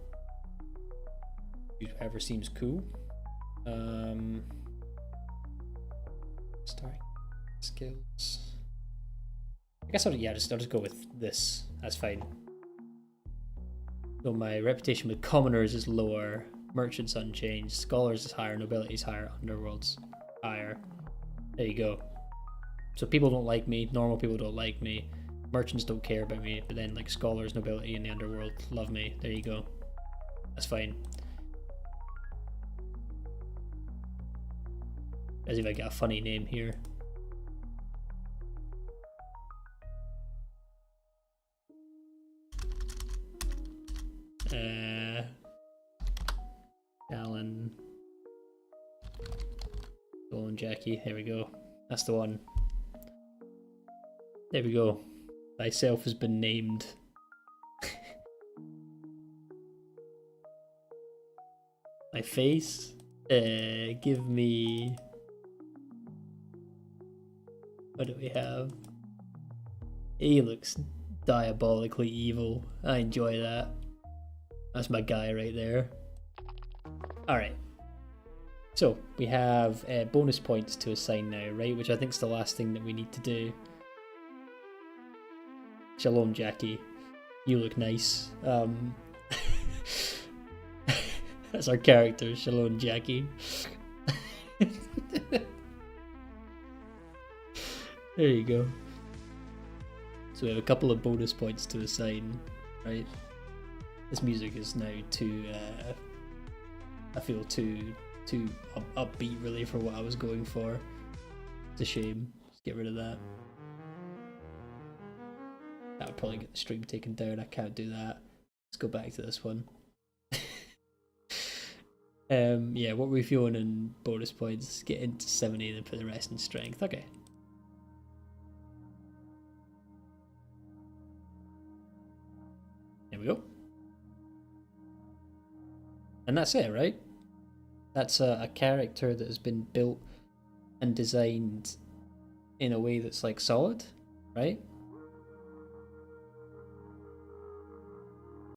Whoever seems cool. Starting skills. I guess I'll just go with this. That's fine. So my reputation with commoners is lower, merchants unchanged, scholars is higher, nobility is higher, underworld's higher. There you go. So people don't like me, normal people don't like me, merchants don't care about me, but then like scholars, nobility, and the underworld love me. There you go. That's fine. As if I got a funny name here. Alan. Golden Jackie. There we go. That's the one. There we go. Thyself has been named. My face. Give me. What do we have? He looks diabolically evil. I enjoy that. That's my guy right there. Alright. So, we have bonus points to assign now, right? Which I think is the last thing that we need to do. Shalom, Jackie. You look nice. That's our character, Shalom, Jackie. There you go. So we have a couple of bonus points to assign, right? This music is now too, I feel too upbeat really for what I was going for. It's a shame. Let's get rid of that. That would probably get the stream taken down. I can't do that. Let's go back to this one. Yeah, what were we feeling in bonus points? Get into 70 and then put the rest in strength. Okay. There we go. And that's it, right? That's a character that has been built and designed in a way that's like solid, right?